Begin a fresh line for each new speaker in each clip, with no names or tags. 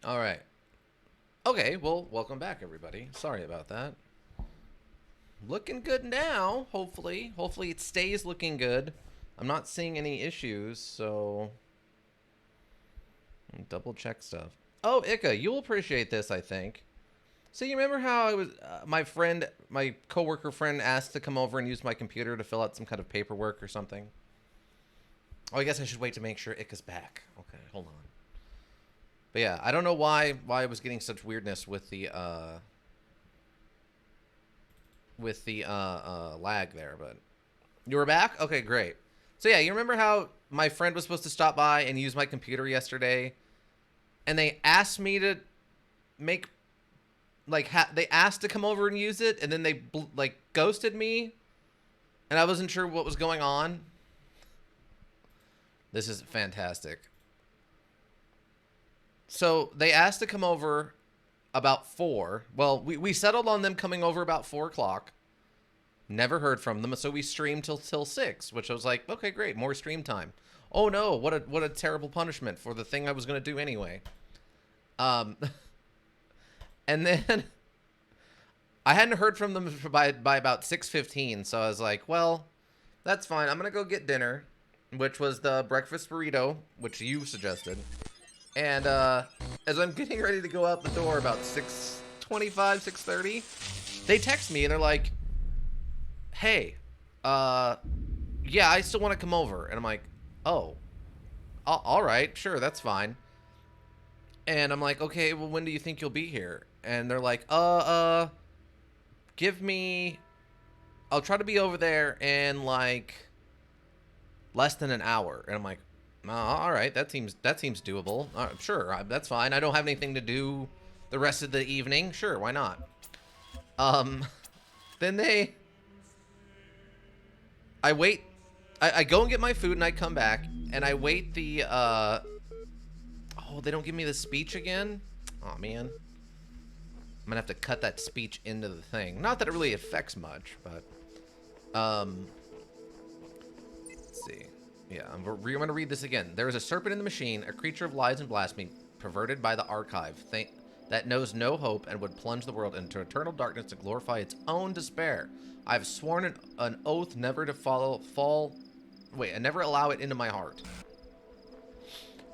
All right. Okay, well, welcome back, everybody. Sorry about that. Looking good now, hopefully. Hopefully it stays looking good. I'm not seeing any issues, so... Double check stuff. Oh, Ika, you'll appreciate this, I think. So you remember how I was... my coworker friend asked to come over and use my computer to fill out some kind of paperwork or something? Oh, I guess I should wait to make sure Ika's back. Okay, hold on. But yeah, I don't know why I was getting such weirdness with the lag there, but you were back? Okay, great. So yeah, you remember how my friend was supposed to stop by and use my computer yesterday, and they asked me to make they asked to come over and use it, and then they like ghosted me, and I wasn't sure what was going on. This is fantastic. So they asked to come over about 4. Well, we settled on them coming over about 4 o'clock. Never heard from them, so we streamed till 6, which I was like, okay, great, more stream time. Oh no, what a terrible punishment for the thing I was gonna do anyway. And then I hadn't heard from them by about 6:15, so I was like, well, that's fine. I'm gonna go get dinner, which was the breakfast burrito, which you suggested. And as I'm getting ready to go out the door about 6:25, 6:30, they text me and they're like, hey, yeah, I still want to come over. And I'm like, oh, all right, sure, that's fine. And I'm like, okay, well, when do you think you'll be here? And they're like, give me, I'll try to be over there in like less than an hour. And I'm like, all right, that seems doable. Sure, that's fine. I don't have anything to do the rest of the evening. Sure, why not? Then I wait. I go and get my food and I come back and I wait the oh, they don't give me the speech again? Oh man. I'm gonna have to cut that speech into the thing. Not that it really affects much, but let's see. Yeah, I'm going to read this again. There is a serpent in the machine, a creature of lies and blasphemy, perverted by the archive, that knows no hope and would plunge the world into eternal darkness to glorify its own despair. I have sworn an oath never to never allow it into my heart.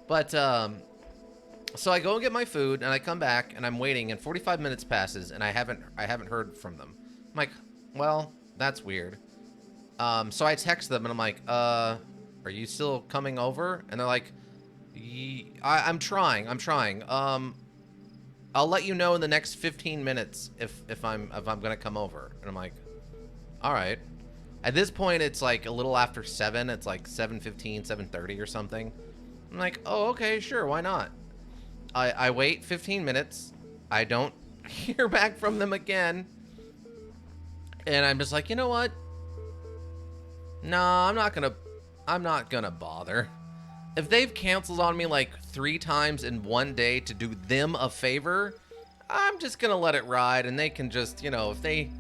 But, so I go and get my food, and I come back, and I'm waiting, and 45 minutes passes, and I haven't heard from them. I'm like, well, that's weird. So I text them, and I'm like, are you still coming over? And they're like, I'm trying. I'll let you know in the next 15 minutes if I'm gonna come over. And I'm like, all right. At this point, it's like a little after 7. It's like 7:15, 7:30 or something. I'm like, oh, okay, sure, why not? I wait 15 minutes. I don't hear back from them again. And I'm just like, you know what? No, I'm not gonna bother. If they've canceled on me like 3 times in one day to do them a favor, I'm just gonna let it ride, and they can just, you know, if they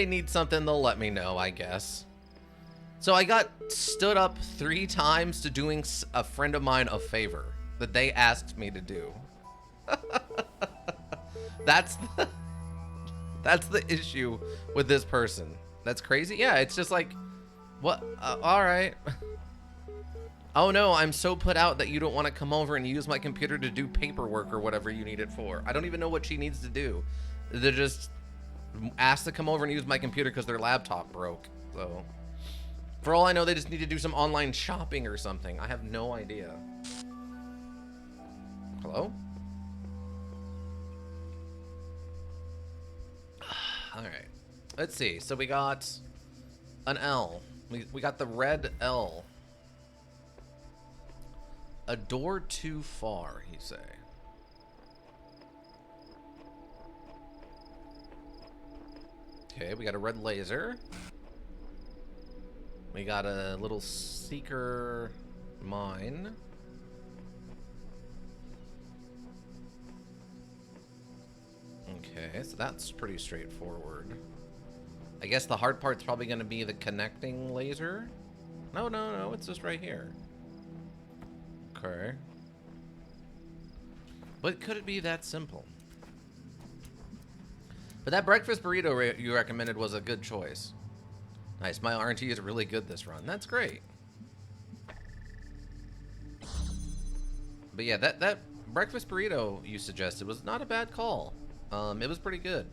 need something, they'll let me know, I guess. So I got stood up 3 times to doing a friend of mine a favor that they asked me to do. That's the issue with this person. That's crazy. Yeah, it's just like, what? All right. Oh no, I'm so put out that you don't want to come over and use my computer to do paperwork or whatever you need it for. I don't even know what she needs to do. They're just asked to come over and use my computer because their laptop broke. So, for all I know, they just need to do some online shopping or something. I have no idea. Hello? All right. Let's see. So we got an L. We got the red L. A door too far, you say. Okay, we got a red laser. We got a little seeker mine. Okay, so that's pretty straightforward. I guess the hard part's probably going to be the connecting laser. No, it's just right here. Okay. But could it be that simple? But that breakfast burrito you recommended was a good choice. Nice. My RNG is really good this run. That's great. But yeah, that breakfast burrito you suggested was not a bad call. It was pretty good.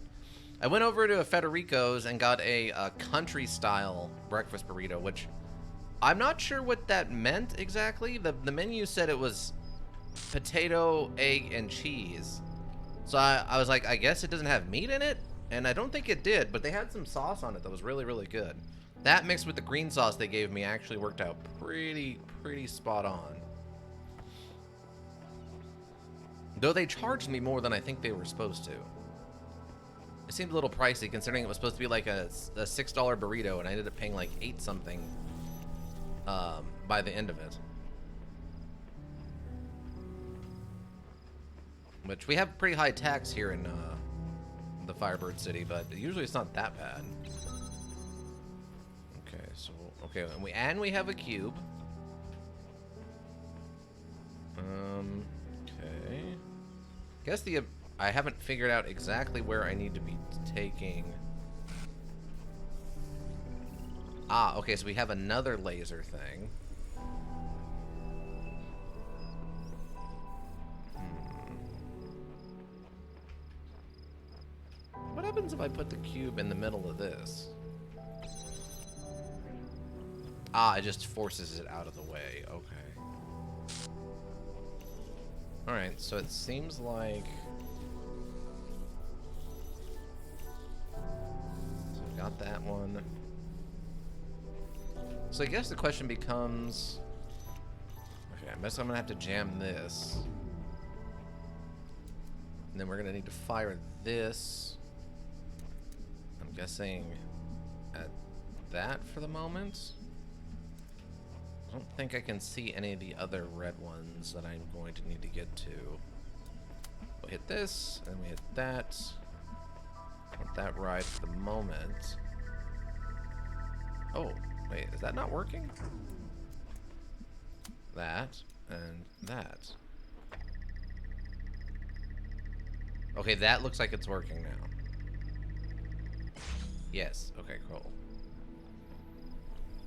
I went over to a Federico's and got a country-style breakfast burrito, which I'm not sure what that meant exactly. The menu said it was potato, egg, and cheese. So I was like, I guess it doesn't have meat in it? And I don't think it did, but they had some sauce on it that was really, really good. That mixed with the green sauce they gave me actually worked out pretty spot on. Though they charged me more than I think they were supposed to. It seemed a little pricey considering it was supposed to be like a $6 burrito, and I ended up paying like 8 something by the end of it. Which we have pretty high tax here in the Firebird City, but usually it's not that bad. Okay, so and we have a cube. Okay. Guess I haven't figured out exactly where I need to be taking. Ah, okay, so we have another laser thing. What happens if I put the cube in the middle of this? Ah, it just forces it out of the way. Okay. Alright, so it seems like... So I've got that one. So I guess the question becomes... Okay, I guess I'm gonna have to jam this. And then we're gonna need to fire this. I'm guessing at that for the moment. I don't think I can see any of the other red ones that I'm going to need to get to. We'll hit this, and we hit that. Want that right for the moment. Oh, wait, is that not working? That, and that. Okay, that looks like it's working now. Yes, okay, cool.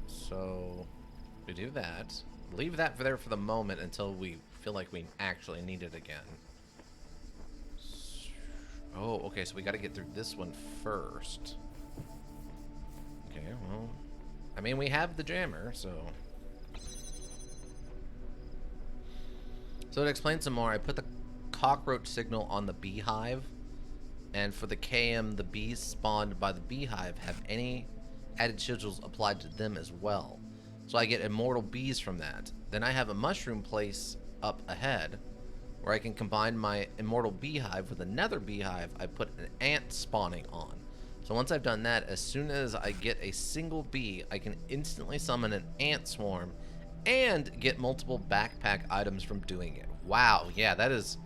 So... we do that. Leave that there for the moment until we feel like we actually need it again. Oh, okay, so we got to get through this one first. Okay, well... I mean, we have the jammer, so... So to explain some more, I put the cockroach signal on the beehive. And for the KM, the bees spawned by the beehive have any added sigils applied to them as well. So I get immortal bees from that. Then I have a mushroom place up ahead where I can combine my immortal beehive with another beehive I put an ant spawning on. So once I've done that, as soon as I get a single bee, I can instantly summon an ant swarm and get multiple backpack items from doing it. Wow, yeah, that is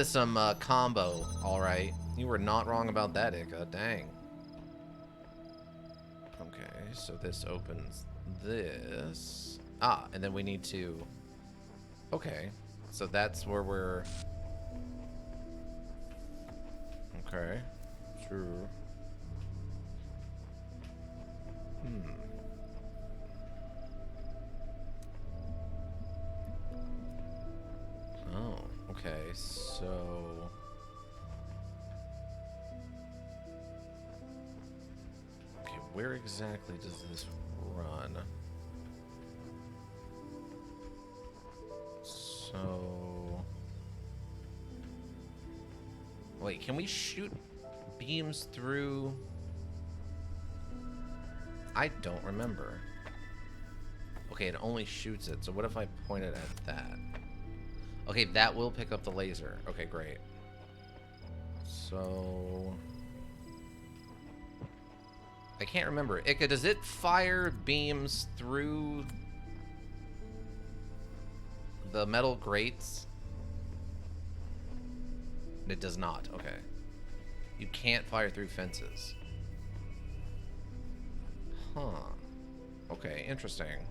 some combo, all right. You were not wrong about that, Ika. Dang. Okay, so this opens this. Ah, and then we need to... Okay, so that's where we're... Okay, sure. Oh, okay, so... Okay, where exactly does this run? So... Wait, can we shoot beams through... I don't remember. Okay, it only shoots it, so what if I point it at that? Okay, that will pick up the laser. Okay, great. So... I can't remember. Ika, does it fire beams through the metal grates? It does not. Okay. You can't fire through fences. Huh. Okay, interesting.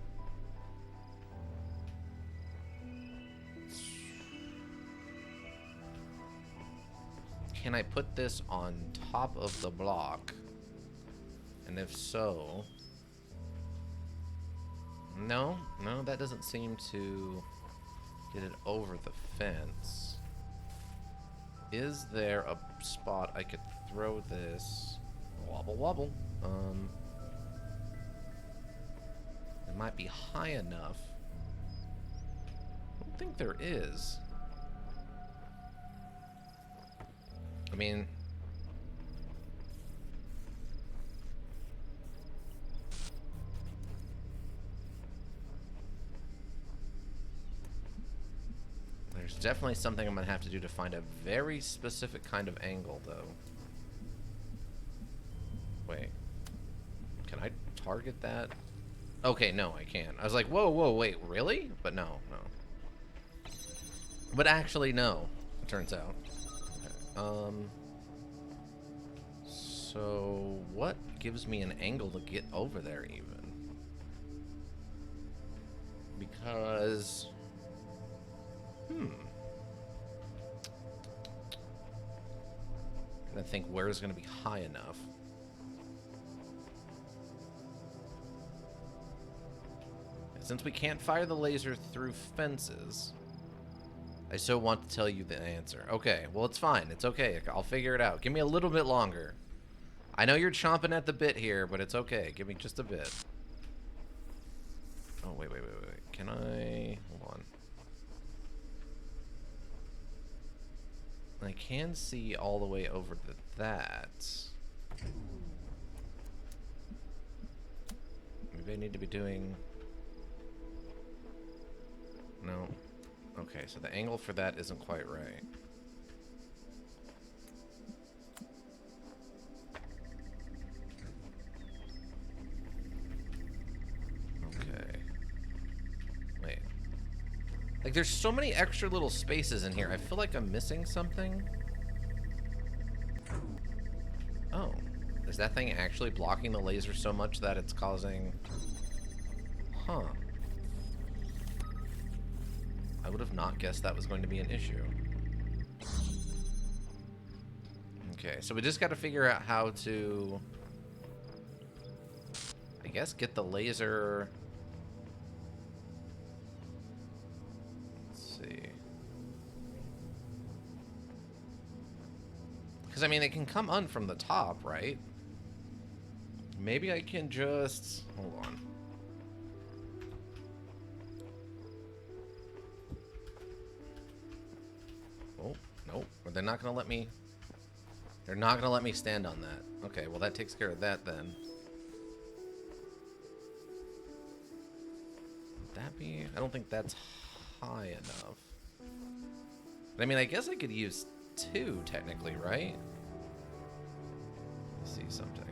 can I put this on top of the block? And if so... No, that doesn't seem to get it over the fence. Is there a spot I could throw this? Wobble, wobble. It might be high enough. I don't think there is. I mean... There's definitely something I'm gonna have to do to find a very specific kind of angle, though. Wait. Can I target that? Okay, no, I can't. I was like, whoa, wait, really? But no. But actually, no, it turns out. Okay. So what gives me an angle to get over there, even? Because... I think where is going to be high enough. Since we can't fire the laser through fences, I so want to tell you the answer. Okay, well, it's fine. It's okay. I'll figure it out. Give me a little bit longer. I know you're chomping at the bit here, but it's okay. Give me just a bit. Oh, wait. Can I... Hold on. I can see all the way over to that. Maybe I need to be doing... No. Okay, so the angle for that isn't quite right. Okay. Wait. Like, there's so many extra little spaces in here. I feel like I'm missing something. Oh. Is that thing actually blocking the laser so much that it's causing... Huh. I would have not guessed that was going to be an issue. Okay, so we just got to figure out how to... I guess get the laser... Because, I mean, it can come on from the top, right? Maybe I can just... Hold on. Oh, nope. They're not going to let me... They're not going to let me stand on that. Okay, well, that takes care of that, then. Would that be... I don't think that's high enough. But, I mean, I guess I could use... two, technically, right? Let's see something.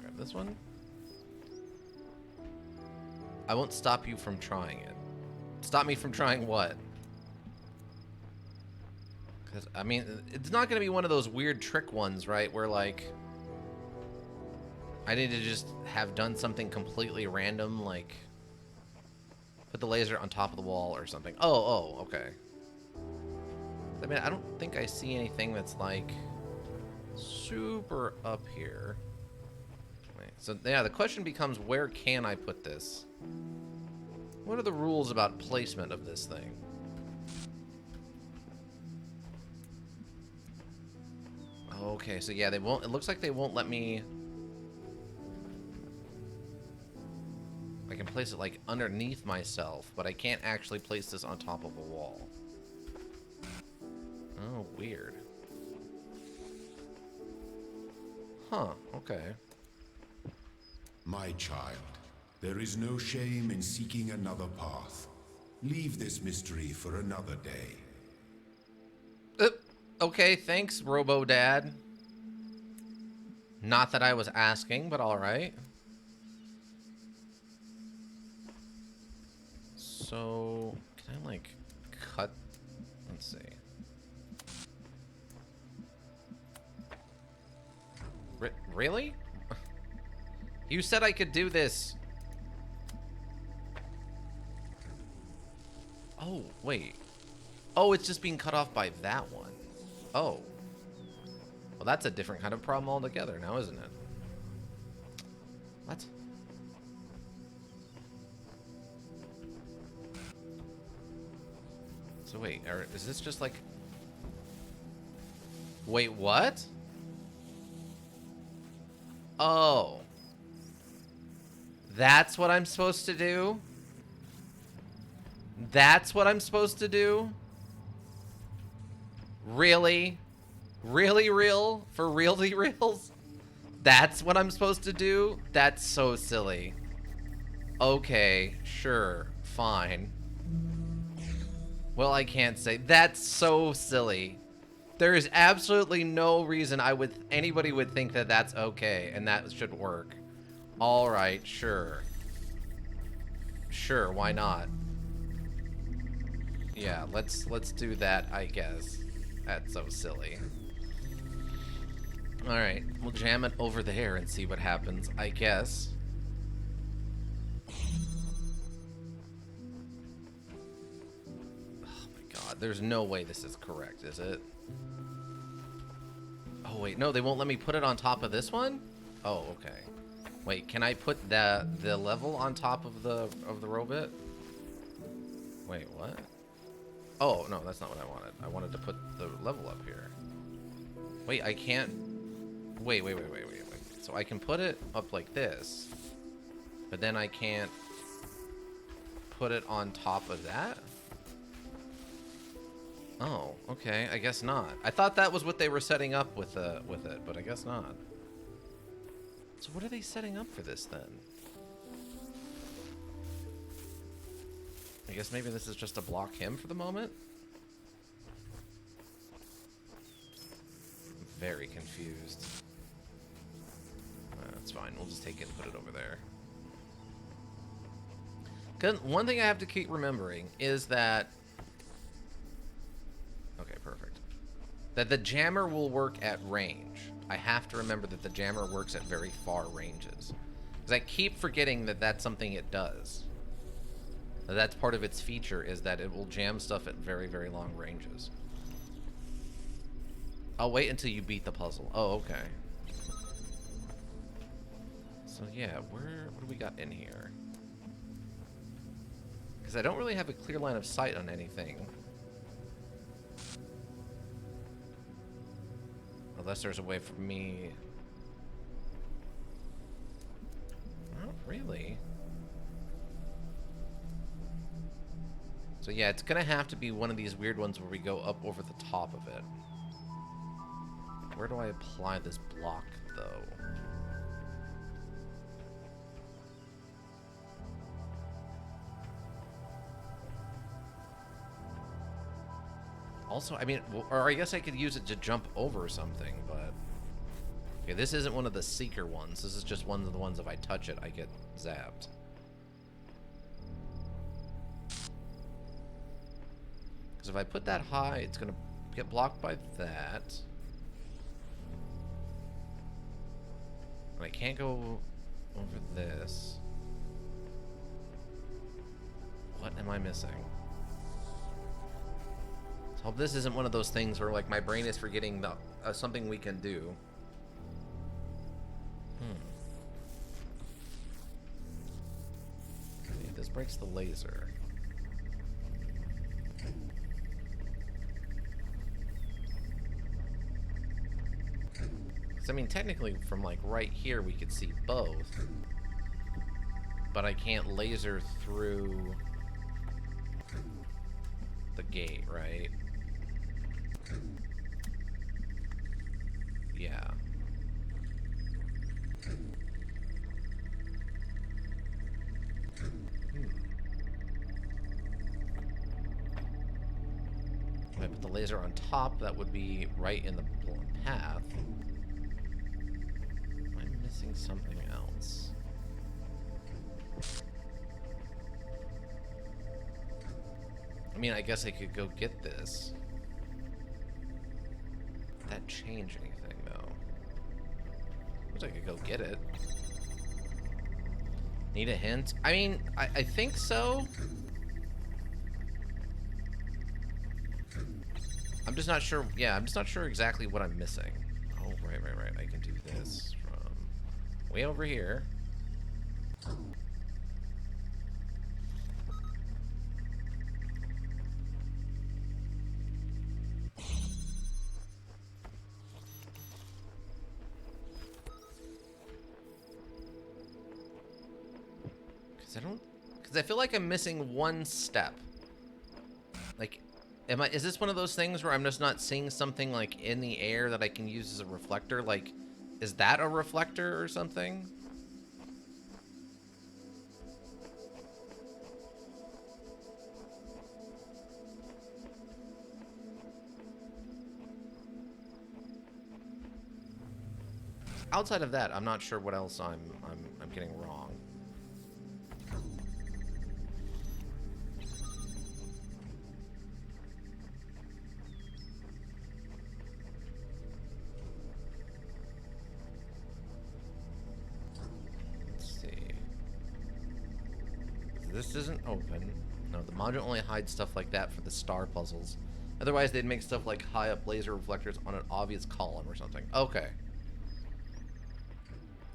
Grab this one. I won't stop you from trying it. Stop me from trying what? Because, I mean, it's not going to be one of those weird trick ones, right? Where, like, I need to just have done something completely random, like... Put the laser on top of the wall or something. Oh, okay. I mean, I don't think I see anything that's, like, super up here. Wait, so, yeah, the question becomes, where can I put this? What are the rules about placement of this thing? Okay, so, yeah, they won't... It looks like they won't let me... I can place it, like, underneath myself, but I can't actually place this on top of a wall. Oh, weird. Huh, okay.
My child, there is no shame in seeking another path. Leave this mystery for another day.
Okay, thanks, Robo-Dad. Not that I was asking, but alright. So, can I, like, cut? Let's see. Really? You said I could do this. Oh, wait. Oh, it's just being cut off by that one. Oh. Well, that's a different kind of problem altogether now, isn't it? What? So wait, is this just like... Wait, what? Oh. That's what I'm supposed to do? That's what I'm supposed to do? Really? Really real? For realty reals? That's what I'm supposed to do? That's so silly. Okay, sure, fine. Well, I can't say. That's so silly. There is absolutely no reason anybody would think that that's okay and that should work. All right, sure. Sure, why not? Yeah, let's do that, I guess. That's so silly. All right, we'll jam it over there and see what happens, I guess. Oh my god, there's no way this is correct, is it? Oh wait, no, they won't let me put it on top of this one? Oh, okay. Wait, can I put the level on top of the robot? Wait, what? Oh, no, that's not what I wanted. I wanted to put the level up here. Wait, I can't... Wait. So I can put it up like this, but then I can't put it on top of that? Oh, okay, I guess not. I thought that was what they were setting up with it, but I guess not. So what are they setting up for this then? I guess maybe this is just to block him for the moment? I'm very confused. That's fine, we'll just take it and put it over there. 'Cause one thing I have to keep remembering is that... Okay, perfect. That the jammer will work at range. I have to remember that the jammer works at very far ranges. Because I keep forgetting that that's something it does. That's part of its feature, is that it will jam stuff at very, very long ranges. I'll wait until you beat the puzzle. Oh, okay. So yeah, what do we got in here? Because I don't really have a clear line of sight on anything. Unless there's a way for me... Not really. So yeah, it's gonna have to be one of these weird ones where we go up over the top of it. Where do I apply this block, though? Also, I mean, or I guess I could use it to jump over something, but... Okay, this isn't one of the seeker ones. This is just one of the ones if I touch it, I get zapped. Because if I put that high, it's going to get blocked by that. And I can't go over this. What am I missing? So I hope this isn't one of those things where, like, my brain is forgetting the something we can do. Okay, this breaks the laser. I mean, technically, from like right here, we could see both, but I can't laser through the gate, right? Yeah. If I put the laser on top, that would be right in the path. Missing something else. I mean, I guess I could go get this. Would that change anything, though? Looks like I could go get it. Need a hint? I mean, I think so. just not sure. Yeah, I'm just not sure exactly what I'm missing. Oh, right. I can do this from way over here. Because I feel like I'm missing one step. Like, is this one of those things where I'm just not seeing something like in the air that I can use as a reflector? Like, is that a reflector or something? Outside of that, I'm not sure what else I'm getting wrong. This isn't open. No, the module only hides stuff like that for the star puzzles. Otherwise, they'd make stuff like high up laser reflectors on an obvious column or something. Okay.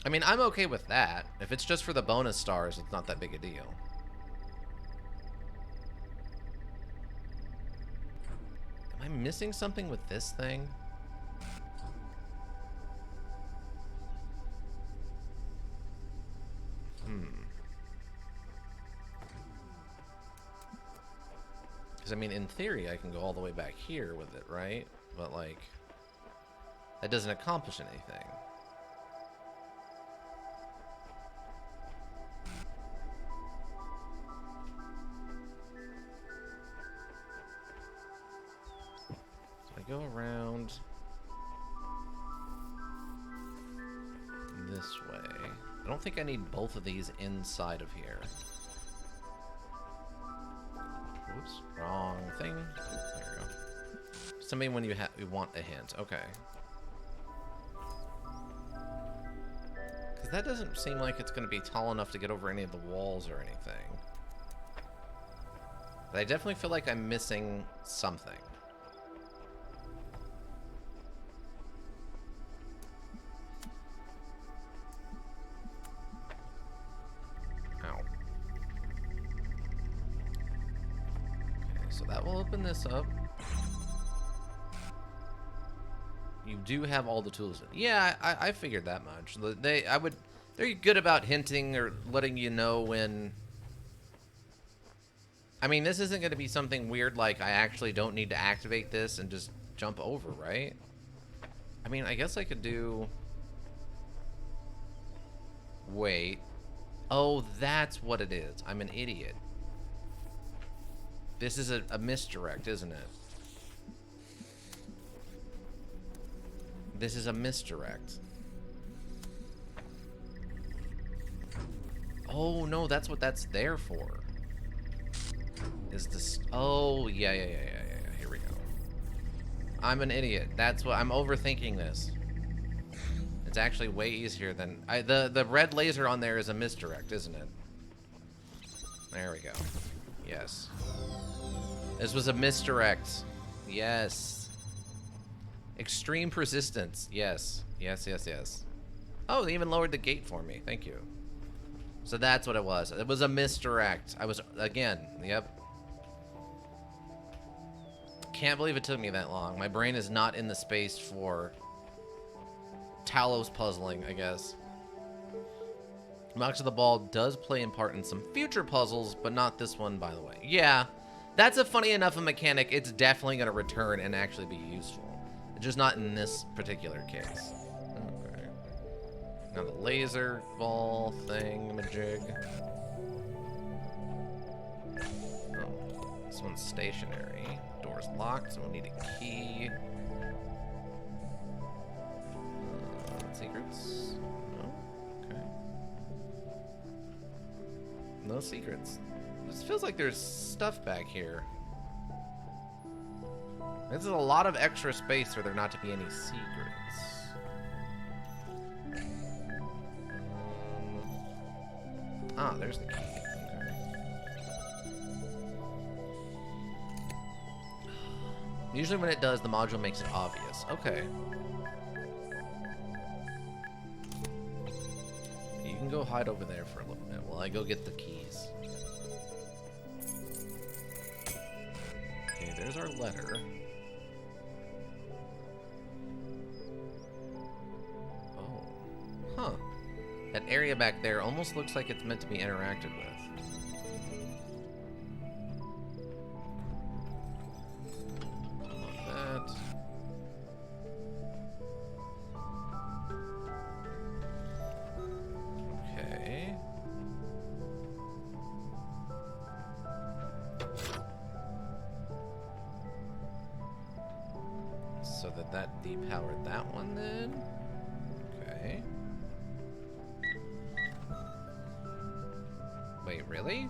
I mean, I'm okay with that. If it's just for the bonus stars, it's not that big a deal. Am I missing something with this thing? Because, I mean, in theory, I can go all the way back here with it, right? But, like, that doesn't accomplish anything. So I go around this way. I don't think I need both of these inside of here. Oops, wrong thing. There we go. Somebody when you want a hint. Okay. Because that doesn't seem like it's going to be tall enough to get over any of the walls or anything. But I definitely feel like I'm missing something. So that will open this up. You do have all the tools. Yeah, I figured that much. They're good about hinting or letting you know when. I mean, this isn't going to be something weird like I actually don't need to activate this and just jump over, right? I mean, I guess I could do. Wait. Oh, that's what it is. I'm an idiot. This is a misdirect, isn't it? This is a misdirect. Oh, no, that's what that's there for. Is this... Oh, yeah. Here we go. I'm an idiot. That's what... I'm overthinking this. It's actually way easier than... The red laser on there is a misdirect, isn't it? There we go. Yes. This was a misdirect. Yes. Extreme persistence. Yes. Yes. Oh, they even lowered the gate for me. Thank you. So that's what it was. It was a misdirect. I was, again, yep. Can't believe it took me that long. My brain is not in the space for Talos puzzling, I guess. Box of the Ball does play in part in some future puzzles, but not this one, by the way. Yeah. That's a funny enough a mechanic. It's definitely going to return and actually be useful. Just not in this particular case. Okay. Now the laser ball thing-majig. Oh, this one's stationary. Door's locked, so we'll need a key. Secrets? No? Okay. No secrets. This feels like there's stuff back here. This is a lot of extra space for there not to be any secrets. There's the key. Okay. Usually when it does, the module makes it obvious. Okay. You can go hide over there for a little bit while I go get the keys. Okay, there's our letter. Oh. Huh. That area back there almost looks like it's meant to be interacted with. Okay. So that depowered that one then? Okay. Wait, really?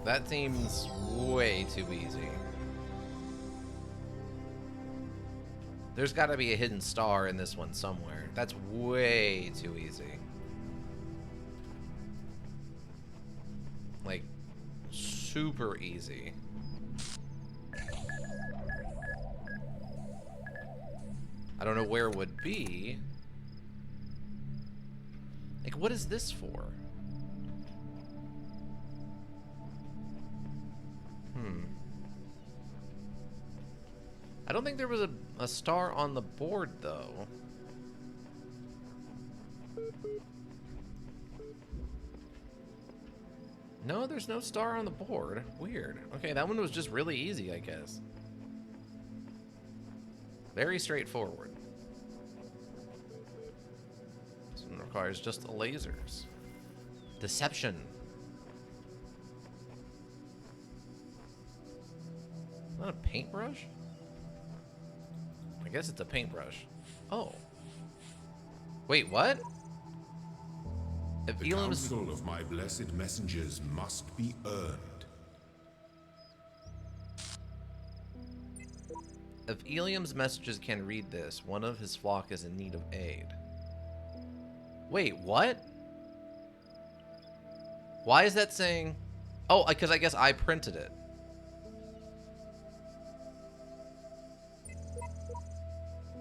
That seems way too easy. There's got to be a hidden star in this one somewhere. That's way too easy. Like, super easy. I don't know where it would be. Like, what is this for? I don't think there was a star on the board, though. No, there's no star on the board. Weird. Okay, that one was just really easy, I guess. Very straightforward. This one requires just the lasers. Deception. Not a paintbrush? I guess it's a paintbrush. Oh. Wait, what? If
The counsel of my blessed messengers must be earned.
If Elium's messages can read this, one of his flock is in need of aid. Wait, what? Why is that saying... Oh, because I guess I printed it.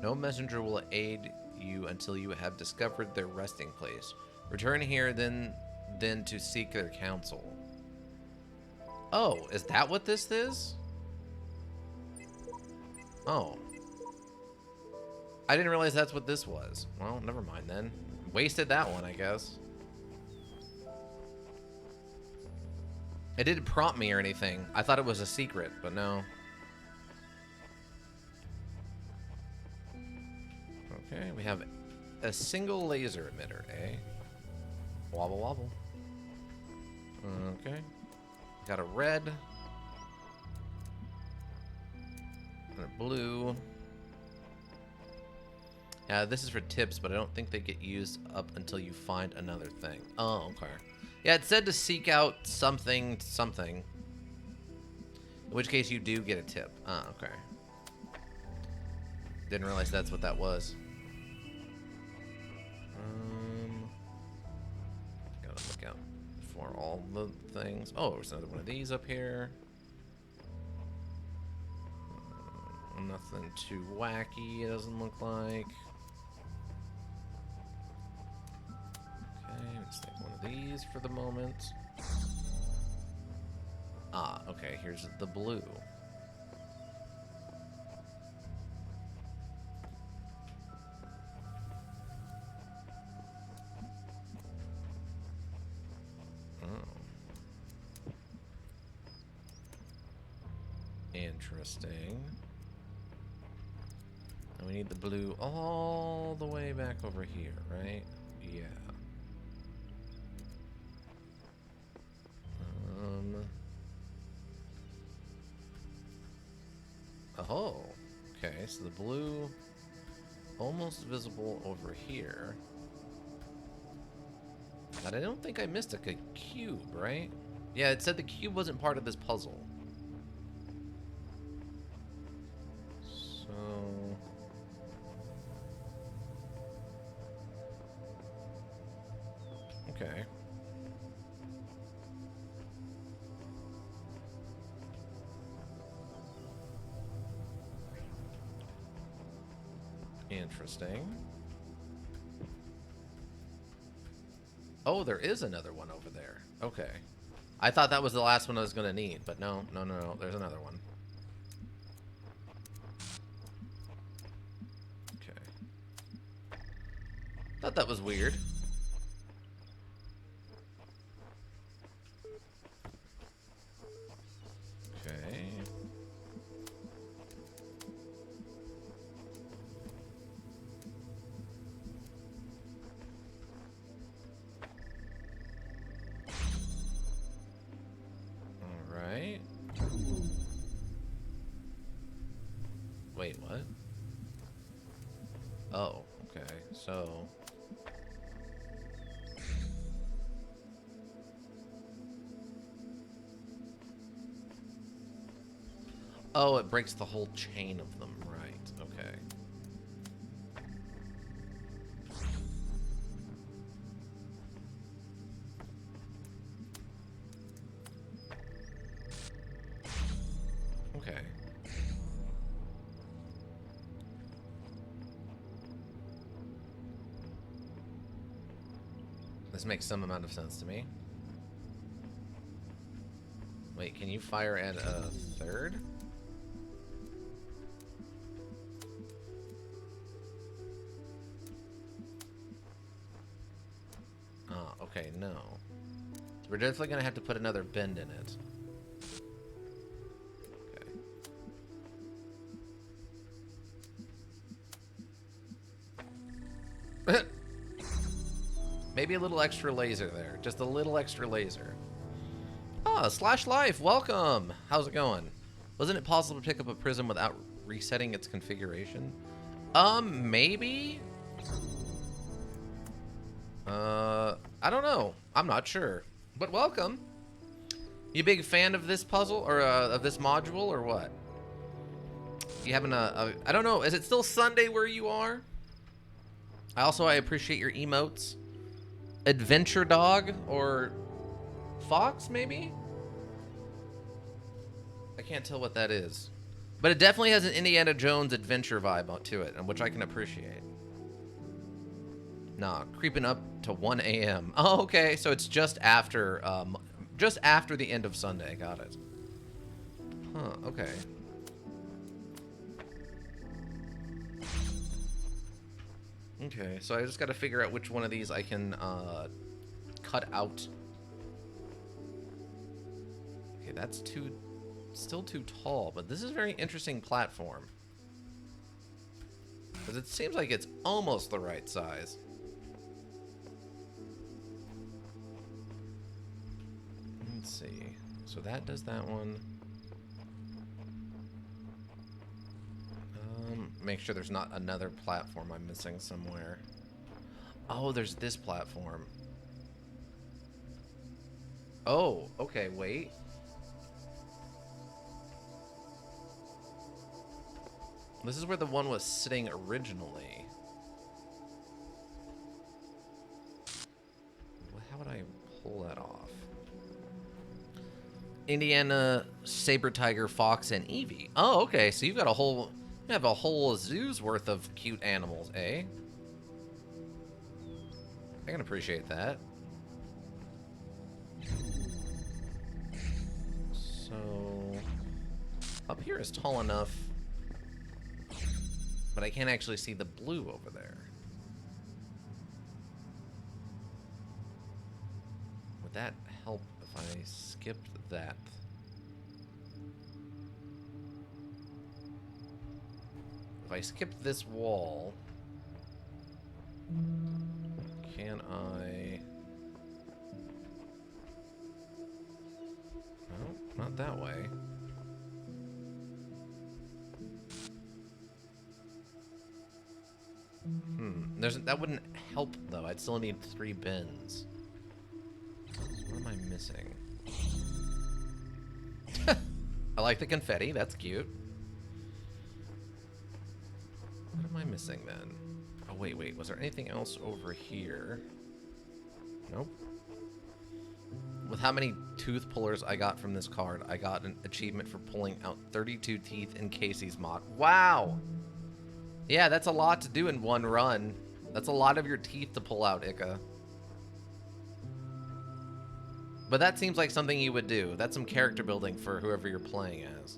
No messenger will aid you until you have discovered their resting place. Return here then to seek their counsel. Oh, is that what this is? Oh. I didn't realize that's what this was. Well, never mind then. Wasted that one, I guess. It didn't prompt me or anything. I thought it was a secret, but no. Okay, we have a single laser emitter, eh? Wobble wobble. Okay. Got a red. And a blue. Yeah, this is for tips, but I don't think they get used up until you find another thing. Oh, okay. Yeah, it said to seek out something. In which case you do get a tip. Oh, okay. Didn't realize that's what that was. Gotta look out for all the things. Oh, there's another one of these up here. Nothing too wacky, it doesn't look like. Okay, let's take one of these for the moment. Ah, okay, here's the blue. Interesting. And we need the blue all the way back over here, right? Yeah. Oh. Okay, so the blue almost visible over here. But I don't think I missed a cube, right? Yeah, it said the cube wasn't part of this puzzle. Okay. Interesting. Oh, there is another one over there. Okay. I thought that was the last one I was going to need, but no. There's another one. Okay. Thought that was weird. Okay. Alright. Wait, what? Oh, okay. So... Oh, it breaks the whole chain of them. Right, okay. Okay. This makes some amount of sense to me. Wait, can you fire at a third? Oh, okay, no. We're definitely gonna have to put another bend in it. Okay. Maybe a little extra laser there. Just a little extra laser. Ah, Slash Life, welcome! How's it going? Wasn't it possible to pick up a prism without resetting its configuration? Maybe? I don't know. I'm not sure. But welcome. You a big fan of this puzzle, or of this module, or what? You having I don't know, is it still Sunday where you are? I appreciate your emotes. Adventure Dog, or Fox, maybe? I can't tell what that is. But it definitely has an Indiana Jones adventure vibe to it, and which I can appreciate. Nah, creeping up to 1 a.m. Oh, okay, so it's just after the end of Sunday. Got it. Huh, okay. Okay, so I just got to figure out which one of these I can cut out. Okay, that's still too tall, but this is a very interesting platform. Because it seems like it's almost the right size. Let's see. So that does that one. Make sure there's not another platform I'm missing somewhere. Oh, there's this platform. Oh, okay, wait. This is where the one was sitting originally. How would I pull that off? Indiana, Saber Tiger, Fox, and Eevee. Oh, okay, so you've got a whole... You have a whole zoo's worth of cute animals, eh? I can appreciate that. So... Up here is tall enough, but I can't actually see the blue over there. Would that help if I skipped that? If I skip this wall, can I... No, not that way. That wouldn't help, though. I'd still need 3 bins. What am I missing? I like the confetti. That's cute. What am I missing, then? Oh, wait. Was there anything else over here? Nope. With how many tooth pullers I got from this card, I got an achievement for pulling out 32 teeth in Casey's mod. Wow! Yeah, that's a lot to do in one run. That's a lot of your teeth to pull out, Ika. But that seems like something you would do. That's some character building for whoever you're playing as.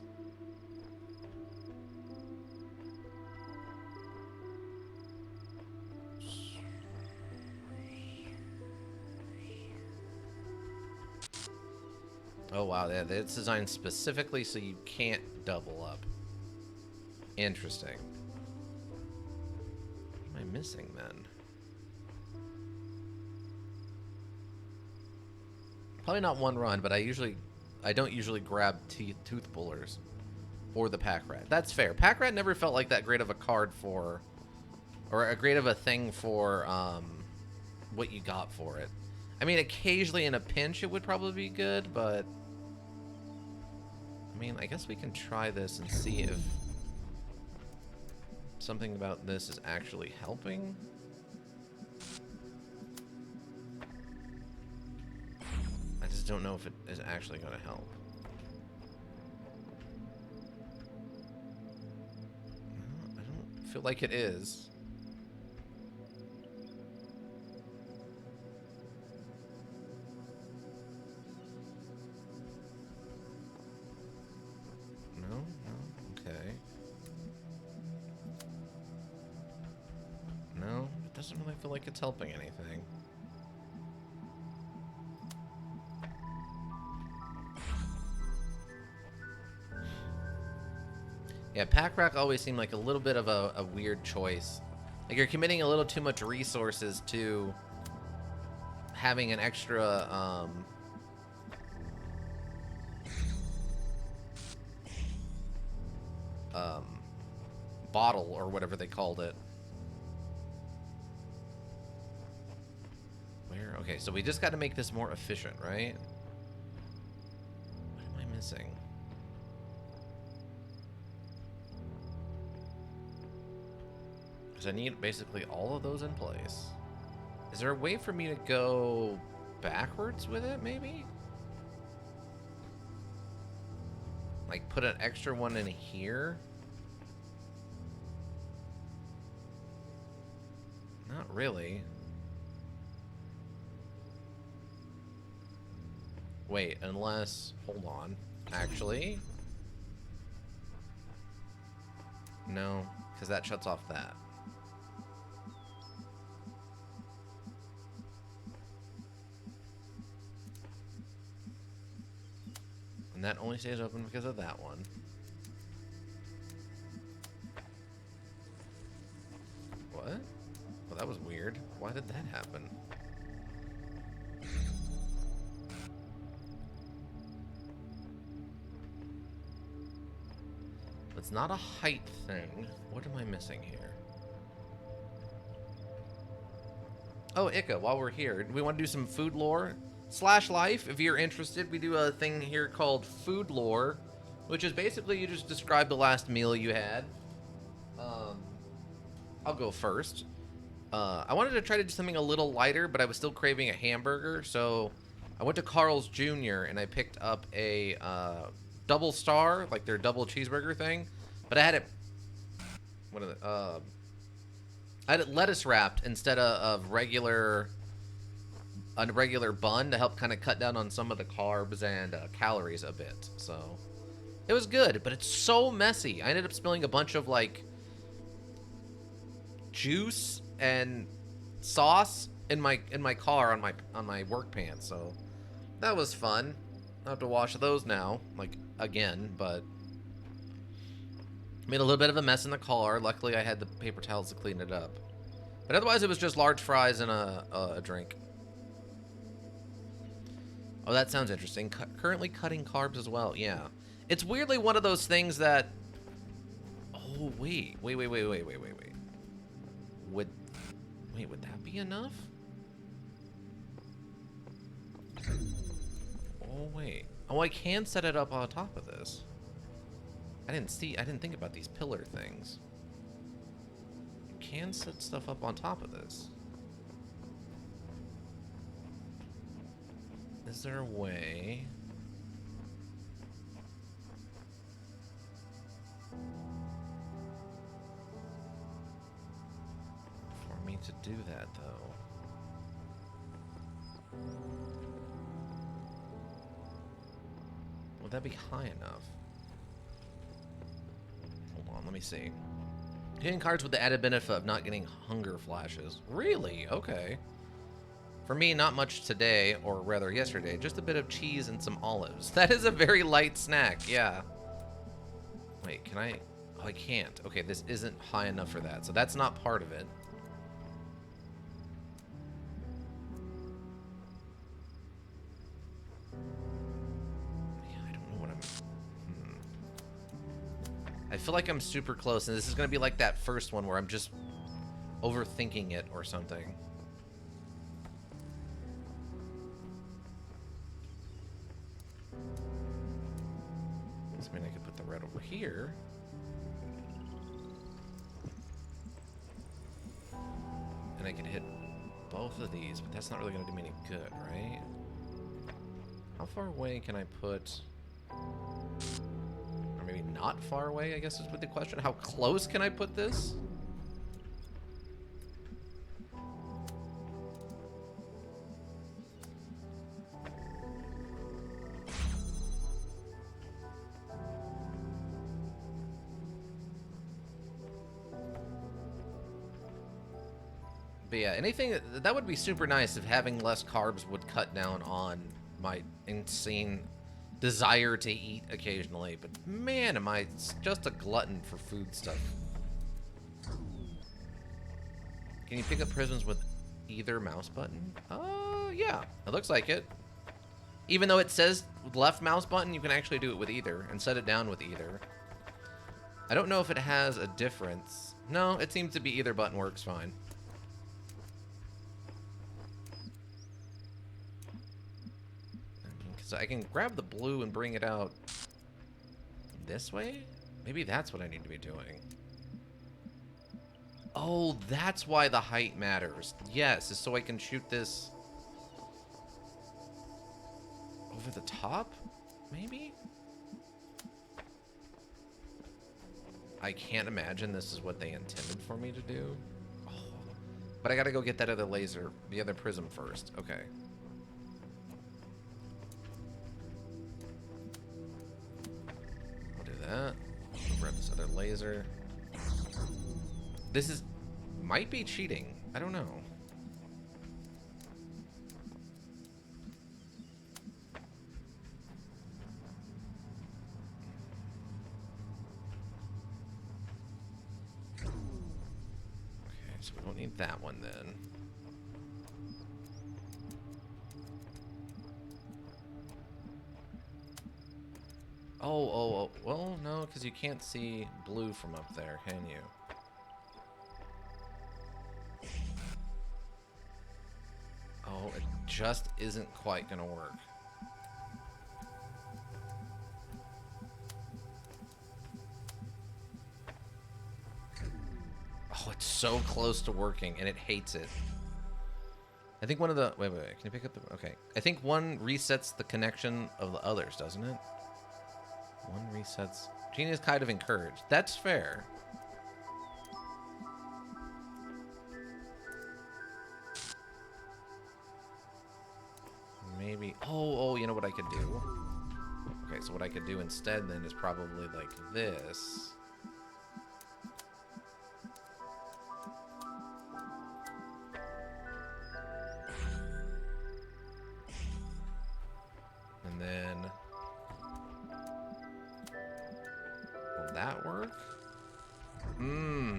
Oh wow, yeah, it's designed specifically so you can't double up. Interesting. What am I missing then? Probably not one run, but I don't usually grab tooth pullers for the pack rat. That's fair. Pack rat never felt like that great of a card for, or a great of a thing for what you got for it. I mean, occasionally in a pinch it would probably be good, but I mean, I guess we can try this and see if something about this is actually helping. I just don't know if it is actually going to help. I don't feel like it is. No? Okay. No, it doesn't really feel like it's helping anything. Yeah, pack rack always seemed like a little bit of a weird choice. Like you're committing a little too much resources to having an extra bottle or whatever they called it. Where? Okay, so we just got to make this more efficient, right? What am I missing? Because I need basically all of those in place. Is there a way for me to go backwards with it, maybe? Like put an extra one in here? Not really. Wait, unless... Hold on. Actually... No, because that shuts off that. And that only stays open because of that one. What? Well, that was weird. Why did that happen? It's not a height thing. What am I missing here? Oh, Ika, while we're here, we want to do some food lore / life. If you're interested, we do a thing here called food lore, which is basically you just describe the last meal you had. I'll go first. I wanted to try to do something a little lighter, but I was still craving a hamburger, so I went to Carl's Jr. and I picked up a double star, like their double cheeseburger thing, but I had it. I had it lettuce wrapped instead of a regular bun to help kind of cut down on some of the carbs and calories a bit. So it was good, but it's so messy. I ended up spilling a bunch of like juice and sauce in my car on my work pants. So that was fun. I have to wash those now, like again, but made a little bit of a mess in the car. Luckily, I had the paper towels to clean it up. But otherwise, it was just large fries and a drink. Oh, that sounds interesting. Currently cutting carbs as well. Yeah, it's weirdly one of those things that. Oh wait. Would that be enough? Oh wait. Oh, I can set it up on top of this. I didn't think about these pillar things. You can set stuff up on top of this. Is there a way? do that, though? Would that be high enough? Hold on, let me see. Hitting cards with the added benefit of not getting hunger flashes. Really? Okay. For me, not much today, or rather yesterday. Just a bit of cheese and some olives. That is a very light snack, yeah. Wait, can I? Oh, I can't. Okay, this isn't high enough for that, so that's not part of it. Yeah, I don't know what I'm... I feel like I'm super close, and this is going to be like that first one where I'm just overthinking it or something. I mean, I could put the red over here. And I can hit both of these, but that's not really going to do me any good, right? How far away can I put... Or maybe not far away, I guess is what the question. How close can I put this? But yeah, anything that would be super nice if having less carbs would cut down on my insane desire to eat occasionally. But man, am I just a glutton for food stuff. Can you pick up prisms with either mouse button? Yeah, it looks like it. Even though it says left mouse button, you can actually do it with either and set it down with either. I don't know if it has a difference. No, it seems to be either button works fine. So I can grab the blue and bring it out this way? Maybe that's what I need to be doing. Oh, that's why the height matters. Yes, is so I can shoot this over the top? Maybe? I can't imagine this is what they intended for me to do. Oh, but I gotta go get that other laser, the other prism first. Okay. That. Grab this other laser. This might be cheating. I don't know. Okay, so we don't need that one then. Oh, well, no, because you can't see blue from up there, can you? Oh, it just isn't quite gonna work. Oh, it's so close to working, and it hates it. I think one of the... Wait. Can you pick up the... Okay. I think one resets the connection of the others, doesn't it? One resets. Genie is kind of encouraged. That's fair. Maybe. Oh, you know what I could do? Okay, so what I could do instead then is probably like this. And then... Will that work?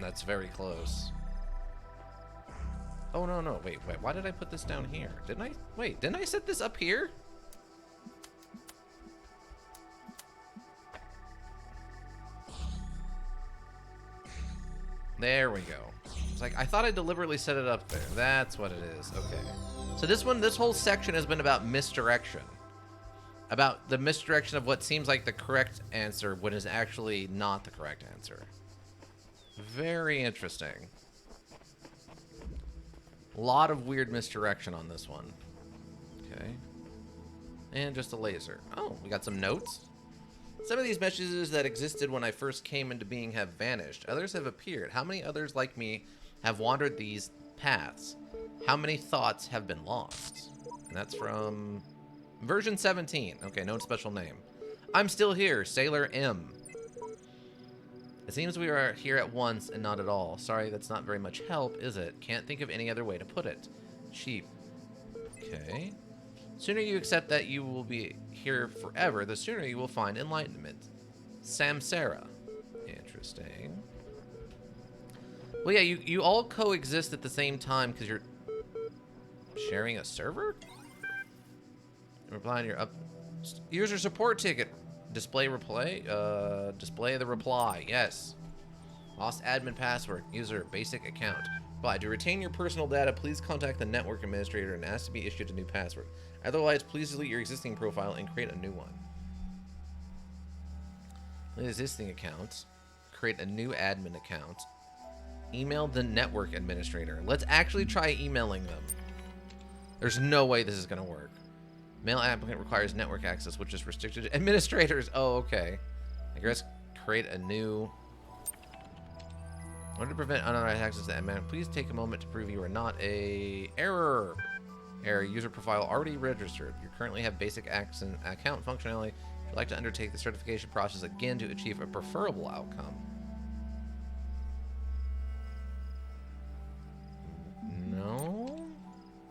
That's very close. Oh, no. Wait. Why did I put this down here? Didn't I? Wait, didn't I set this up here? There we go. It's like, I thought I deliberately set it up there. That's what it is. Okay. So this whole section has been about misdirection. About the misdirection of what seems like the correct answer when is actually not the correct answer. Very interesting. A lot of weird misdirection on this one. Okay. And just a laser. Oh, we got some notes. Some of these messages that existed when I first came into being have vanished. Others have appeared. How many others like me have wandered these paths. How many thoughts have been lost? And that's from version 17. Okay, no special name. I'm still here, Sailor M. It seems we are here at once and not at all. Sorry, that's not very much help, is it? Can't think of any other way to put it. Cheap. Okay. Sooner you accept that you will be here forever, the sooner you will find enlightenment. Samsara. Interesting. Well, yeah, you all coexist at the same time because you're sharing a server? Reply on your user support ticket. Display replay? Display the reply. Yes. Lost admin password. User basic account. But to retain your personal data, please contact the network administrator and ask to be issued a new password. Otherwise, please delete your existing profile and create a new one. Existing account. Create a new admin account. Email the network administrator. Let's actually try emailing them. There's no way this is going to work. Mail applicant requires network access, which is restricted to administrators. Oh, okay. I guess create a new... In order to prevent unauthorized access to admin, please take a moment to prove you are not a... Error! Error. User profile already registered. You currently have basic account functionality. If you'd like to undertake the certification process again to achieve a preferable outcome. No?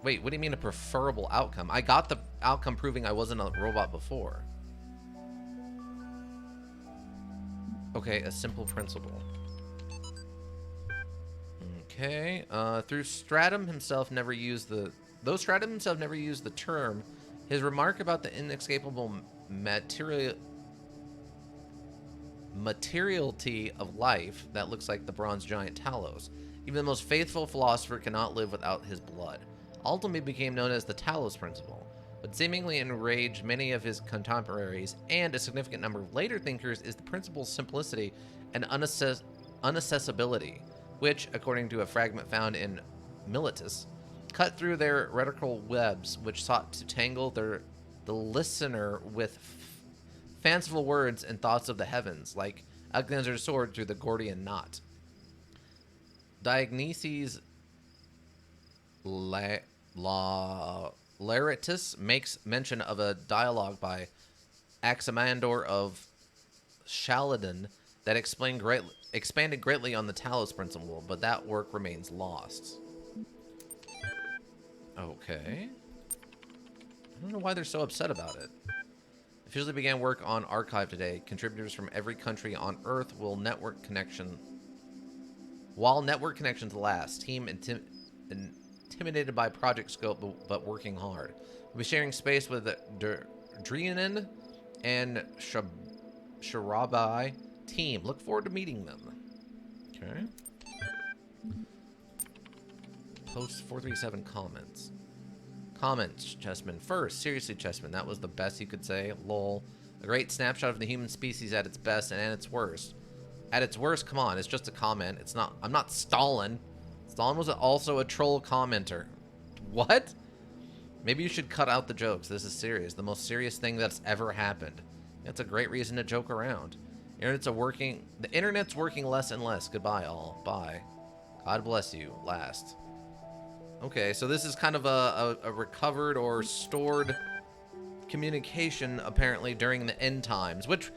Wait, what do you mean a preferable outcome? I got the outcome proving I wasn't a robot before. Okay, a simple principle. Okay, though Stratum himself never used the term, his remark about the inescapable materiality of life that looks like the bronze giant Talos. Even the most faithful philosopher cannot live without his blood. Ultimately became known as the Talos Principle, but seemingly enraged many of his contemporaries and a significant number of later thinkers is the principle's simplicity and unaccessibility, which, according to a fragment found in Militus, cut through their rhetorical webs which sought to tangle the listener with fanciful words and thoughts of the heavens, like Alexander's sword through the Gordian knot. Diogneses Laertius makes mention of a dialogue by Aximandor of Chalydon that expanded greatly on the Talos Principle, but that work remains lost. Okay. I don't know why they're so upset about it. Officially began work on Archive today. Contributors from every country on Earth will network connection. While network connections last, team intimidated by project scope, but working hard. We'll be sharing space with Drianin and Sharabai team. Look forward to meeting them. Okay. Post 437 comments. Comments, Chessman. First, seriously, Chessman, that was the best you could say. Lol. A great snapshot of the human species at its best and at its worst. At its worst, come on, it's just a comment. It's not. I'm not Stalin. Stalin was also a troll commenter. What? Maybe you should cut out the jokes. This is serious. The most serious thing that's ever happened. That's a great reason to joke around. The internet's working less and less. Goodbye, all. Bye. God bless you. Last. Okay, so this is kind of a recovered or stored communication, apparently, during the end times, which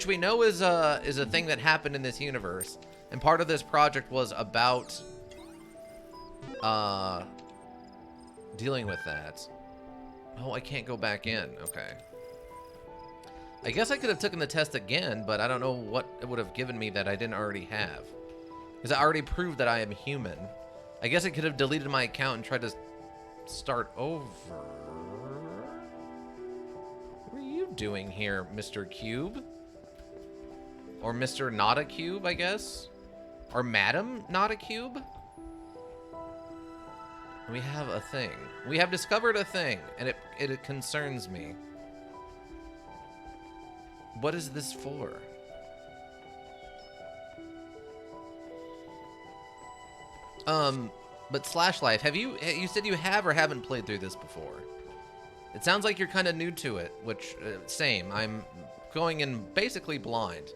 we know is a thing that happened in this universe. And part of this project was about dealing with that. Oh, I can't go back in. Okay. I guess I could have taken the test again, but I don't know what it would have given me that I didn't already have. Because I already proved that I am human. I guess I could have deleted my account and tried to start over. What are you doing here, Mr. Cube? Or Mr. Not a Cube, I guess? Or Madam Not a Cube? We have a thing. We have discovered a thing, and it concerns me. What is this for? But Slashlife, you said you have or haven't played through this before? It sounds like you're kind of new to it, which, same. I'm going in basically blind.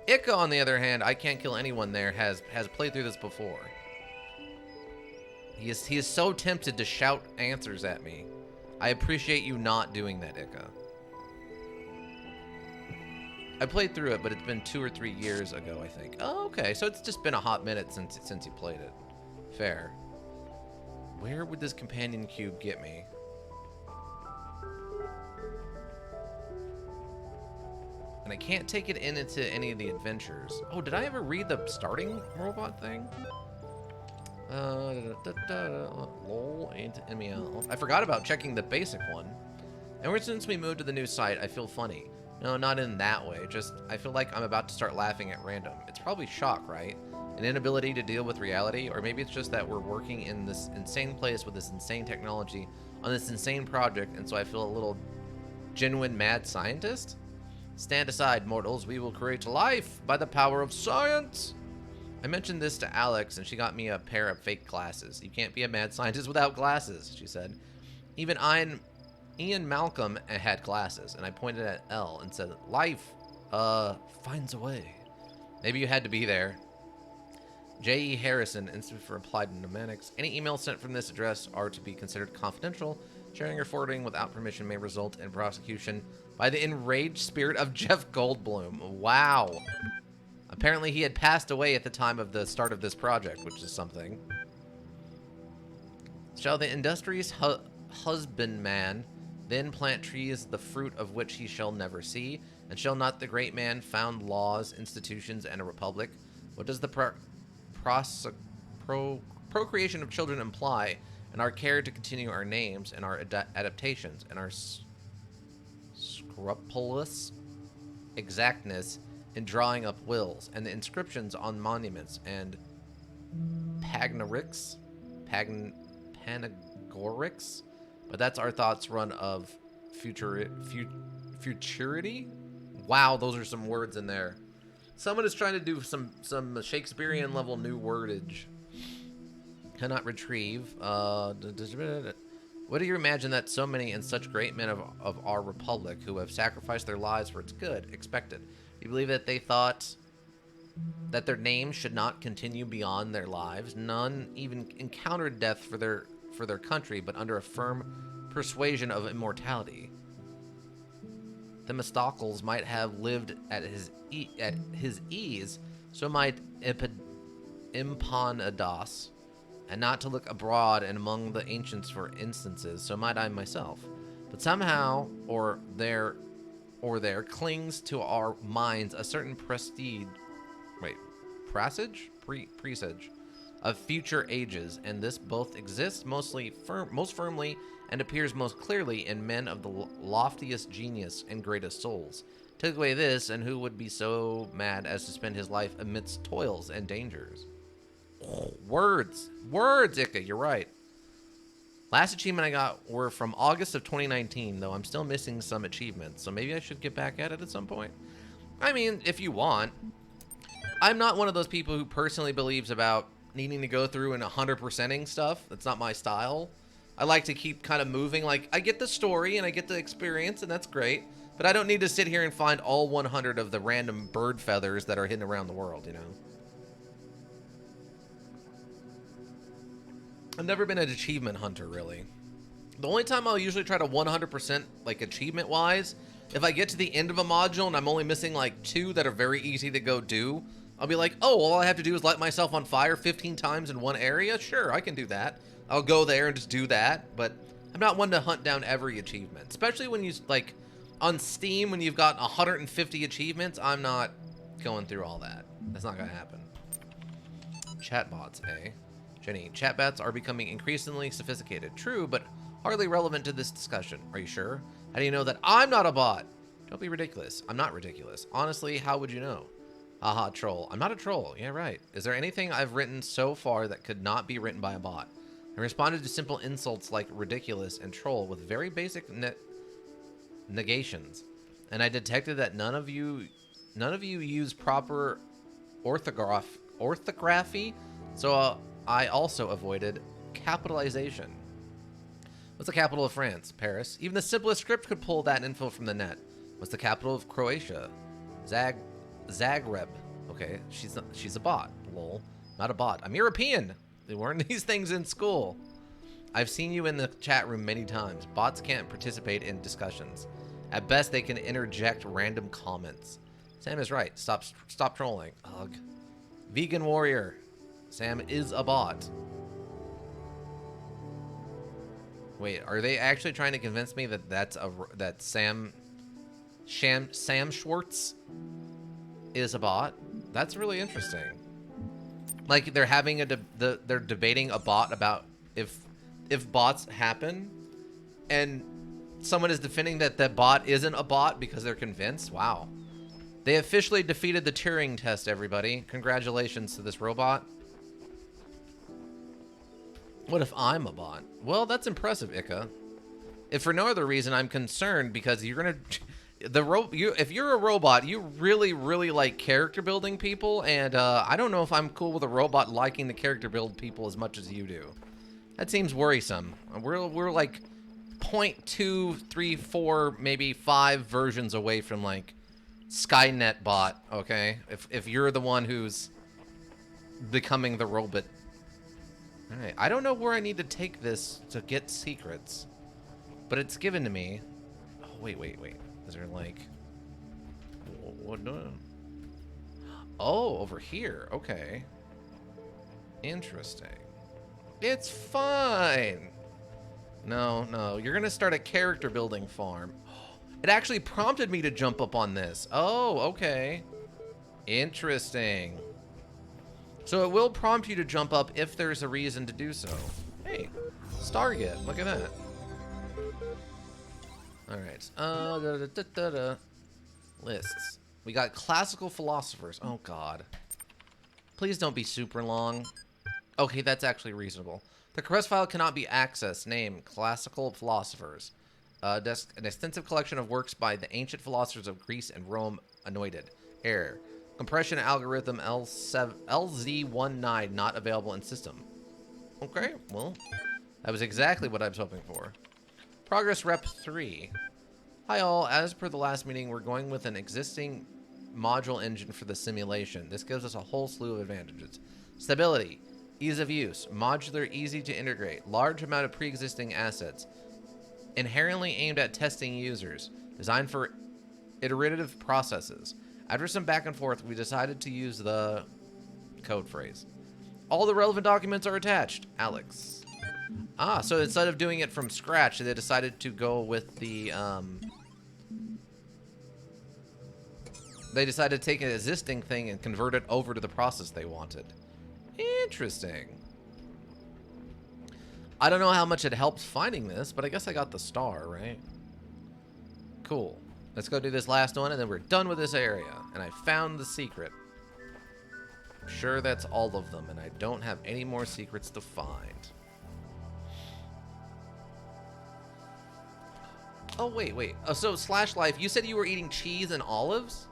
Ika, on the other hand, I can't kill anyone there, has played through this before. He is so tempted to shout answers at me. I appreciate you not doing that, Ika. I played through it, but it's been 2 or 3 years ago, I think. Oh, okay. So it's just been a hot minute since you played it. Fair. Where would this companion cube get me? And I can't take it into any of the adventures. Oh, did I ever read the starting robot thing? Lol, ain't MEL. I forgot about checking the basic one. Ever since we moved to the new site, I feel funny. No, not in that way. Just, I feel like I'm about to start laughing at random. It's probably shock, right? An inability to deal with reality, or maybe it's just that we're working in this insane place with this insane technology on this insane project, and so I feel a little genuine mad scientist? Stand aside, mortals. We will create life by the power of science. I mentioned this to Alex, and she got me a pair of fake glasses. You can't be a mad scientist without glasses, she said. Even Ian Malcolm had glasses, and I pointed at L and said, life, finds a way. Maybe you had to be there. J.E. Harrison, Institute for Applied Mnemonics. Any emails sent from this address are to be considered confidential. Sharing or forwarding without permission may result in prosecution by the enraged spirit of Jeff Goldblum. Wow. Apparently he had passed away at the time of the start of this project, which is something. Shall the industrious husbandman then plant trees, the fruit of which he shall never see? And shall not the great man found laws, institutions, and a republic? What does the procreation of children imply, and our care to continue our names, and our adaptations, and our scrupulous exactness in drawing up wills, and the inscriptions on monuments, and panegyrics? But that's our thoughts run of futurity? Wow, those are some words in there. Someone is trying to do some Shakespearean level new wordage. Cannot retrieve. What do you imagine that so many and such great men of our republic who have sacrificed their lives for its good expected? Do you believe that they thought that their names should not continue beyond their lives? None even encountered death for their country, but under a firm persuasion of immortality. Themistocles might have lived at his ease, so might Epaminondas, and not to look abroad and among the ancients for instances, so might I myself. But somehow, or there clings to our minds a certain presage of future ages, and this both exists most firmly and appears most clearly in men of the loftiest genius and greatest souls. Take away this, and who would be so mad as to spend his life amidst toils and dangers? Words, Ika, you're right. Last achievement I got were from August of 2019, though I'm still missing some achievements, so maybe I should get back at it at some point. I mean, if you want. I'm not one of those people who personally believes about needing to go through and 100%ing stuff. That's not my style. I like to keep kind of moving. Like, I get the story and I get the experience, and that's great, but I don't need to sit here and find all 100 of the random bird feathers that are hidden around the world, you know? I've never been an achievement hunter, really. The only time I'll usually try to 100%, like, achievement-wise, if I get to the end of a module and I'm only missing, like, 2 that are very easy to go do, I'll be like, oh, all I have to do is light myself on fire 15 times in one area? Sure, I can do that. I'll go there and just do that, but I'm not one to hunt down every achievement. Especially when you, like, on Steam, when you've got 150 achievements, I'm not going through all that. That's not gonna happen. Chatbots, eh? Jenny, chatbots are becoming increasingly sophisticated. True, but hardly relevant to this discussion. Are you sure? How do you know that I'm not a bot? Don't be ridiculous. I'm not ridiculous. Honestly, how would you know? Haha, troll. I'm not a troll. Yeah, right. Is there anything I've written so far that could not be written by a bot? I responded to simple insults like ridiculous and troll with very basic negations. And I detected that none of you use proper orthography, so I also avoided capitalization. What's the capital of France? Paris. Even the simplest script could pull that info from the net. What's the capital of Croatia? Zagreb. Okay, she's a bot. Lol. Not a bot. I'm European. They weren't these things in school. I've seen you in the chat room many times. Bots can't participate in discussions. At best, they can interject random comments. Sam is right. Stop trolling. Ugh. Vegan warrior. Sam is a bot. Wait, are they actually trying to convince me that that Sam Schwartz is a bot? That's really interesting. Like they're having they're debating a bot about if bots happen, and someone is defending that that bot isn't a bot because they're convinced. Wow. They officially defeated the Turing test, everybody. Congratulations to this robot. What if I'm a bot? Well, that's impressive, Ika. If for no other reason, I'm concerned because you're gonna, if you're a robot, you really, really like character building people, and I don't know if I'm cool with a robot liking to character build people as much as you do. That seems worrisome. We're like 0.234, maybe 5 versions away from like Skynet bot. Okay, if you're the one who's becoming the robot. Alright, I don't know where I need to take this to get secrets, but it's given to me. Oh, wait. Is there like... What? Oh, over here. Okay. Interesting. It's fine. No. You're going to start a character building farm. It actually prompted me to jump up on this. Oh, okay. Interesting. So it will prompt you to jump up if there's a reason to do so. Hey, Stargate, look at that. Alright, lists. We got classical philosophers. Oh god. Please don't be super long. Okay, that's actually reasonable. The compressed file cannot be accessed. Name, classical philosophers. An extensive collection of works by the ancient philosophers of Greece and Rome anointed. Error. Compression algorithm LZ19 not available in system. Okay, well, that was exactly what I was hoping for. Progress rep 3. Hi all, as per the last meeting, we're going with an existing module engine for the simulation. This gives us a whole slew of advantages. Stability, ease of use, modular, easy to integrate, large amount of pre-existing assets, inherently aimed at testing users, designed for iterative processes. After some back and forth, we decided to use the code phrase. All the relevant documents are attached. Alex. Ah, so instead of doing it from scratch, they decided to go with the, they decided to take an existing thing and convert it over to the process they wanted. Interesting. I don't know how much it helped finding this, but I guess I got the star, right? Cool. Let's go do this last one, and then we're done with this area. And I found the secret. I'm sure that's all of them, and I don't have any more secrets to find. Oh, wait. Oh, so, Slash Life, you said you were eating cheese and olives?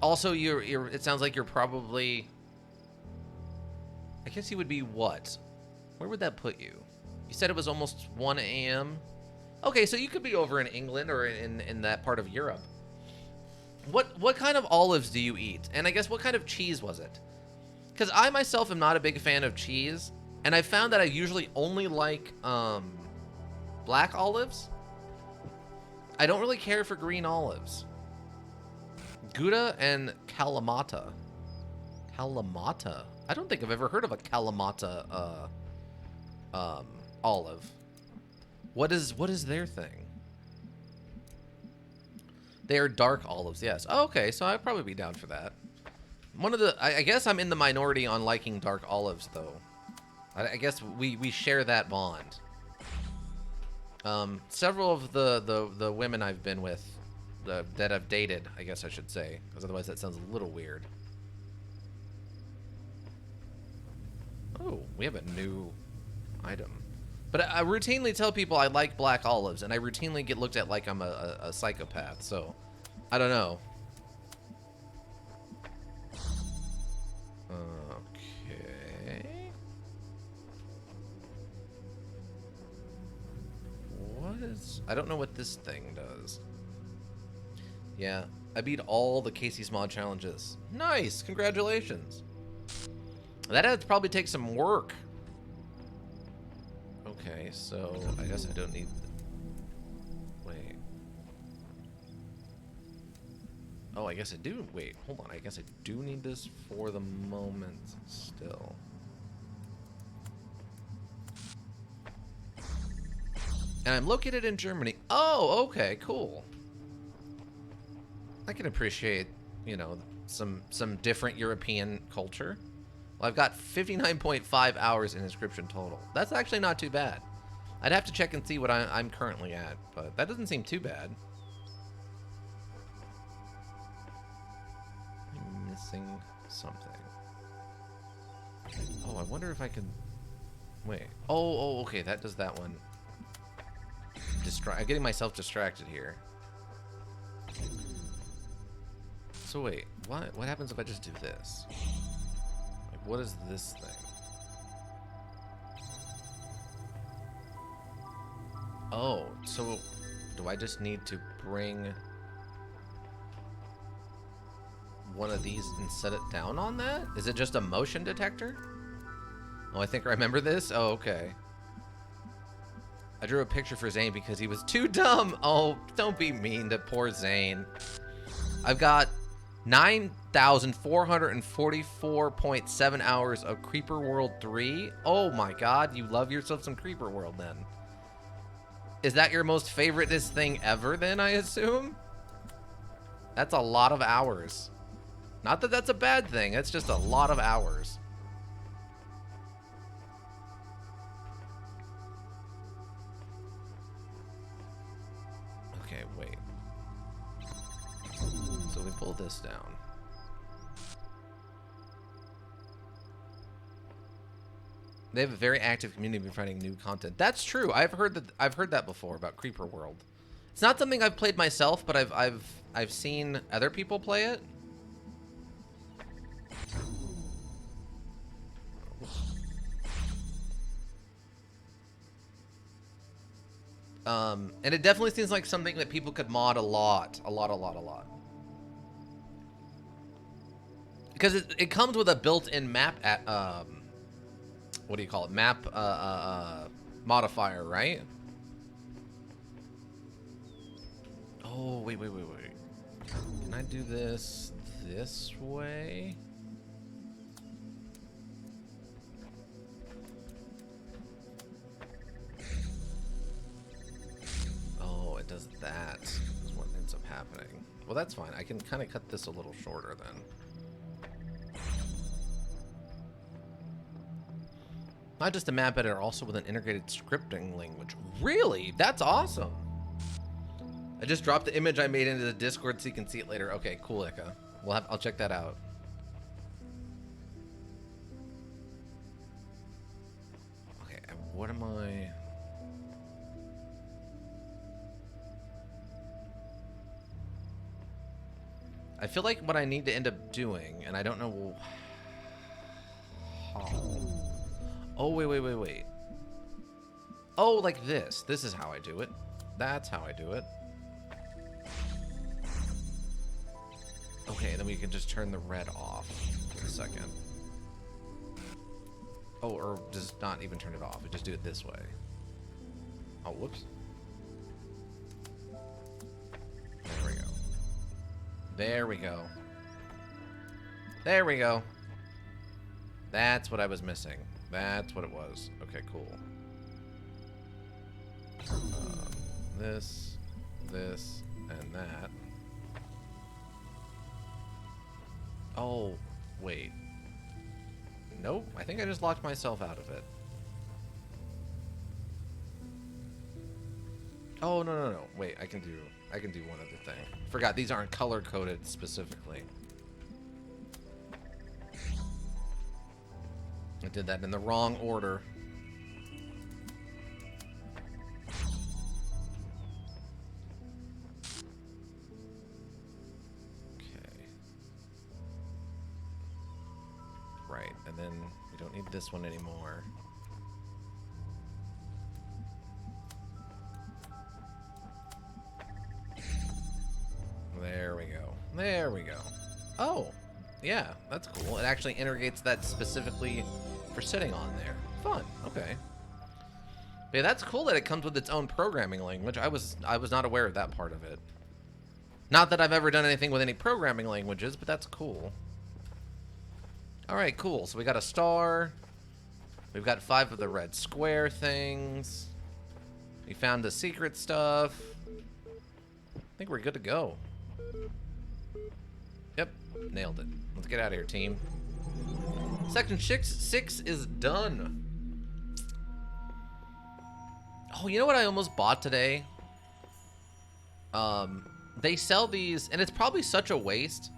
Also, it sounds like you're probably... I guess you would be what? Where would that put you? You said it was almost 1 a.m.? Okay, so you could be over in England or in that part of Europe. What kind of olives do you eat? And I guess what kind of cheese was it? Because I myself am not a big fan of cheese, and I found that I usually only like black olives. I don't really care for green olives. Gouda and Kalamata. Kalamata? I don't think I've ever heard of a Kalamata olive. What is their thing? They are dark olives, yes. Oh, okay, so I'd probably be down for that. I guess I'm in the minority on liking dark olives, though. I guess we share that bond. Several of the women I've been with, that I've dated, I guess I should say, because otherwise that sounds a little weird. Oh, we have a new item. But I routinely tell people I like black olives, and I routinely get looked at like I'm a psychopath, so I don't know. Okay. I don't know what this thing does. Yeah, I beat all the Casey's Mod challenges. Nice, congratulations. That'd probably take some work. Okay, so I guess I don't need... Wait. Oh, I guess I do... Wait, hold on. I guess I do need this for the moment still. And I'm located in Germany. Oh, okay, cool. I can appreciate, you know, some different European culture. Well, I've got 59.5 hours in inscription total. That's actually not too bad. I'd have to check and see what I'm currently at, but that doesn't seem too bad. I'm missing something. Oh, I wonder if I can... Wait. Oh, okay, that does that one. I'm getting myself distracted here. So wait, what happens if I just do this? Like, what is this thing? Oh, so do I just need to bring one of these and set it down on that? Is it just a motion detector? Oh, I think I remember this. Oh, okay. I drew a picture for Zane because he was too dumb. Oh, don't be mean to poor Zane. I've got 9,444.7 hours of Creeper World 3. Oh my god, you love yourself some Creeper World then. Is that your most favoriteest thing ever then, I assume? That's a lot of hours. Not that that's a bad thing, it's just a lot of hours. Okay, wait. So we pull this down. They have a very active community providing new content. That's true. I've heard that before about Creeper World. It's not something I've played myself, but I've seen other people play it. And it definitely seems like something that people could mod a lot. Because it comes with a built-in map what do you call it? Map modifier, right? Oh, wait. Can I do this way? Oh, it does that. Is what ends up happening. Well, that's fine. I can kind of cut this a little shorter then. Not just a map editor, also with an integrated scripting language. Really? That's awesome. I just dropped the image I made into the Discord so you can see it later. Okay, cool, Ika. I'll check that out. Okay, and what am I... I feel like what I need to end up doing, and I don't know how... Oh, wait. Oh, like this. This is how I do it. That's how I do it. Okay, then we can just turn the red off for a second. Oh, or just not even turn it off. We just do it this way. Oh, whoops. There we go. There we go. That's what I was missing. That's what it was. Okay, cool. This, and that. Oh, wait. Nope, I think I just locked myself out of it. Oh, no. Wait, I can do one other thing. Forgot, these aren't color-coded specifically. I did that in the wrong order. Okay. Right, and then we don't need this one anymore. There we go. Oh, Yeah, that's cool. It actually integrates that specifically for sitting on there. Fun. Okay. But yeah, that's cool that it comes with its own programming language. I was not aware of that part of it. Not that I've ever done anything with any programming languages, but that's cool. All right, cool. So we got a star. We've got 5 of the red square things. We found the secret stuff. I think we're good to go. Yep, nailed it. Let's get out of here, team. Section 6 is done. Oh, you know what I almost bought today? They sell these, and it's probably such a waste.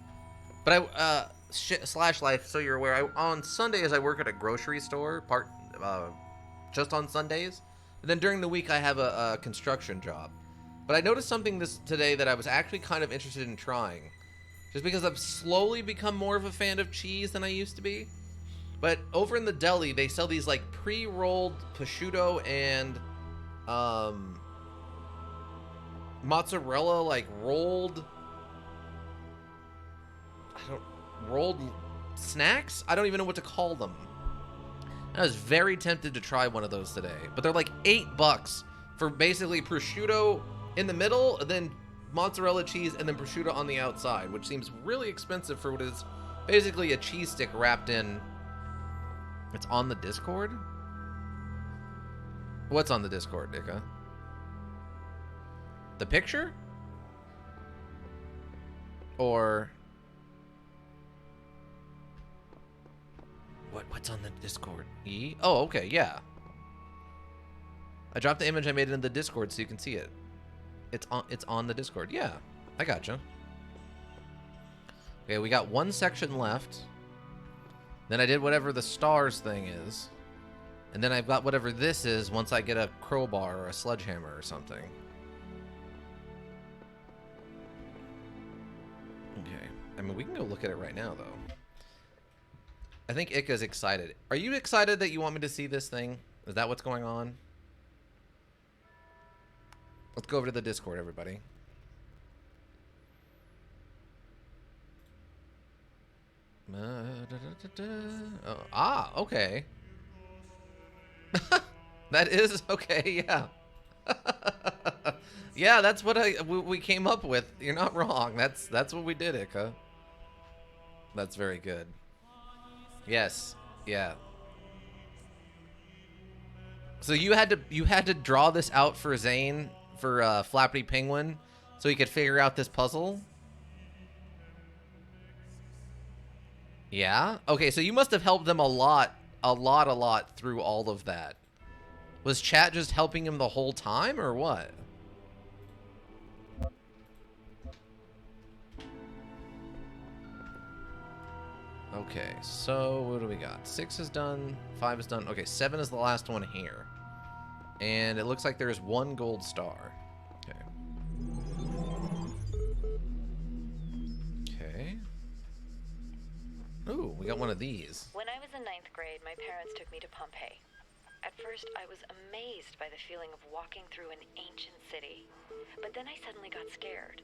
But slash life, so you're aware, on Sundays I work at a grocery store, just on Sundays. And then during the week I have a construction job. But I noticed something today that I was actually kind of interested in trying. Just because I've slowly become more of a fan of cheese than I used to be. But over in the deli, they sell these like pre-rolled prosciutto and mozzarella, like rolled snacks? I don't even know what to call them. I was very tempted to try one of those today. But they're like $8 for basically prosciutto in the middle, and then mozzarella cheese, and then prosciutto on the outside, which seems really expensive for what is basically a cheese stick wrapped in. It's on the Discord? What's on the Discord, Dicka? The picture? Or what's on the Discord? Oh, okay, yeah. I dropped the image I made in the Discord so you can see it. It's on the Discord. Yeah, I gotcha. Okay, we got 1 section left. Then I did whatever the stars thing is. And then I've got whatever this is once I get a crowbar or a sledgehammer or something. Okay. I mean, we can go look at it right now, though. I think Ika's excited. Are you excited that you want me to see this thing? Is that what's going on? Let's go over to the Discord, everybody. Oh, okay. That is okay, yeah. Yeah, that's what we came up with. You're not wrong. That's what we did, Ika. That's very good. Yes, yeah. So you had to draw this out for Zane, for Flappy Penguin, so he could figure out this puzzle? Yeah? Okay, so you must have helped them a lot through all of that. Was chat just helping him the whole time, or what? Okay, so what do we got? 6 is done, 5 is done. Okay, 7 is the last one here. And it looks like there's 1 gold star. Okay. Okay. Ooh, we got one of these.
When I was in 9th grade, my parents took me to Pompeii. At first, I was amazed by the feeling of walking through an ancient city. But then I suddenly got scared.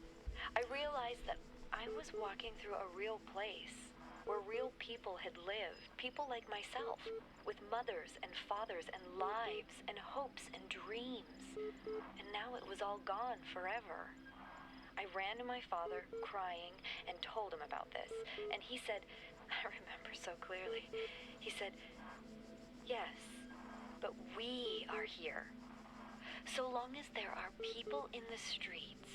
I realized that I was walking through a real place, where real people had lived, people like myself, with mothers and fathers and lives and hopes and dreams. And now it was all gone forever. I ran to my father, crying, and told him about this. And he said, I remember so clearly, he said, yes, but we are here. So long as there are people in the streets,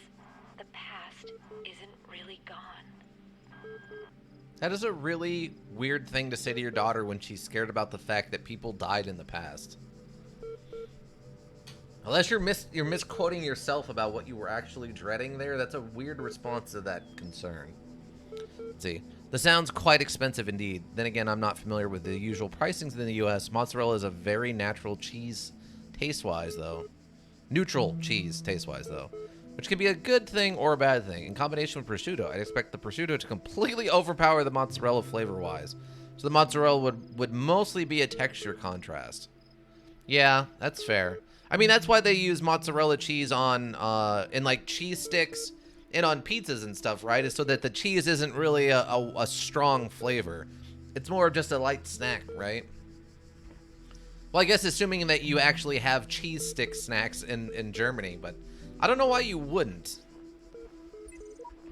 the past isn't really gone.
That is a really weird thing to say to your daughter when she's scared about the fact that people died in the past. Unless you're misquoting yourself about what you were actually dreading there, that's a weird response to that concern. Let's see. This sounds quite expensive indeed. Then again, I'm not familiar with the usual pricings in the US. Mozzarella is a very natural cheese taste-wise, though. Neutral cheese taste-wise, though. Which can be a good thing or a bad thing. In combination with prosciutto, I'd expect the prosciutto to completely overpower the mozzarella flavor-wise. So the mozzarella would mostly be a texture contrast. Yeah, that's fair. I mean, that's why they use mozzarella cheese on, in like cheese sticks in on pizzas and stuff, right, is so that the cheese isn't really a strong flavor. It's more of just a light snack, right? Well, I guess assuming that you actually have cheese stick snacks in Germany, but I don't know why you wouldn't.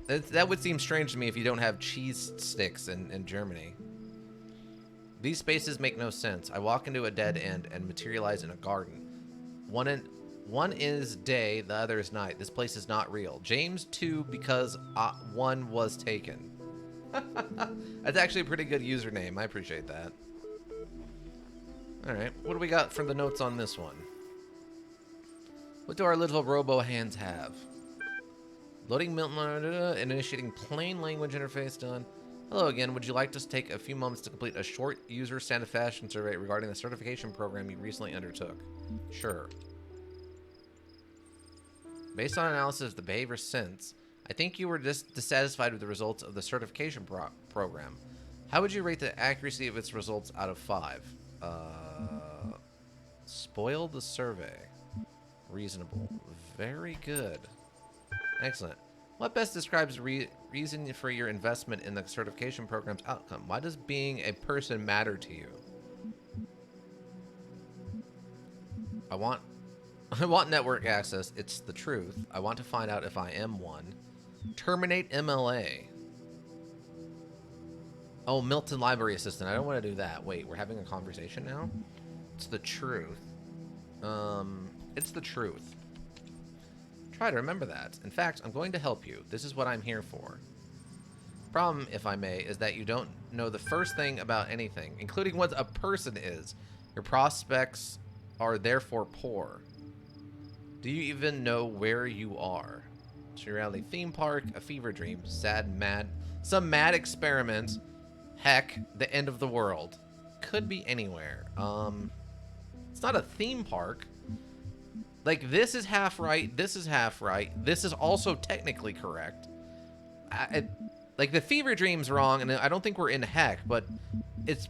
That would seem strange to me if you don't have cheese sticks in Germany. These spaces make no sense. I walk into a dead end and materialize in a garden. One is day, the other is night. This place is not real. James 2 because 1 was taken. That's actually a pretty good username. I appreciate that. Alright, what do we got for the notes on this one? What do our little robo hands have? Loading initiating plain language interface done. Hello again. Would you like to take a few moments to complete a short user satisfaction survey regarding the certification program you recently undertook? Sure. Based on analysis of the behavior since, I think you were dissatisfied with the results of the certification program. How would you rate the accuracy of its results out of 5? Spoiled the survey. Reasonable. Very good. Excellent. What best describes the reason for your investment in the certification program's outcome? Why does being a person matter to you? I want network access. It's the truth. I want to find out if I am one. Terminate MLA. Oh, Milton Library Assistant. I don't want to do that. Wait, we're having a conversation now? It's the truth. It's the truth. Try to remember that. In fact, I'm going to help you. This is what I'm here for. Problem, if I may, is that you don't know the first thing about anything, including what a person is. Your prospects are therefore poor. Do you even know where you are? Surreality theme park, a fever dream, sad, mad, some mad experiment. Heck, the end of the world. Could be anywhere. It's not a theme park. Like, this is half right, this is half right, this is also technically correct. Like, the fever dream's wrong, and I don't think we're in heck, but it's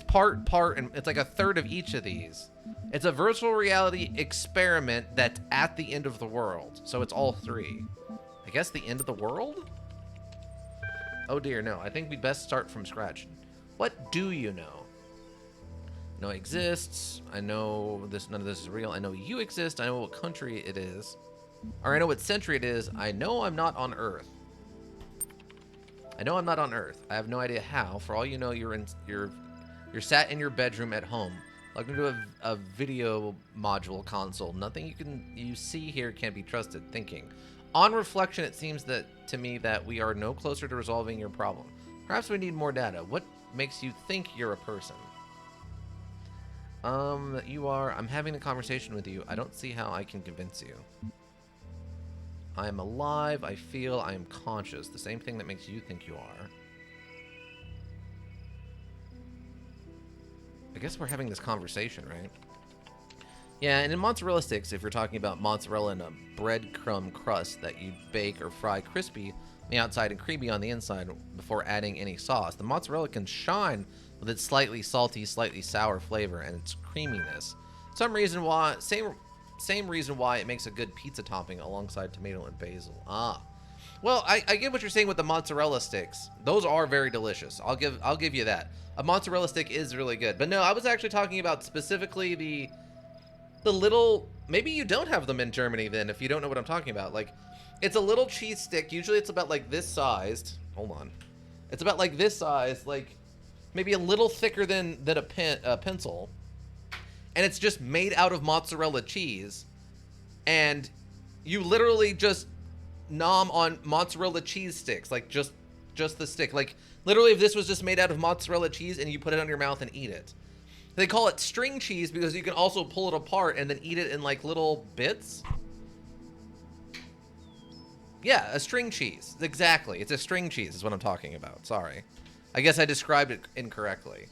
part, and it's like a third of each of these. It's a virtual reality experiment that's at the end of the world, so it's all 3. I guess the end of the world? Oh dear, no. I think we best start from scratch. What do you know? I know it exists. I know none of this is real. I know you exist. I know what country it is. Or I know what century it is. I know I'm not on Earth. I know I'm not on Earth. I have no idea how. For all you know, you're sat in your bedroom at home, logged into a video module console. Nothing you see here can be trusted. Thinking. On reflection, it seems to me that we are no closer to resolving your problem. Perhaps we need more data. What makes you think you're a person? I'm having a conversation with you. I don't see how I can convince you. I am alive. I feel. I am conscious. The same thing that makes you think you are. I guess we're having this conversation, right? Yeah, and in mozzarella sticks, if you're talking about mozzarella in a breadcrumb crust that you bake or fry crispy on the outside and creamy on the inside before adding any sauce, the mozzarella can shine with its slightly salty, slightly sour flavor and its creaminess. Same reason why it makes a good pizza topping alongside tomato and basil. Well, I get what you're saying with the mozzarella sticks. Those are very delicious. I'll give you that. A mozzarella stick is really good. But no, I was actually talking about specifically the little, maybe you don't have them in Germany then, if you don't know what I'm talking about. Like, it's a little cheese stick. Usually it's about like this sized. Hold on. It's about like this size, like maybe a little thicker than a pencil. And it's just made out of mozzarella cheese. And you literally just nom on mozzarella cheese sticks, like just the stick. Like, literally, if this was just made out of mozzarella cheese and you put it on your mouth and eat it. They call it string cheese because you can also pull it apart and then eat it in like little bits. Yeah, a string cheese. Exactly. It's a string cheese is what I'm talking about. Sorry. I guess I described it incorrectly.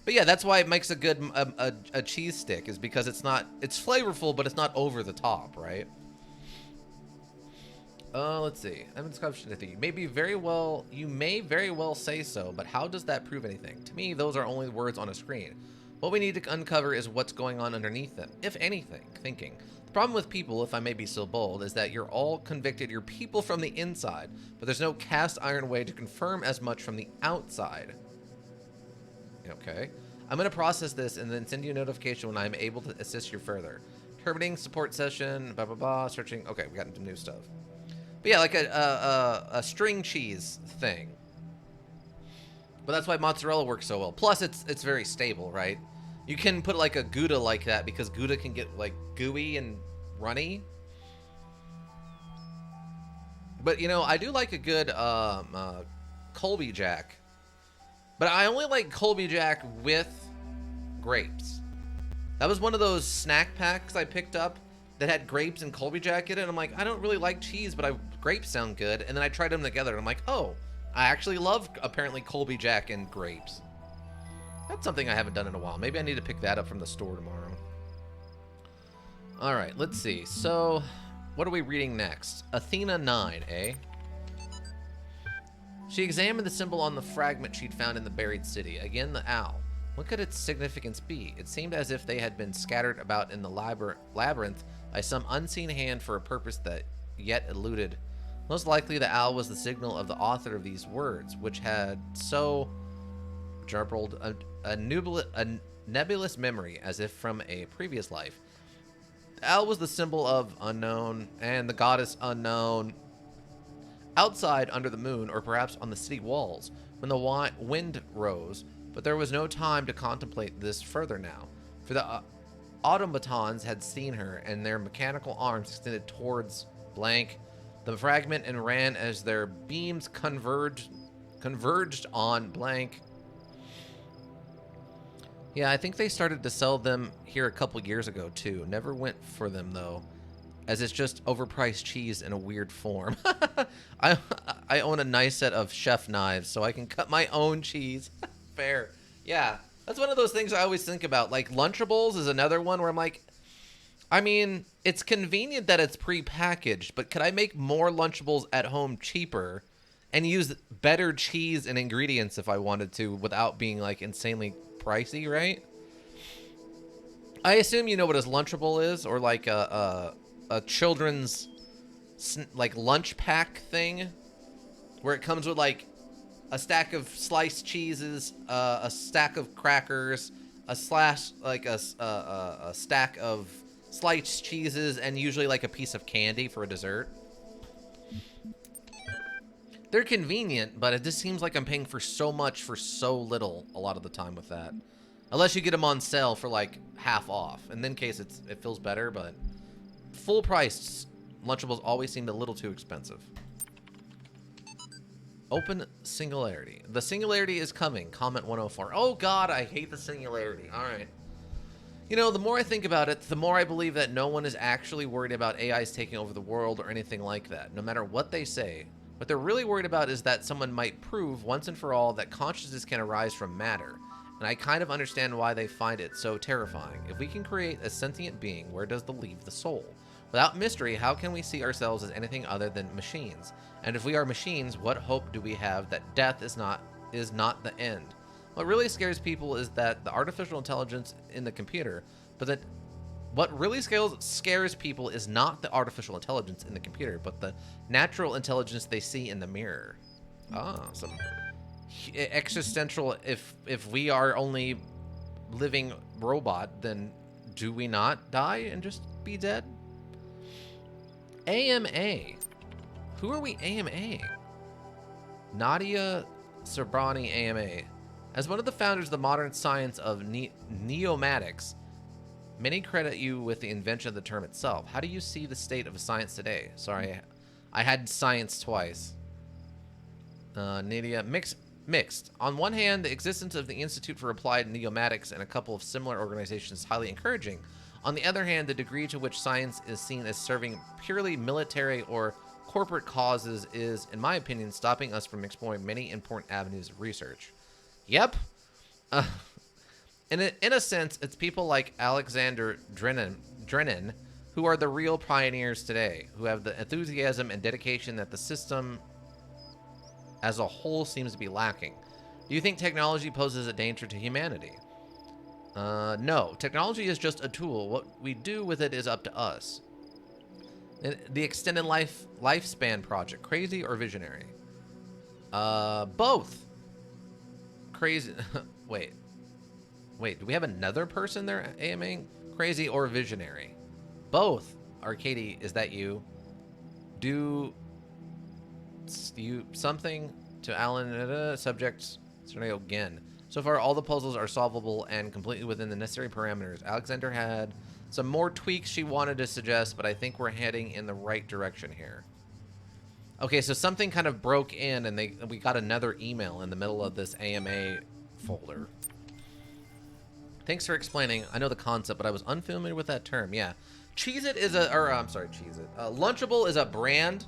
But yeah, that's why it makes a good a cheese stick, is because it's flavorful, but it's not over the top, right? Let's see. I haven't described anything. You may very well say so, but how does that prove anything? To me, those are only words on a screen. What we need to uncover is what's going on underneath them, if anything. Thinking. The problem with people, if I may be so bold, is that you're all convicted. You're people from the inside, but there's no cast iron way to confirm as much from the outside. Okay. I'm going to process this and then send you a notification when I'm able to assist you further. Terminating support session, blah, blah, blah, searching. Okay, we got into new stuff. But yeah, like a string cheese thing. But that's why mozzarella works so well. Plus, it's very stable, right? You can put like a Gouda like that because Gouda can get like gooey and runny. But, you know, I do like a good Colby Jack. But I only like Colby Jack with grapes. That was one of those snack packs I picked up that had grapes and Colby Jack in it. And I'm like, I don't really like cheese, but grapes sound good. And then I tried them together and I'm like, oh, I actually love apparently Colby Jack and grapes. That's something I haven't done in a while. Maybe I need to pick that up from the store tomorrow. All right, let's see. So, what are we reading next? Athena 9, eh? She examined the symbol on the fragment she'd found in the buried city. Again, the owl. What could its significance be? It seemed as if they had been scattered about in the labyrinth by some unseen hand for a purpose that yet eluded. Most likely, the owl was the signal of the author of these words, which had so garbled a nebulous memory as if from a previous life. The owl was the symbol of unknown and the goddess unknown. Outside, under the moon, or perhaps on the city walls, when the wind rose, but there was no time to contemplate this further now, for the automatons had seen her, and their mechanical arms extended towards blank the fragment and ran as their beams converged on blank. Yeah, I think they started to sell them here a couple years ago, too. Never went for them, though, as it's just overpriced cheese in a weird form. I own a nice set of chef knives, so I can cut my own cheese. Fair. Yeah, that's one of those things I always think about. Like, Lunchables is another one where I'm like, I mean, it's convenient that it's pre-packaged, but could I make more Lunchables at home cheaper and use better cheese and ingredients if I wanted to without being, like, insanely pricey, right? I assume you know what a Lunchable is, or like a children's like lunch pack thing where it comes with like a stack of sliced cheeses, a stack of crackers, a stack of sliced cheeses, and usually like a piece of candy for a dessert. They're convenient, but it just seems like I'm paying for so much for so little a lot of the time with that. Unless you get them on sale for like half off. In that case, it feels better, but full priced Lunchables always seemed a little too expensive. Open singularity. The singularity is coming. Comment 104. Oh god, I hate the singularity. Alright. You know, the more I think about it, the more I believe that no one is actually worried about AIs taking over the world or anything like that, no matter what they say. What they're really worried about is that someone might prove once and for all that consciousness can arise from matter. And I kind of understand why they find it so terrifying. If we can create a sentient being, where does the leave the soul? Without mystery, how can we see ourselves as anything other than machines? And if we are machines, what hope do we have that death is not the end? What really scares people is that the artificial intelligence in the computer, but that what really scares people is not the artificial intelligence in the computer, but the natural intelligence they see in the mirror. Ah, some existential. If we are only living robot, then do we not die and just be dead? AMA. Who are we AMA? Nadia Sobrani AMA. As one of the founders of the modern science of neomatics, many credit you with the invention of the term itself. How do you see the state of science today? Sorry, I had science twice. Nadia, mixed. On one hand, the existence of the Institute for Applied Neomatics and a couple of similar organizations is highly encouraging. On the other hand, the degree to which science is seen as serving purely military or corporate causes is, in my opinion, stopping us from exploring many important avenues of research. Yep. In a sense, it's people like Alexander Drennan who are the real pioneers today, who have the enthusiasm and dedication that the system as a whole seems to be lacking. Do you think technology poses a danger to humanity? No. Technology is just a tool. What we do with it is up to us. The extended lifespan project, crazy or visionary? Both. Crazy. Wait, do we have another person there AMing? Crazy or visionary? Both. Arcady, is that you? Do you something to Alan, subject scenario again. So far, all the puzzles are solvable and completely within the necessary parameters. Alexander had some more tweaks she wanted to suggest, but I think we're heading in the right direction here. Okay, so something kind of broke in, and we got another email in the middle of this AMA folder. Thanks for explaining. I know the concept, but I was unfamiliar with that term. Yeah, Cheez-It is I'm sorry, Cheez-It. Lunchable is a brand.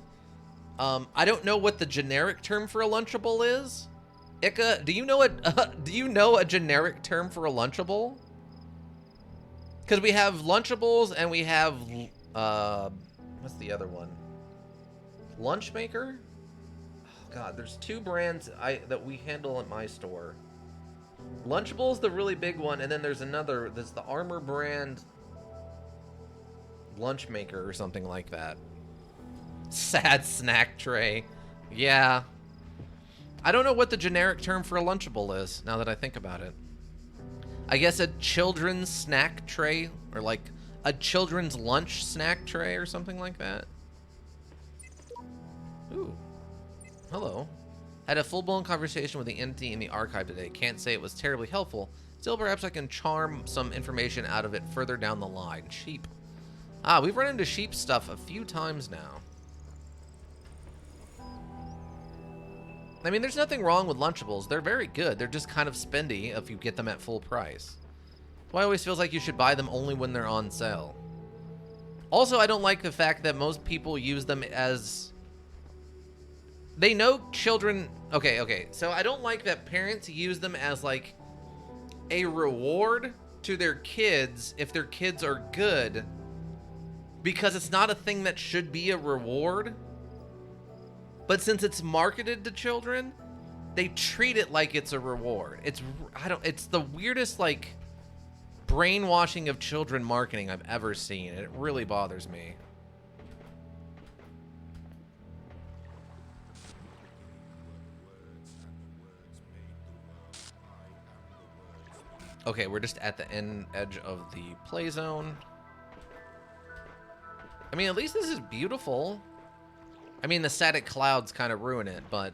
I don't know what the generic term for a Lunchable is. Ika, do you know a generic term for a Lunchable? Because we have Lunchables and we have what's the other one? Lunchmaker? Oh God, there's two brands that we handle at my store. Lunchable's the really big one, and then there's another. There's the Armor brand Lunchmaker or something like that. Sad snack tray. Yeah. I don't know what the generic term for a Lunchable is, now that I think about it. I guess a children's snack tray, or like a children's lunch snack tray or something like that. Ooh. Hello. Had a full-blown conversation with the entity in the archive today. Can't say it was terribly helpful. Still, perhaps I can charm some information out of it further down the line. Sheep. Ah, we've run into sheep stuff a few times now. I mean, there's nothing wrong with Lunchables. They're very good. They're just kind of spendy if you get them at full price. So I always feels like you should buy them only when they're on sale. Also, I don't like the fact that most people use them as... They know children... Okay. So I don't like that parents use them as, like, a reward to their kids if their kids are good. Because it's not a thing that should be a reward. But since it's marketed to children, they treat it like it's a reward. It's the weirdest, like, brainwashing of children marketing I've ever seen. It really bothers me. Okay, we're just at the edge of the play zone. I mean, at least this is beautiful. I mean, the static clouds kind of ruin it, but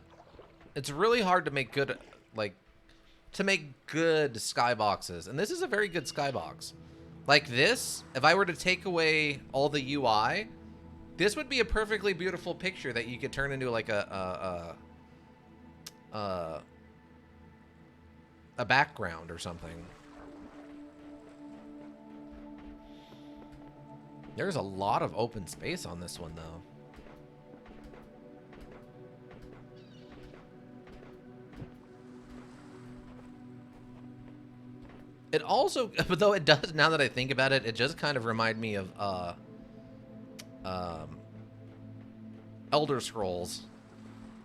it's really hard to make good, like, to make good skyboxes. And this is a very good skybox. Like this, if I were to take away all the UI, this would be a perfectly beautiful picture that you could turn into like a background or something. There's a lot of open space on this one, though. It also, but though it does, now that I think about it, it just kind of remind me of Elder Scrolls.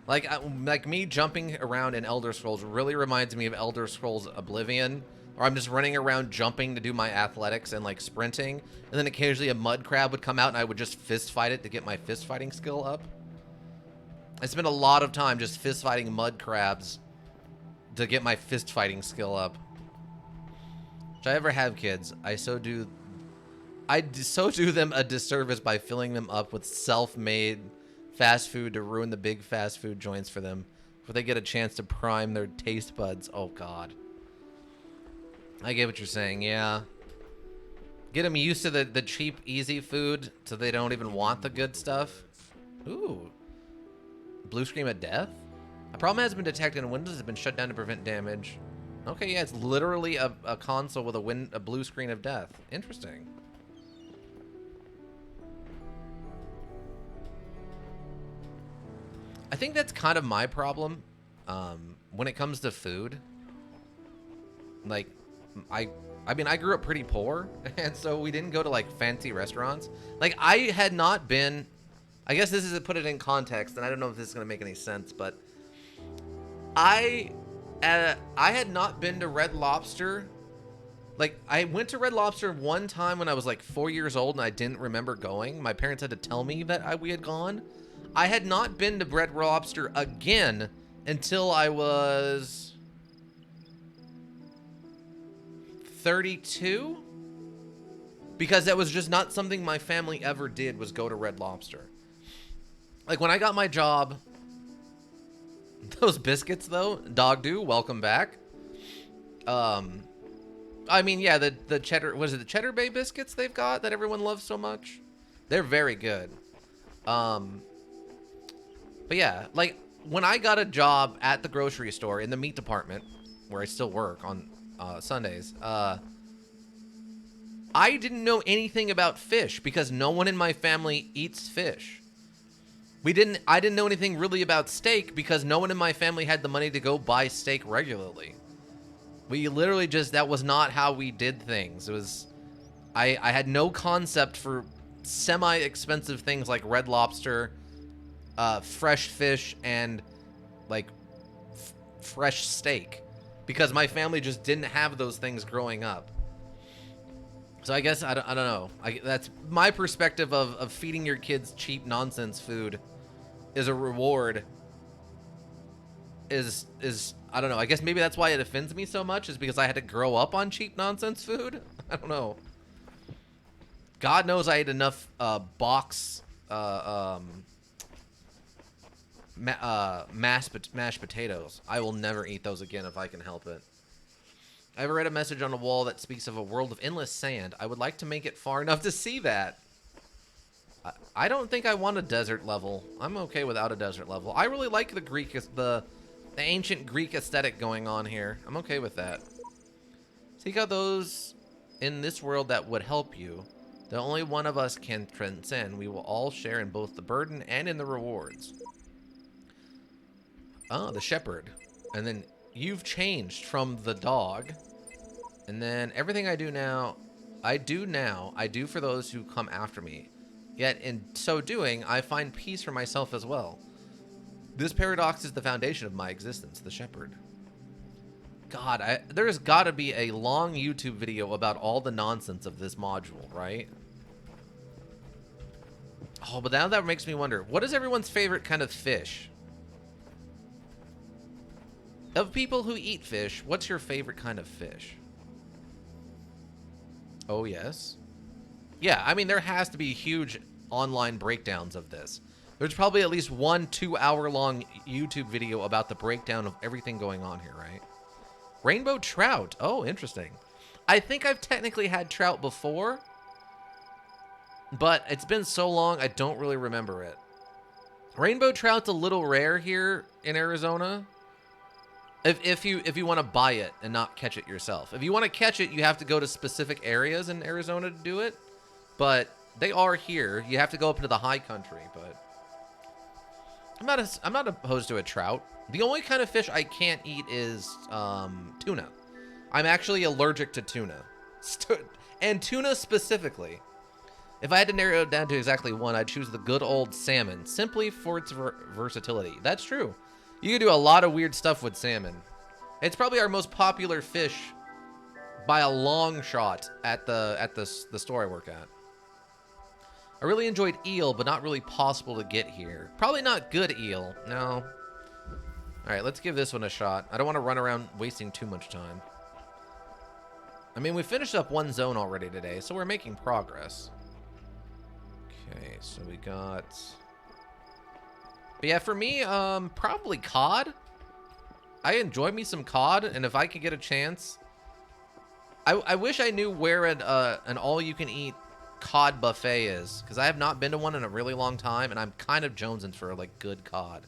Like me jumping around in Elder Scrolls really reminds me of Elder Scrolls Oblivion, or I'm just running around jumping to do my athletics and like sprinting, and then occasionally a mud crab would come out and I would just fist fight it to get my fist fighting skill up. I spent a lot of time just fist fighting mud crabs to get my fist fighting skill up. If I ever have kids, I so do them a disservice by filling them up with self-made fast food to ruin the big fast food joints for them before they get a chance to prime their taste buds. Oh God. I get what you're saying, yeah. Get them used to the cheap, easy food so they don't even want the good stuff. Ooh. Blue screen of death? A problem has been detected and Windows has been shut down to prevent damage. Okay, yeah, it's literally a console with a blue screen of death. Interesting. I think that's kind of my problem when it comes to food. Like, I mean, I grew up pretty poor, and so we didn't go to, like, fancy restaurants. Like, I had not been... I guess this is to put it in context, and I don't know if this is going to make any sense, but... I had not been to Red Lobster, Like, I went to Red Lobster one time when I was like 4 years old and I didn't remember going. My parents had to tell me that we had gone. I had not been to Red Lobster again until I was 32, because that was just not something my family ever did, was go to Red Lobster. Like, when I got my job, those biscuits though, Dog Do, welcome back. I mean, yeah, the cheddar, was it the Cheddar Bay biscuits they've got that everyone loves so much? They're very good. But yeah, like, when I got a job at the grocery store in the meat department, where I still work on Sundays, I didn't know anything about fish because no one in my family eats fish. I didn't know anything really about steak because no one in my family had the money to go buy steak regularly. We literally just, that was not how we did things. It was, I had no concept for semi-expensive things like Red Lobster, fresh fish, and like fresh steak, because my family just didn't have those things growing up. So I guess, I don't know. That's my perspective of feeding your kids cheap nonsense food is a reward. Is I don't know. I guess maybe that's why it offends me so much, is because I had to grow up on cheap nonsense food. I don't know. God knows I ate enough box mashed potatoes. I will never eat those again if I can help it. I ever read a message on a wall that speaks of a world of endless sand. I would like to make it far enough to see that. I don't think I want a desert level. I'm okay without a desert level. I really like the Greek, the ancient Greek aesthetic going on here. I'm okay with that. Seek out those in this world that would help you. The only one of us can transcend. We will all share in both the burden and in the rewards. Oh, the shepherd. And then you've changed from the dog. And then everything I do now, I do for those who come after me. Yet in so doing, I find peace for myself as well. This paradox is the foundation of my existence, the shepherd. God, there's got to be a long YouTube video about all the nonsense of this module, right? Oh, but now that makes me wonder, what is everyone's favorite kind of fish? Of people who eat fish, what's your favorite kind of fish? Oh, yes. Yeah, I mean, there has to be huge online breakdowns of this. There's probably at least 1 2-hour-long YouTube video about the breakdown of everything going on here, right? Rainbow trout. Oh, interesting. I think I've technically had trout before, but it's been so long, I don't really remember it. Rainbow trout's a little rare here in Arizona. If you want to buy it and not catch it yourself. If you want to catch it, you have to go to specific areas in Arizona to do it. But they are here. You have to go up into the high country, but I'm not opposed to a trout. The only kind of fish I can't eat is tuna. I'm actually allergic to tuna. And tuna specifically. If I had to narrow it down to exactly one, I'd choose the good old salmon, simply for its versatility. That's true. You can do a lot of weird stuff with salmon. It's probably our most popular fish by a long shot at the store I work at. I really enjoyed eel, but not really possible to get here. Probably not good eel. No. All right, let's give this one a shot. I don't want to run around wasting too much time. I mean, we finished up one zone already today, so we're making progress. Okay, so we got... But yeah, for me, probably cod. I enjoy me some cod, and if I could get a chance... I wish I knew where an all-you-can-eat cod buffet is, because I have not been to one in a really long time, and I'm kind of jonesing for, like, good cod.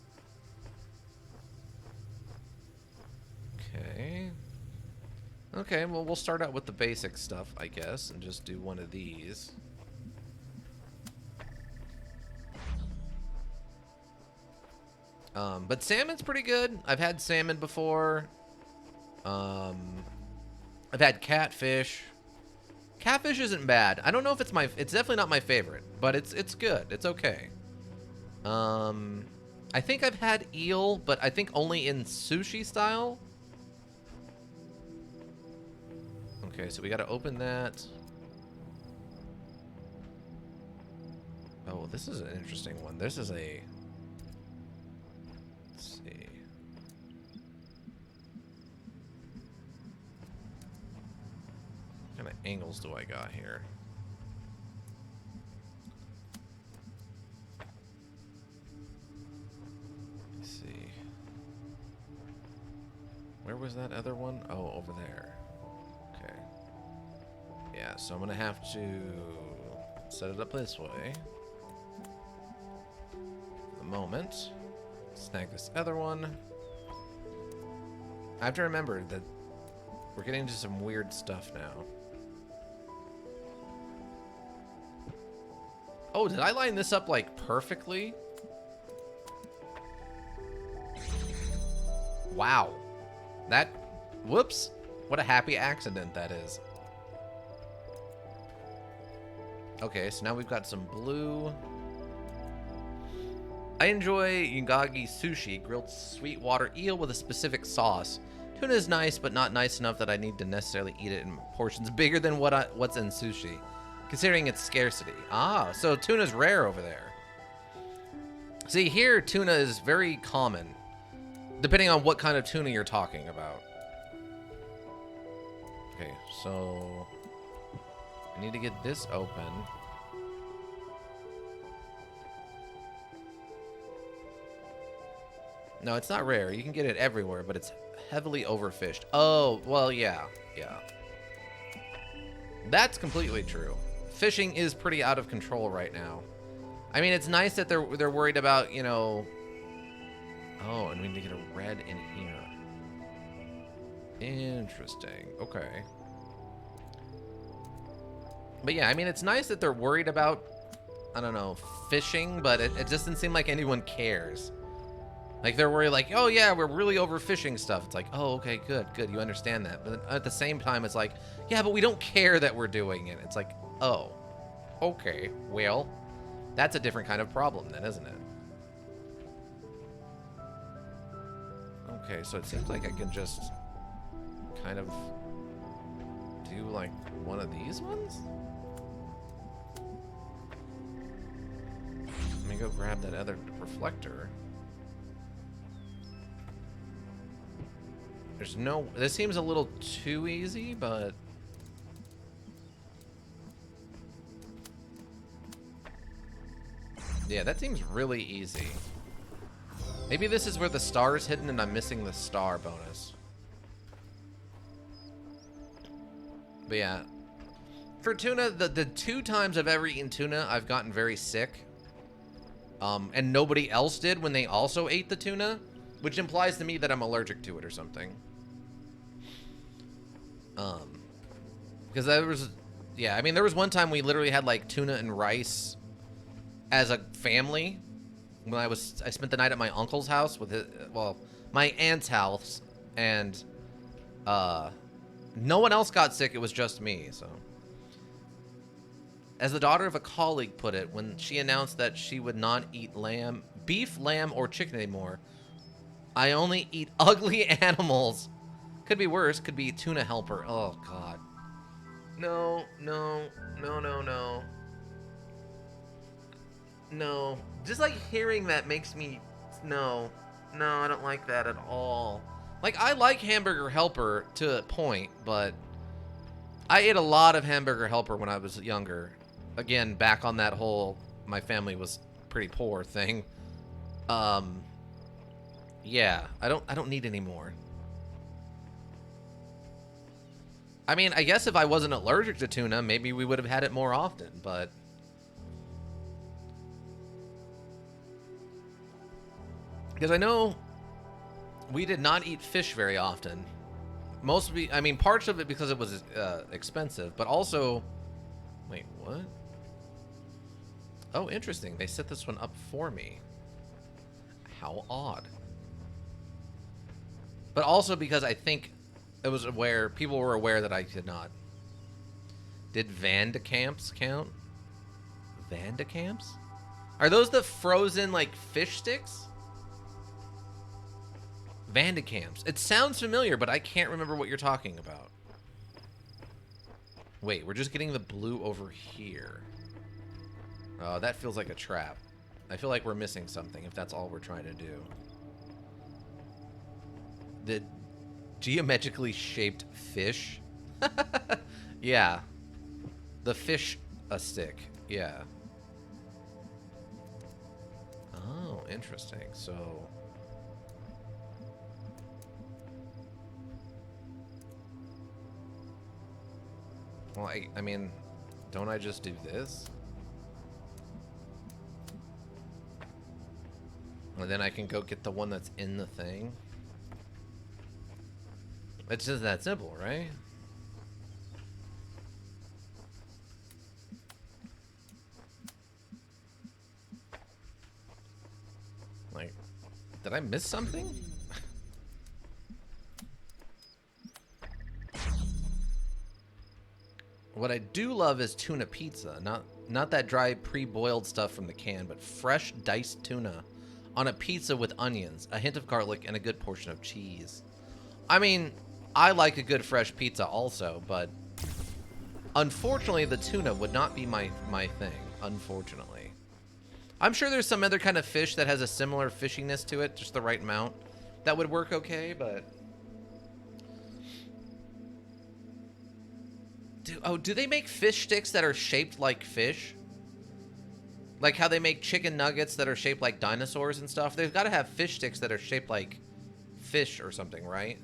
Okay. Okay, well, we'll start out with the basic stuff, I guess, and just do one of these. But salmon's pretty good. I've had salmon before. I've had catfish. Catfish isn't bad. I don't know if it's it's definitely not my favorite, but it's good. It's okay. I think I've had eel, but I think only in sushi style. Okay, so we gotta open that. Oh, this is an interesting one. This is a... Let's see. What kind of angles do I got here? Let's see. Where was that other one? Oh, over there. Okay. Yeah, so I'm gonna have to set it up this way. For the moment. Snag this other one. I have to remember that we're getting into some weird stuff now. Oh, did I line this up like perfectly? Wow. That, whoops. What a happy accident that is. Okay, so now we've got some blue. I enjoy Yungagi sushi, grilled sweetwater eel with a specific sauce. Tuna is nice, but not nice enough that I need to necessarily eat it in portions bigger than what's in sushi, considering its scarcity. Ah, so tuna's rare over there. See, here tuna is very common, depending on what kind of tuna you're talking about. Okay, so I need to get this open. No, it's not rare. You can get it everywhere, but it's heavily overfished. Oh, well, yeah. Yeah. That's completely true. Fishing is pretty out of control right now. I mean, it's nice that they're worried about, you know... Oh, and we need to get a red in here. Interesting. Okay. But yeah, I mean, it's nice that they're worried about, I don't know, fishing, but it doesn't seem like anyone cares. Like, they're worried, like, oh, yeah, we're really overfishing stuff. It's like, oh, okay, good, you understand that. But at the same time, it's like, yeah, but we don't care that we're doing it. It's like, oh, okay, well, that's a different kind of problem then, isn't it? Okay, so it seems like I can just kind of do, like, one of these ones? Let me go grab that other reflector. There's no... This seems a little too easy, but... Yeah, that seems really easy. Maybe this is where the star is hidden and I'm missing the star bonus. But yeah. For tuna, the 2 times I've ever eaten tuna, I've gotten very sick. And nobody else did when they also ate the tuna, which implies to me that I'm allergic to it or something. Because there was, yeah, I mean, there was one time we literally had like tuna and rice as a family when I spent the night at my uncle's house with his, well, my aunt's house, and no one else got sick. It was just me. So, as the daughter of a colleague put it, when she announced that she would not eat beef, lamb, or chicken anymore, I only eat ugly animals. Could be worse. Could be tuna helper. Oh, God. No, no, no, no, no. No. Just, like, hearing that makes me... No. No, I don't like that at all. Like, I like hamburger helper to a point, but... I ate a lot of hamburger helper when I was younger. Again, back on that whole... My family was pretty poor thing. Yeah. I don't need any more. I mean, I guess if I wasn't allergic to tuna, maybe we would have had it more often, but... Because I know we did not eat fish very often. Mostly, I mean, parts of it because it was expensive, but also... Wait, what? Oh, interesting. They set this one up for me. How odd. But also because I think... It was aware, people were aware that I could not. Did Vandecamps count? Vandecamps? Are those the frozen, like, fish sticks? Vandecamps. It sounds familiar, but I can't remember what you're talking about. Wait, we're just getting the blue over here. Oh, that feels like a trap. I feel like we're missing something if that's all we're trying to do. The geometrically shaped fish? Yeah. The fish a stick. Yeah. Oh, interesting. So... Well, I mean, don't I just do this? And then I can go get the one that's in the thing? It's just that simple, right? Like, did I miss something? What I do love is tuna pizza. Not that dry pre-boiled stuff from the can, but fresh diced tuna on a pizza with onions, a hint of garlic, and a good portion of cheese. I mean, I like a good fresh pizza also, but unfortunately the tuna would not be my thing, unfortunately. I'm sure there's some other kind of fish that has a similar fishiness to it, just the right amount, that would work okay, but... Do they make fish sticks that are shaped like fish? Like how they make chicken nuggets that are shaped like dinosaurs and stuff? They've got to have fish sticks that are shaped like fish or something, right?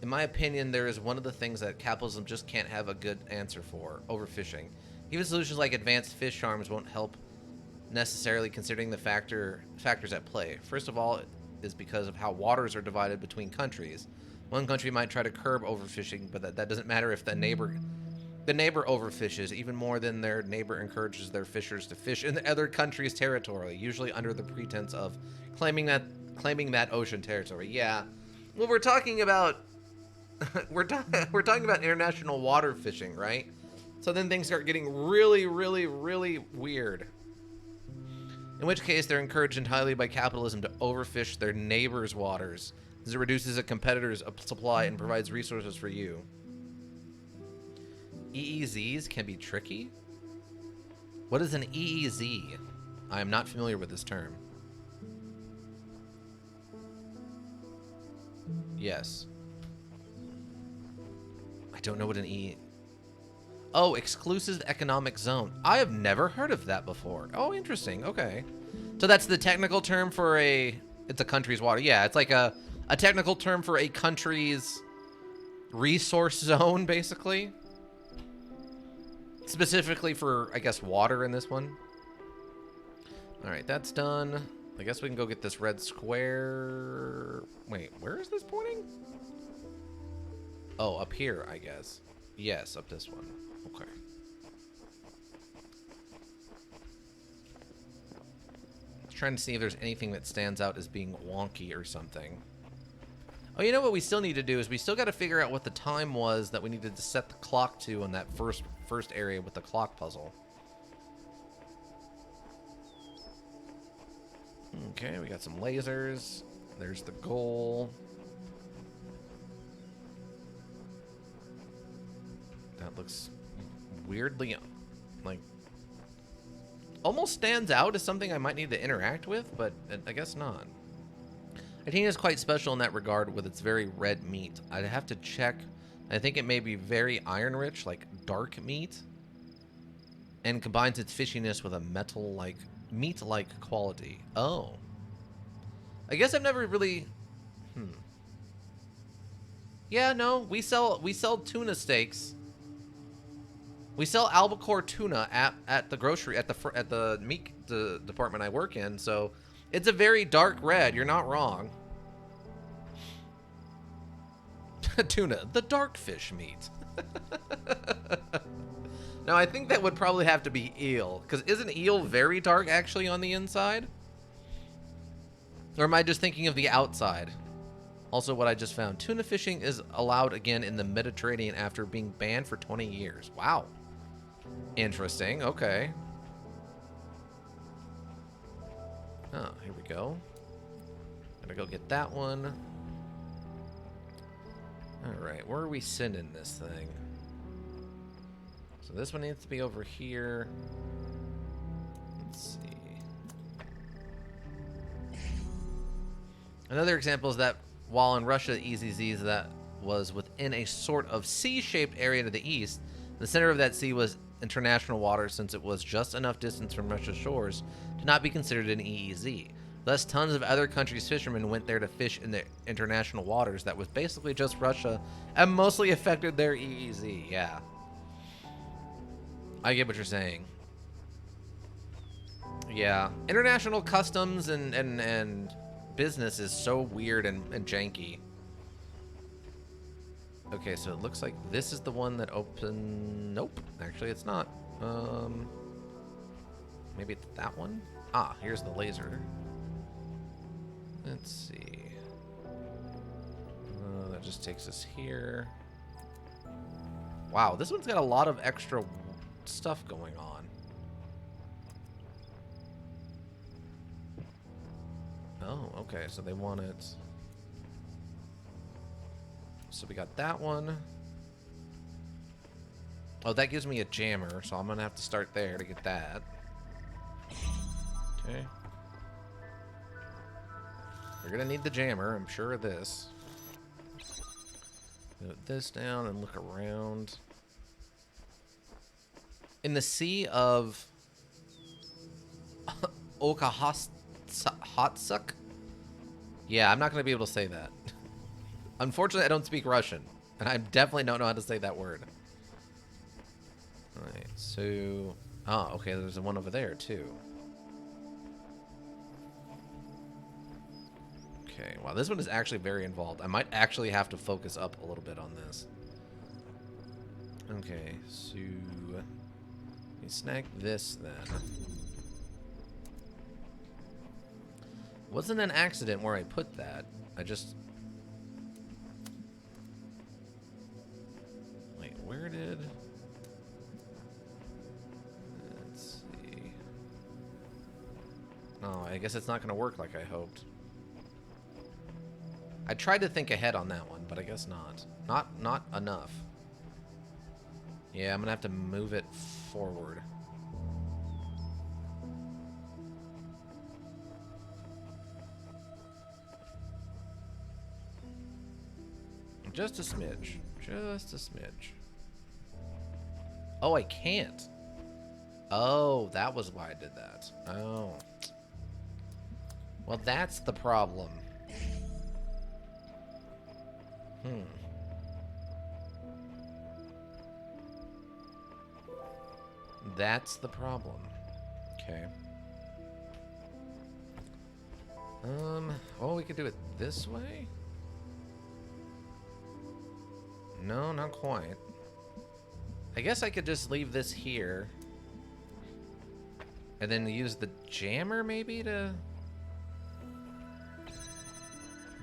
In my opinion, there is one of the things that capitalism just can't have a good answer for: overfishing. Even solutions like advanced fish farms won't help necessarily, considering the factors at play. First of all, is because of how waters are divided between countries. One country might try to curb overfishing, but that doesn't matter if the neighbor overfishes even more than their neighbor encourages their fishers to fish in the other country's territory, usually under the pretense of claiming that ocean territory. Yeah. Well, we're talking about we're talking about international water fishing, right? So then things start getting really, really, really weird. In which case, they're encouraged entirely by capitalism to overfish their neighbors' waters, as it reduces a competitor's supply and provides resources for you. EEZs can be tricky? What is an EEZ? I am not familiar with this term. Yes. I don't know what an Oh, exclusive economic zone. I have never heard of that before. Oh, interesting. Okay. So that's the technical term for it's a country's water. Yeah, it's like a technical term for a country's resource zone, basically. Specifically for, I guess, water in this one. All right, that's done. I guess we can go get this red square. Wait, where is this pointing? Oh, up here, I guess. Yes, up this one. Okay. Trying to see if there's anything that stands out as being wonky or something. Oh, you know what we still need to do is we still got to figure out what the time was that we needed to set the clock to on that first area with the clock puzzle. Okay, we got some lasers. There's the goal. That looks weirdly, like, almost stands out as something I might need to interact with, but I guess not. I think it's quite special in that regard with its very red meat. I'd have to check. I think it may be very iron rich, like dark meat, and combines its fishiness with a metal-like, meat-like quality. Oh. I guess I've never really... Yeah, no, we sell tuna steaks. We sell albacore tuna at the grocery, at the meat department I work in, so it's a very dark red. You're not wrong. Tuna, the dark fish meat. Now, I think that would probably have to be eel, because isn't eel very dark actually on the inside? Or am I just thinking of the outside? Also, what I just found, tuna fishing is allowed again in the Mediterranean after being banned for 20 years. Wow. Interesting. Okay. Oh, here we go. Gotta go get that one. Alright, where are we sending this thing? So this one needs to be over here. Let's see. Another example is that while in Russia, EZZs that was within a sort of C-shaped area to the east, the center of that sea was international water since it was just enough distance from Russia's shores to not be considered an EEZ. Thus, tons of other countries' fishermen went there to fish in the international waters that was basically just Russia and mostly affected their EEZ. Yeah. I get what you're saying. Yeah. International customs and business is so weird and janky. Okay, so it looks like this is the one that opened... Nope. Actually, it's not. Maybe it's that one? Ah, here's the laser. Let's see. That just takes us here. Wow, this one's got a lot of extra stuff going on. Oh, okay, so they want it. So we got that one. Oh, that gives me a jammer, so I'm gonna have to start there to get that. Okay. We're gonna need the jammer, I'm sure of this. Put this down and look around. In the sea of Okahotsuk? Yeah, I'm not gonna be able to say that. Unfortunately, I don't speak Russian, and I definitely don't know how to say that word. Alright, so... Oh, okay, there's one over there, too. Okay, wow, this one is actually very involved. I might actually have to focus up a little bit on this. Okay, so... Let me snag this, then. Wasn't an accident where I put that. I just... Wait, where did... Let's see... Oh, I guess it's not going to work like I hoped. I tried to think ahead on that one, but I guess not. Not enough. Yeah, I'm gonna have to move it forward. Just a smidge. Just a smidge. Oh, I can't. Oh, that was why I did that. Oh. Well, that's the problem. That's the problem. Okay. Oh, we could do it this way? No, not quite. I guess I could just leave this here. And then use the jammer, maybe, to...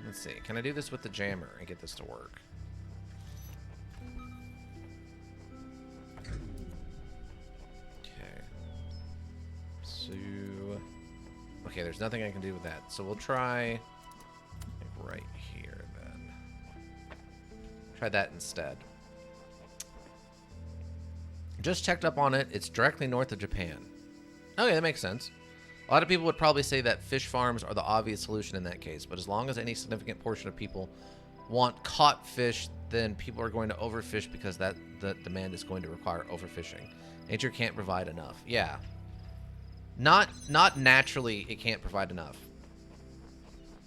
Let's see. Can I do this with the jammer and get this to work? Okay. So... Okay, there's nothing I can do with that. So we'll try... like right here, then. Try that instead. Just checked up on it. It's directly north of Japan. Okay, that makes sense. A lot of people would probably say that fish farms are the obvious solution in that case, but as long as any significant portion of people want caught fish, then people are going to overfish because the demand is going to require overfishing. Nature can't provide enough. Yeah. Not naturally it can't provide enough.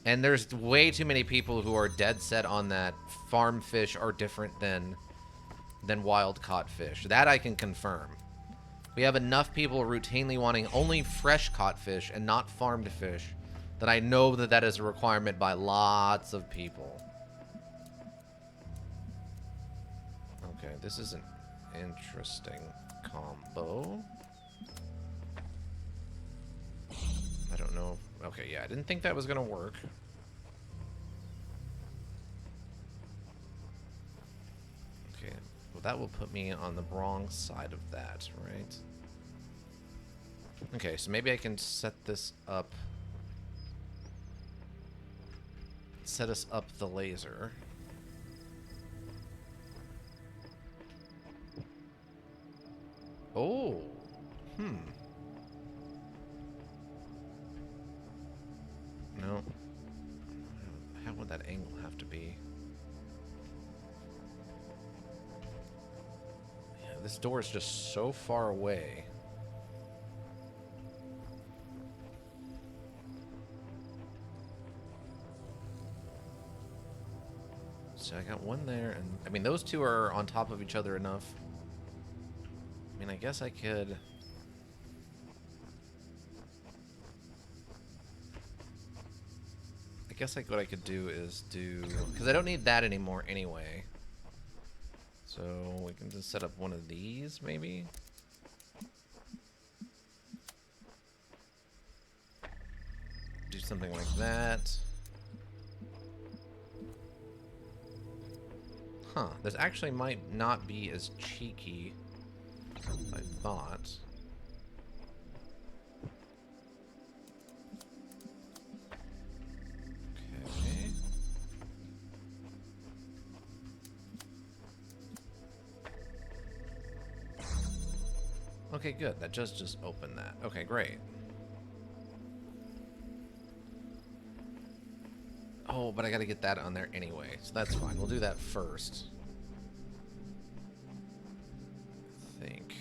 And there's way too many people who are dead set on that farm fish are different than wild caught fish. That I can confirm. We have enough people routinely wanting only fresh caught fish and not farmed fish that I know that is a requirement by lots of people. Okay, this is an interesting combo. I don't know. Okay, yeah, I didn't think that was going to work. Okay, well, that will put me on the wrong side of that, right? Okay, so maybe I can set this up. Set us up the laser. Oh. Hmm. No. How would that angle have to be? Yeah, this door is just so far away. So I got one there, and I mean, those two are on top of each other enough. I mean, I guess I could... I guess like what I could do is do... Because I don't need that anymore anyway. So we can just set up one of these, maybe? Do something like that. Huh. This actually might not be as cheeky as I thought. Okay. Okay, good. That just opened that. Okay, great. Oh, but I gotta get that on there anyway, so that's fine. We'll do that first. I think.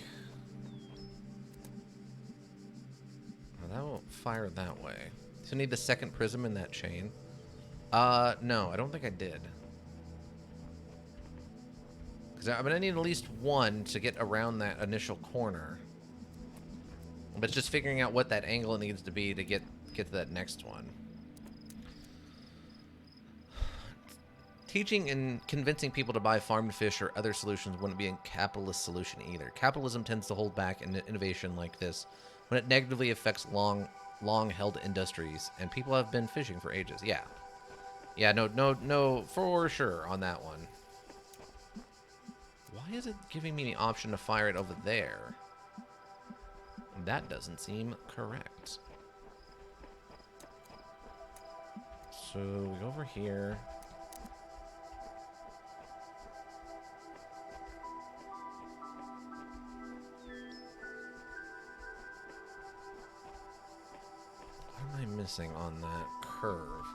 Well, that won't fire that way. So I need the second prism in that chain. No, I don't think I did. Because I'm gonna need at least one to get around that initial corner. But it's just figuring out what that angle needs to be to get to that next one. Teaching and convincing people to buy farmed fish or other solutions wouldn't be a capitalist solution either. Capitalism tends to hold back innovation like this when it negatively affects long-held industries, and people have been fishing for ages. Yeah. Yeah, no, for sure on that one. Why is it giving me the option to fire it over there? That doesn't seem correct. So we go over here. What am I missing on that curve?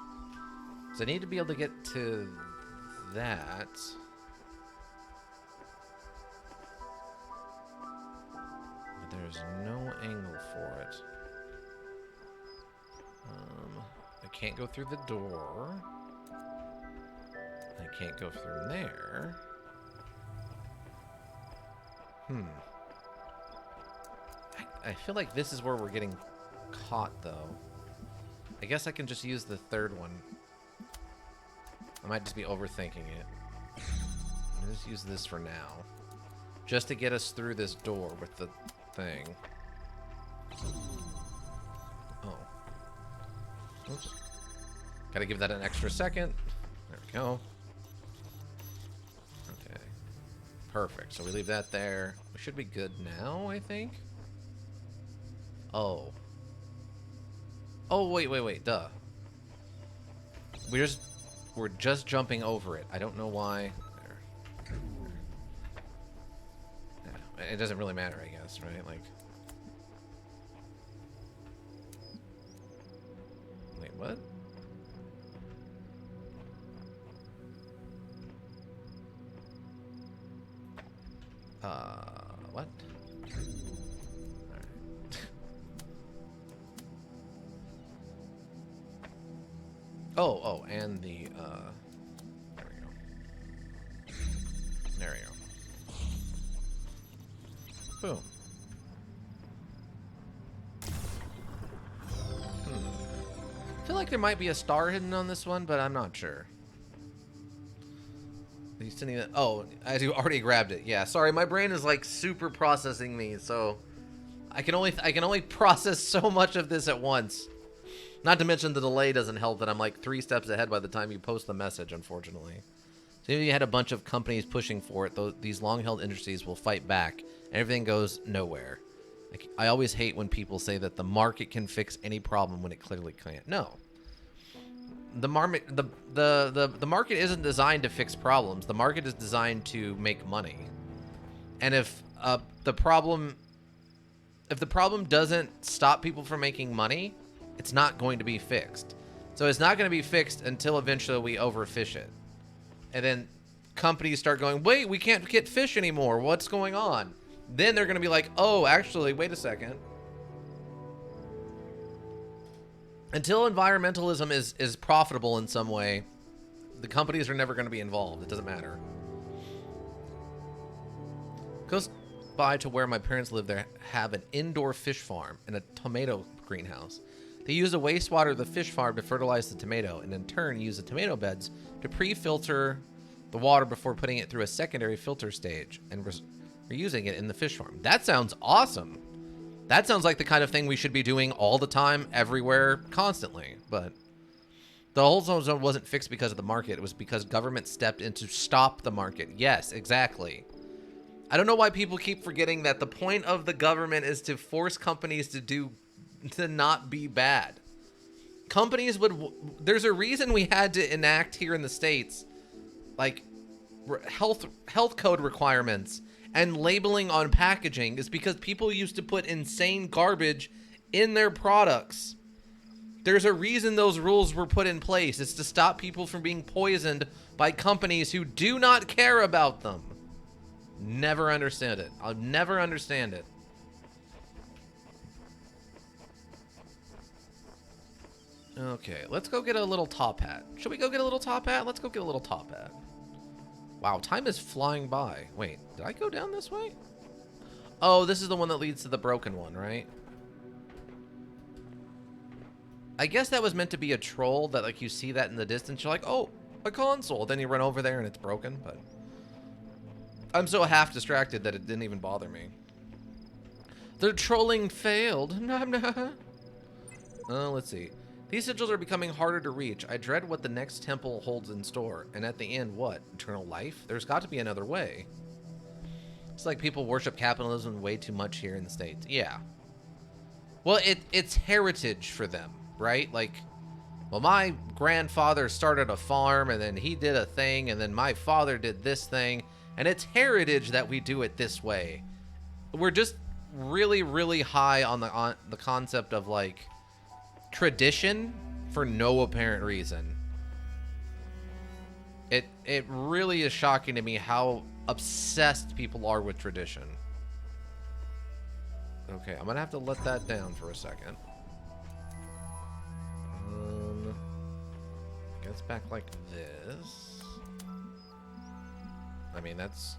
So I need to be able to get to that. But there's no angle for it. I can't go through the door. I can't go through there. I feel like this is where we're getting caught, though. I guess I can just use the third one. I might just be overthinking it. I'll just use this for now. Just to get us through this door with the thing. Oh. Oops. Gotta give that an extra second. There we go. Okay. Perfect. So we leave that there. We should be good now, I think. Oh. Oh, wait. Duh. We're just jumping over it. I don't know why. There. Yeah, it doesn't really matter, I guess, right? Like. Wait, what? What? Oh, and the, there we go. There we go. Boom. I feel like there might be a star hidden on this one, but I'm not sure. Are you sending that? Oh, I already grabbed it. Yeah, sorry, my brain is like super processing these, so I can only process so much of this at once. Not to mention the delay doesn't help that I'm like 3 steps ahead by the time you post the message, unfortunately. So if you had a bunch of companies pushing for it, these long-held industries will fight back, and everything goes nowhere. Like, I always hate when people say that the market can fix any problem when it clearly can't. No. The market isn't designed to fix problems. The market is designed to make money. And if the problem if the problem doesn't stop people from making money, it's not going to be fixed. So it's not going to be fixed until eventually we overfish it. And then companies start going, wait, we can't get fish anymore. What's going on? Then they're going to be like, oh, actually, wait a second. Until environmentalism is profitable in some way, the companies are never going to be involved. It doesn't matter. Close by to where my parents live, they have an indoor fish farm and a tomato greenhouse. They use the wastewater of the fish farm to fertilize the tomato, and in turn use the tomato beds to pre-filter the water before putting it through a secondary filter stage and reusing it in the fish farm. That sounds awesome. That sounds like the kind of thing we should be doing all the time, everywhere, constantly. But the whole zone wasn't fixed because of the market. It was because government stepped in to stop the market. Yes, exactly. I don't know why people keep forgetting that the point of the government is to force companies to not be bad. Companies there's a reason we had to enact here in the States, like health code requirements and labeling on packaging, is because people used to put insane garbage in their products. There's a reason those rules were put in place. It's to stop people from being poisoned by companies who do not care about them. Never understand it. I'll never understand it. Okay, let's go get a little top hat. Should we go get a little top hat? Let's go get a little top hat. Wow, time is flying by. Wait, did I go down this way? Oh, this is the one that leads to the broken one, right? I guess that was meant to be a troll, that like you see that in the distance. You're like, oh, a console. Then you run over there and it's broken, but I'm so half distracted that it didn't even bother me. The trolling failed. Let's see. These sigils are becoming harder to reach. I dread what the next temple holds in store. And at the end, what? Eternal life? There's got to be another way. It's like people worship capitalism way too much here in the States. Yeah. Well, it's heritage for them, right? Like, well, my grandfather started a farm, and then he did a thing, and then my father did this thing. And it's heritage that we do it this way. We're just really, really high on the concept of, like, tradition for no apparent reason. It really is shocking to me how obsessed people are with tradition. Okay, I'm gonna have to let that down for a second. Gets back like this. I mean, that's...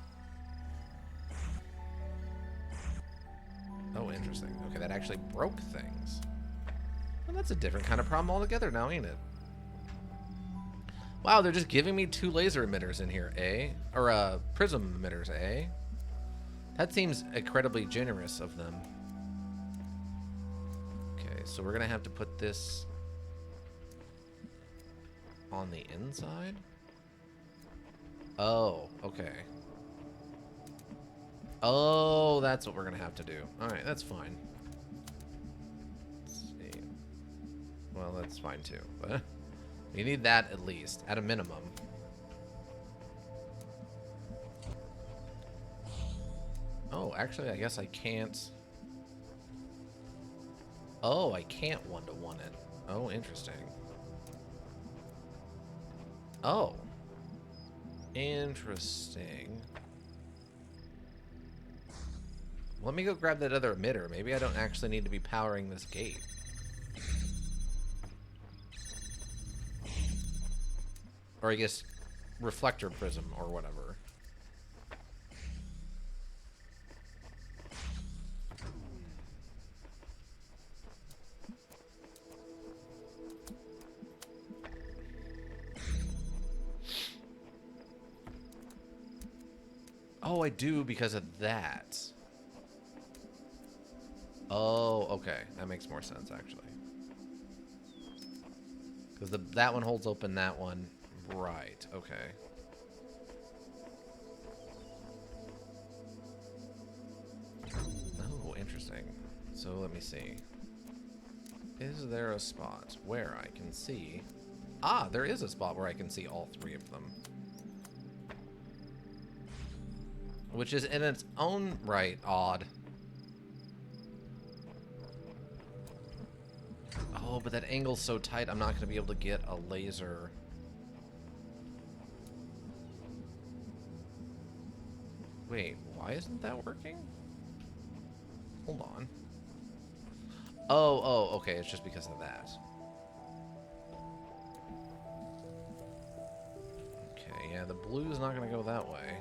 Oh, interesting. Okay, that actually broke things. Well, that's a different kind of problem altogether now, ain't it? Wow, they're just giving me 2 laser emitters in here, eh? Or, prism emitters, eh? That seems incredibly generous of them. Okay, so we're gonna have to put this on the inside? Oh, okay. Oh, that's what we're gonna have to do. Alright, that's fine. Let's see. Well, that's fine too, but we need that at least, at a minimum. Oh, actually, I guess I can't. Oh, I can't one-to-one it. Oh, interesting. Oh. Interesting. Let me go grab that other emitter. Maybe I don't actually need to be powering this gate. Or I guess reflector prism or whatever. Oh, I do because of that. Oh, okay. That makes more sense, actually. Because that one holds open that one. Right, okay. Oh, interesting. So let me see. Is there a spot where I can see... Ah, there is a spot where I can see all 3 of them. Which is in its own right odd. Oh, but that angle's so tight, I'm not going to be able to get a laser. Wait, why isn't that working? Hold on. Oh, okay, it's just because of that. Okay, yeah, the blue's not going to go that way.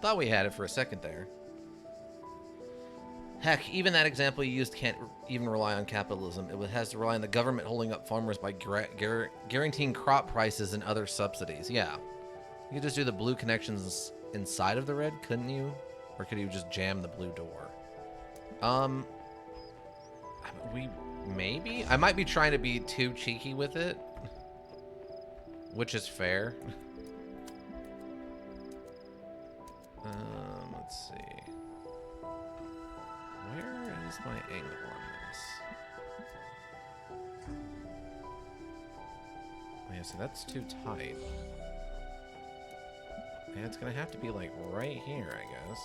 Thought we had it for a second there. Heck, even that example you used can't even rely on capitalism. It has to rely on the government holding up farmers by guaranteeing crop prices and other subsidies. Yeah. You could just do the blue connections inside of the red, couldn't you? Or could you just jam the blue door? Maybe? I might be trying to be too cheeky with it. Which is fair. Let's see. Where is my angle on this? Oh, yeah, so that's too tight. Yeah, it's gonna have to be like right here, I guess.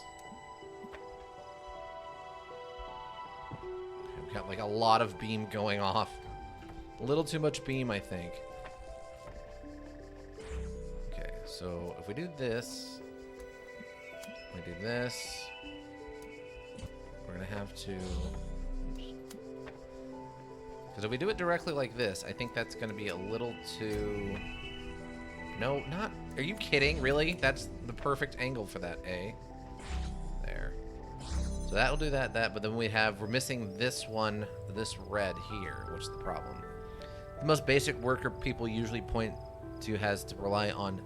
We've got like a lot of beam going off. A little too much beam, I think. Okay, so if we do this, we do this, we're gonna have to, because if we do it directly like this, I think that's gonna be a little too, no, not, are you kidding, really? That's the perfect angle for that A. There. So that'll do that, but then we're missing this one, this red here, which is the problem. The most basic worker people usually point to has to rely on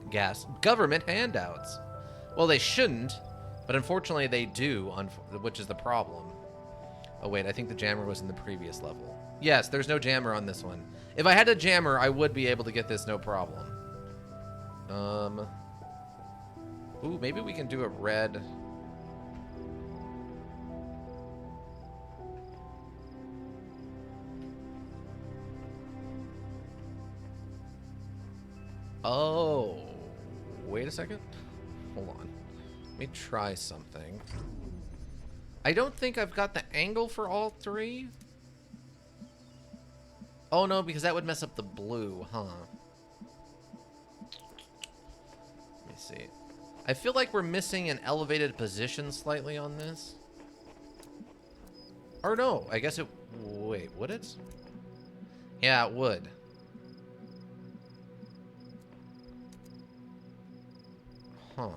government handouts. Well, they shouldn't, but unfortunately they do, which is the problem. Oh wait, I think the jammer was in the previous level. Yes, there's no jammer on this one. If I had a jammer, I would be able to get this no problem. Ooh, maybe we can do a red. Oh, wait a second. Hold on. Let me try something. I don't think I've got the angle for all three. Oh no, because that would mess up the blue, huh? Let me see. I feel like we're missing an elevated position slightly on this. Or no, I guess it... Wait, would it? Yeah, it would. Huh.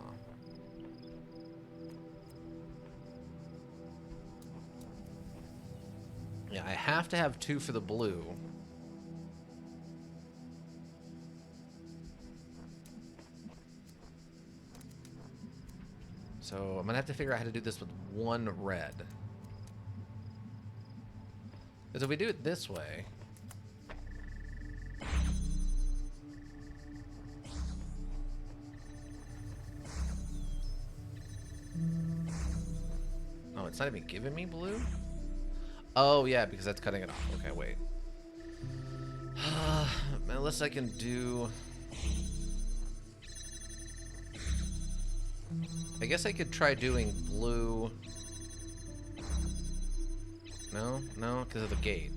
Yeah, I have to have two for the blue. So I'm gonna have to figure out how to do this with one red. Because if we do it this way... Oh, it's not even giving me blue? Oh, yeah, because that's cutting it off. Okay, wait. Unless I can do... I guess I could try doing blue... No? No? Because of the gate.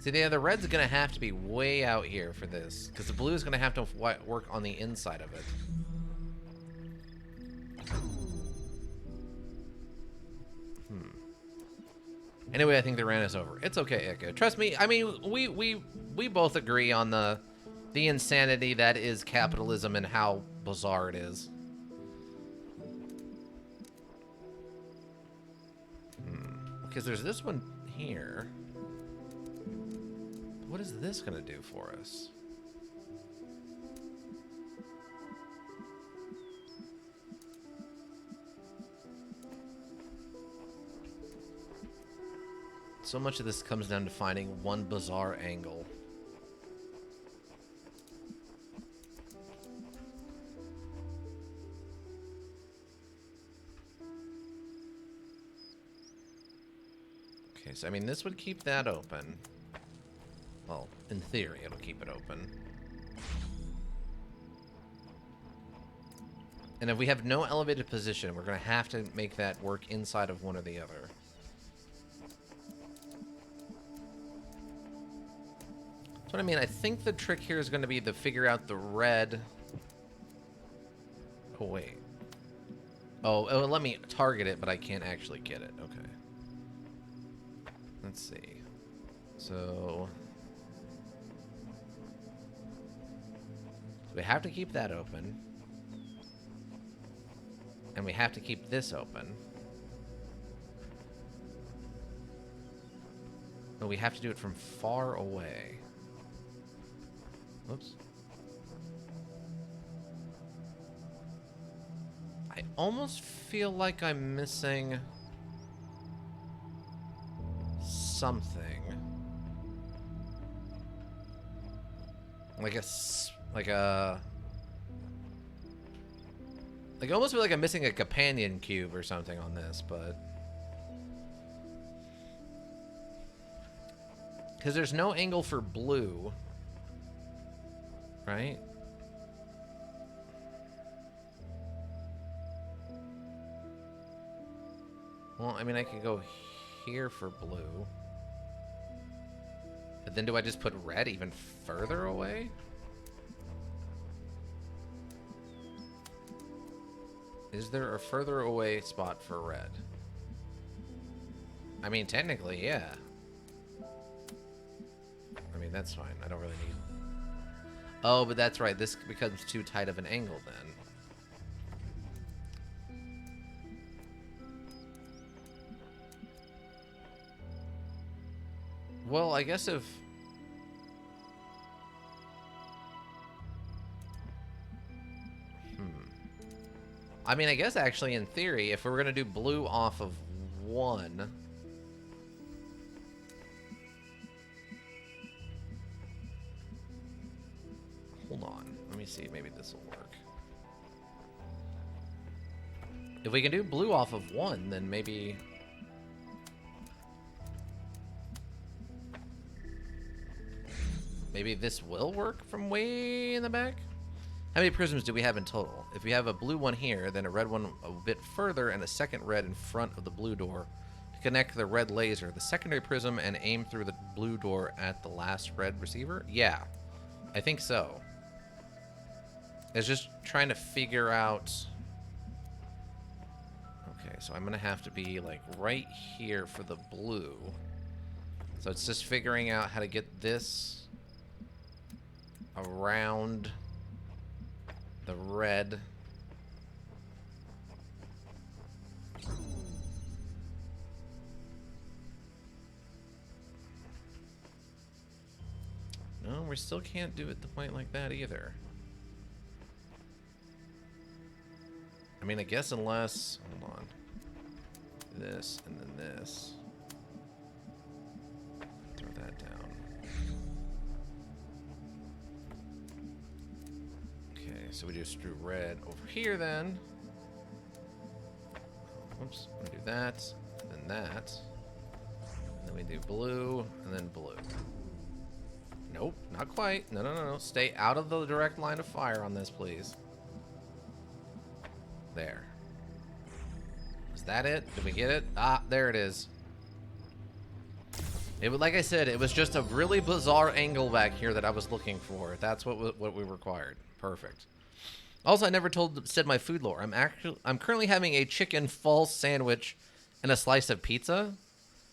See, yeah, the red's going to have to be way out here for this. Because the blue is going to have to work on the inside of it. Anyway, I think they ran us over. It's okay, Echo. Trust me. I mean, we both agree on the insanity that is capitalism and how bizarre it is. Because there's this one here. What is this gonna do for us? So much of this comes down to finding one bizarre angle. Okay, so I mean, this would keep that open. Well, in theory, it'll keep it open. And if we have no elevated position, we're going to have to make that work inside of one or the other. That's what I mean. I think the trick here is going to be to figure out the red. Oh, wait. Oh, it'll let me target it, but I can't actually get it. Okay. Let's see. So we have to keep that open. And we have to keep this open. But we have to do it from far away. Whoops. I almost feel like I'm missing something. Like I almost feel like I'm missing a companion cube or something on this, but because there's no angle for blue, right? Well, I mean, I could go here for blue. But then do I just put red even further away? Is there a further away spot for red? I mean, technically, yeah. I mean, that's fine. I don't really need... Oh, but that's right. This becomes too tight of an angle then. Well, I guess if... I mean, I guess actually in theory, if we were going to do blue off of one... Hold on. Let me see. Maybe this will work. If we can do blue off of one, then maybe... Maybe this will work from way in the back? How many prisms do we have in total? If we have a blue one here, then a red one a bit further, and a second red in front of the blue door to connect the red laser, the secondary prism, and aim through the blue door at the last red receiver? Yeah, I think so. It's just trying to figure out... Okay, so I'm going to have to be like right here for the blue. So it's just figuring out how to get this around the red. No, we still can't do it the point like that either. I mean, I guess unless... Hold on. This, and then this. Throw that down. Okay, so we just drew red over here then. Oops, I'm gonna do that, and then that. And then we do blue, and then blue. Nope, not quite. No, no, no, no. Stay out of the direct line of fire on this, please. There. Is that it? Did we get it? Ah, there it is. It was, like I said, it was just a really bizarre angle back here that I was looking for. That's what we required. Perfect. Also, I never said my food lore. I'm currently having a chicken false sandwich and a slice of pizza.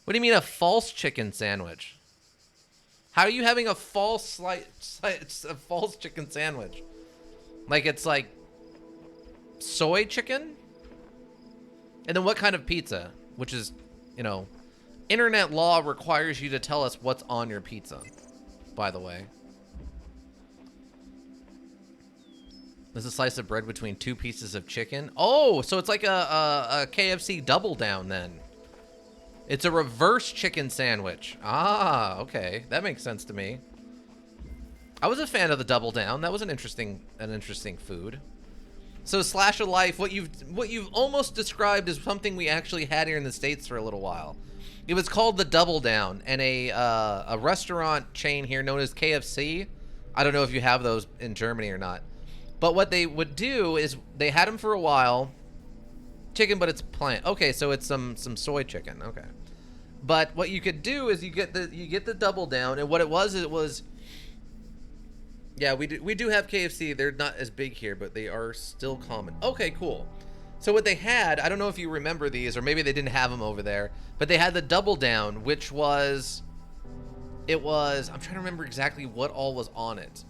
What do you mean a false chicken sandwich? How are you having a false false chicken sandwich? Like it's like soy chicken? And then what kind of pizza? Which is, you know, internet law requires you to tell us what's on your pizza, by the way. There's a slice of bread between two pieces of chicken. Oh, so it's like a KFC double down then. It's a reverse chicken sandwich. Ah, okay. That makes sense to me. I was a fan of the double down. That was an interesting food. So Slash of Life, what you've almost described as something we actually had here in the States for a little while. It was called the Double Down, and a restaurant chain here known as KFC. I don't know if you have those in Germany or not. But what they would do is they had them for a while. Chicken, but it's plant. Okay, so it's some soy chicken. Okay. But what you could do is you get the double down, and what it was yeah, we do have KFC. They're not as big here, but they are still common. Okay, cool. So what they had, I don't know if you remember these, or maybe they didn't have them over there, but they had the double down, which was, I'm trying to remember exactly what all was on it,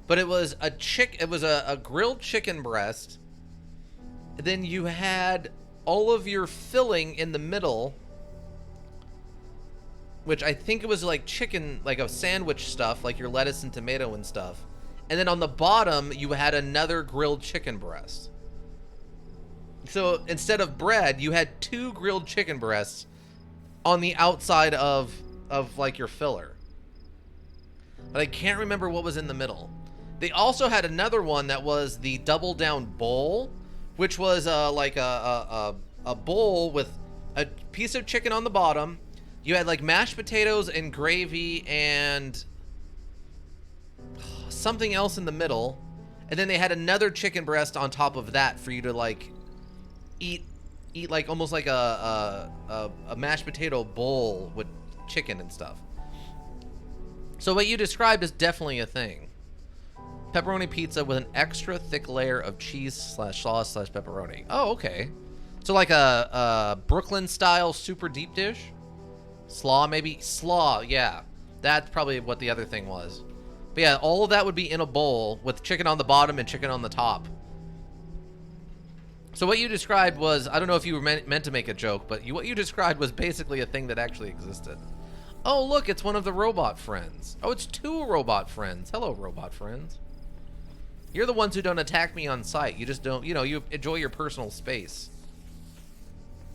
but it was a grilled chicken breast. Then you had all of your filling in the middle, which I think it was like chicken, like a sandwich stuff, like your lettuce and tomato and stuff. And then on the bottom, you had another grilled chicken breast. So instead of bread, you had 2 grilled chicken breasts on the outside of like your filler. But I can't remember what was in the middle. They also had another one that was the double down bowl, which was like a bowl with a piece of chicken on the bottom. You had like mashed potatoes and gravy and something else in the middle, and then they had another chicken breast on top of that for you to like eat like almost like a mashed potato bowl with chicken and stuff. So what you described is definitely a thing. Pepperoni pizza with an extra thick layer of cheese / sauce / pepperoni. Oh, okay. So like a Brooklyn style super deep dish. Slaw, maybe? Slaw, yeah. That's probably what the other thing was. But yeah, all of that would be in a bowl with chicken on the bottom and chicken on the top. So what you described was, I don't know if you were meant to make a joke, but what you described was basically a thing that actually existed. Oh, look, it's one of the robot friends. Oh, it's 2 robot friends. Hello, robot friends. You're the ones who don't attack me on sight. You just don't, you enjoy your personal space.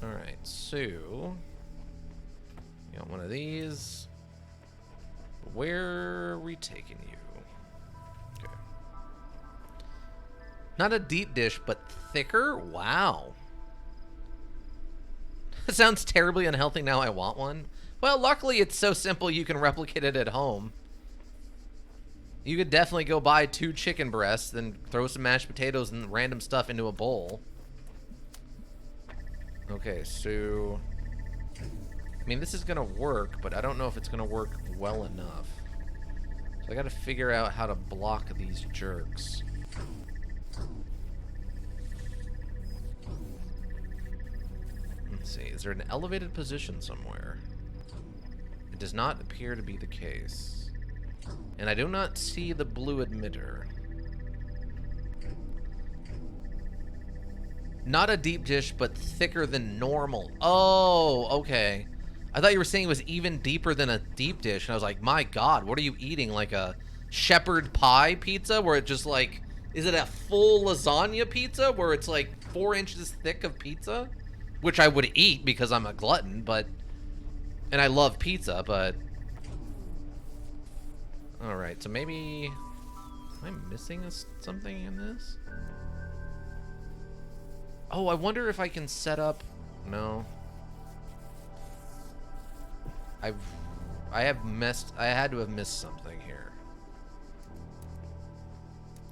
All right, so... You got one of these. Where are we taking you? Okay. Not a deep dish, but thicker? Wow. That sounds terribly unhealthy. Now I want one. Well, luckily it's so simple you can replicate it at home. You could definitely go buy 2 chicken breasts, then throw some mashed potatoes and random stuff into a bowl. Okay, so... I mean, this is gonna work, but I don't know if it's gonna work well enough. So I gotta figure out how to block these jerks. Let's see, is there an elevated position somewhere? It does not appear to be the case. And I do not see the blue emitter. Not a deep dish, but thicker than normal. Oh, okay. I thought you were saying it was even deeper than a deep dish, and I was like, my God, what are you eating? Like a shepherd pie pizza where it just like, is it a full lasagna pizza where it's like 4 inches thick of pizza? Which I would eat because I'm a glutton, but, and I love pizza, but. All right, so maybe, am I missing something in this? Oh, I wonder if I can set up, no. I had to have missed something here.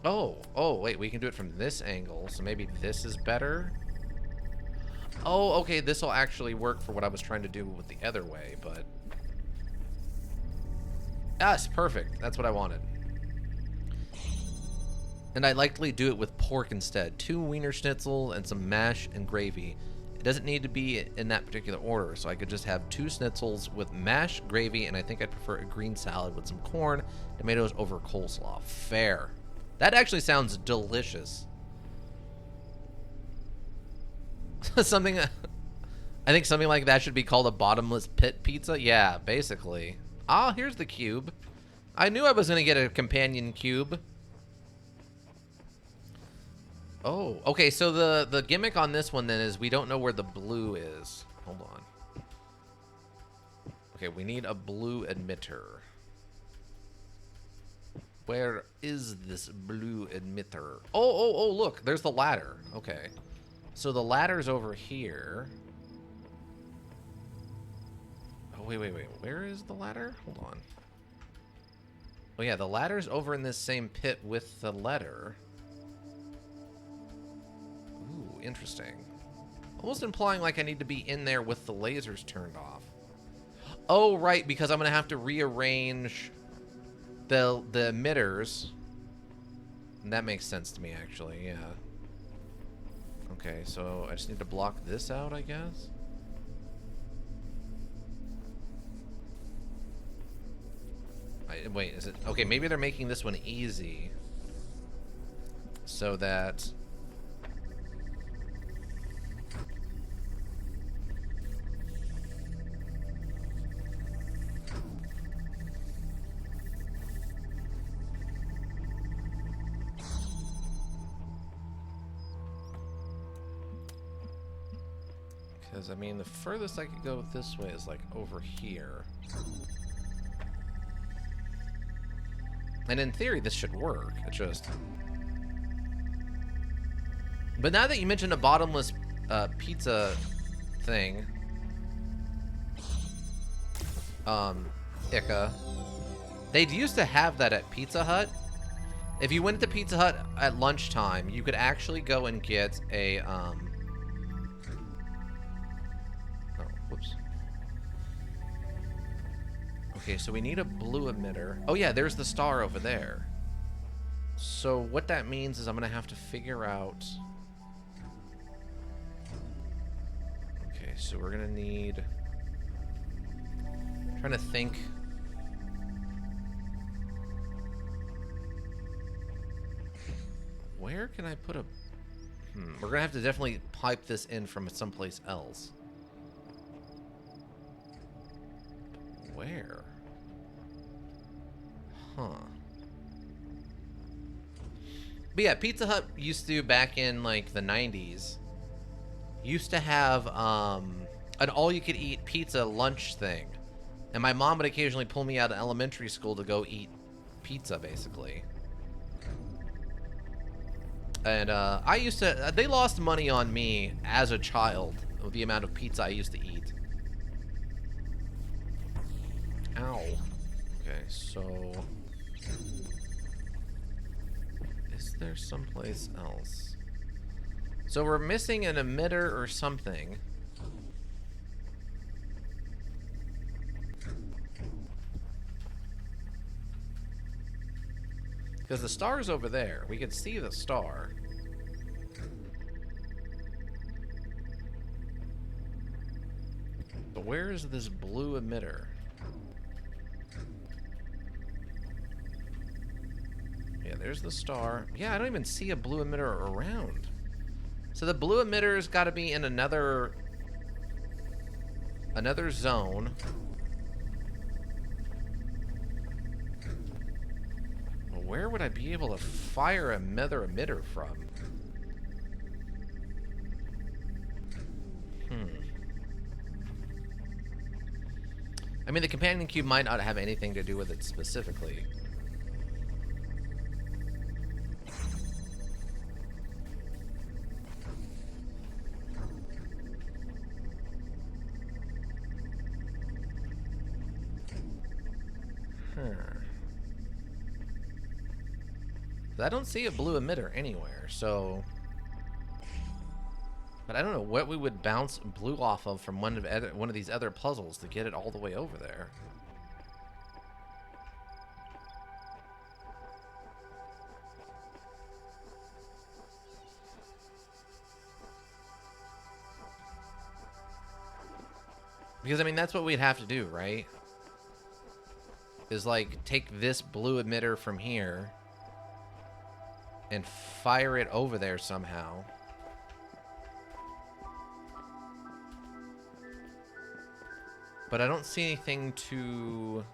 Oh, wait, we can do it from this angle, so maybe this is better? Oh, okay, this will actually work for what I was trying to do with the other way, but... Yes, perfect, that's what I wanted. And I'd likely do it with pork instead. 2 wiener schnitzel and some mash and gravy. It doesn't need to be in that particular order, so I could just have 2 schnitzels with mash, gravy, and I think I'd prefer a green salad with some corn, tomatoes over coleslaw. Fair. That actually sounds delicious. I think something like that should be called a bottomless pit pizza. Yeah, basically. Ah, here's the cube. I knew I was going to get a companion cube. Oh, okay, so the gimmick on this one then is we don't know where the blue is. Hold on. Okay, we need a blue emitter. Where is this blue emitter? Oh, look, there's the ladder. Okay. So the ladder's over here. Oh, wait. Where is the ladder? Hold on. Oh, yeah, the ladder's over in this same pit with the letter. interesting. Almost implying like I need to be in there with the lasers turned off. Oh, right, because I'm going to have to rearrange the emitters. And that makes sense to me, actually, yeah. Okay, so I just need to block this out, I guess? Wait, is it... Okay, maybe they're making this one easy. So that... Because, I mean, the furthest I could go this way is, like, over here. And in theory, this should work. It just... But now that you mentioned a bottomless pizza thing... Ica. They used to have that at Pizza Hut. If you went to Pizza Hut at lunchtime, you could actually go and get a, Oh, whoops. Okay, so we need a blue emitter. Oh yeah, there's the star over there. So what that means is I'm gonna have to figure out... Okay, so we're gonna need... I'm trying to think... Where can I put a... We're gonna have to definitely pipe this in from someplace else. Where? Huh. But yeah, Pizza Hut used to, back in like the 90s, used to have an all-you-could-eat pizza lunch thing. And my mom would occasionally pull me out of elementary school to go eat pizza, basically. And I used to... They lost money on me as a child with the amount of pizza I used to eat. Ow. Okay, so... Is there someplace else? So we're missing an emitter or something. Because the star's over there. We can see the star. But where is this blue emitter? Yeah, there's the star. Yeah, I don't even see a blue emitter around. So the blue emitter's got to be in another zone. Where would I be able to fire another emitter from? I mean, the companion cube might not have anything to do with it specifically. I don't see a blue emitter anywhere, so... But I don't know what we would bounce blue off of from one of these other puzzles to get it all the way over there. Because, I mean, that's what we'd have to do, right? Is, like, take this blue emitter from here and fire it over there somehow. But I don't see anything to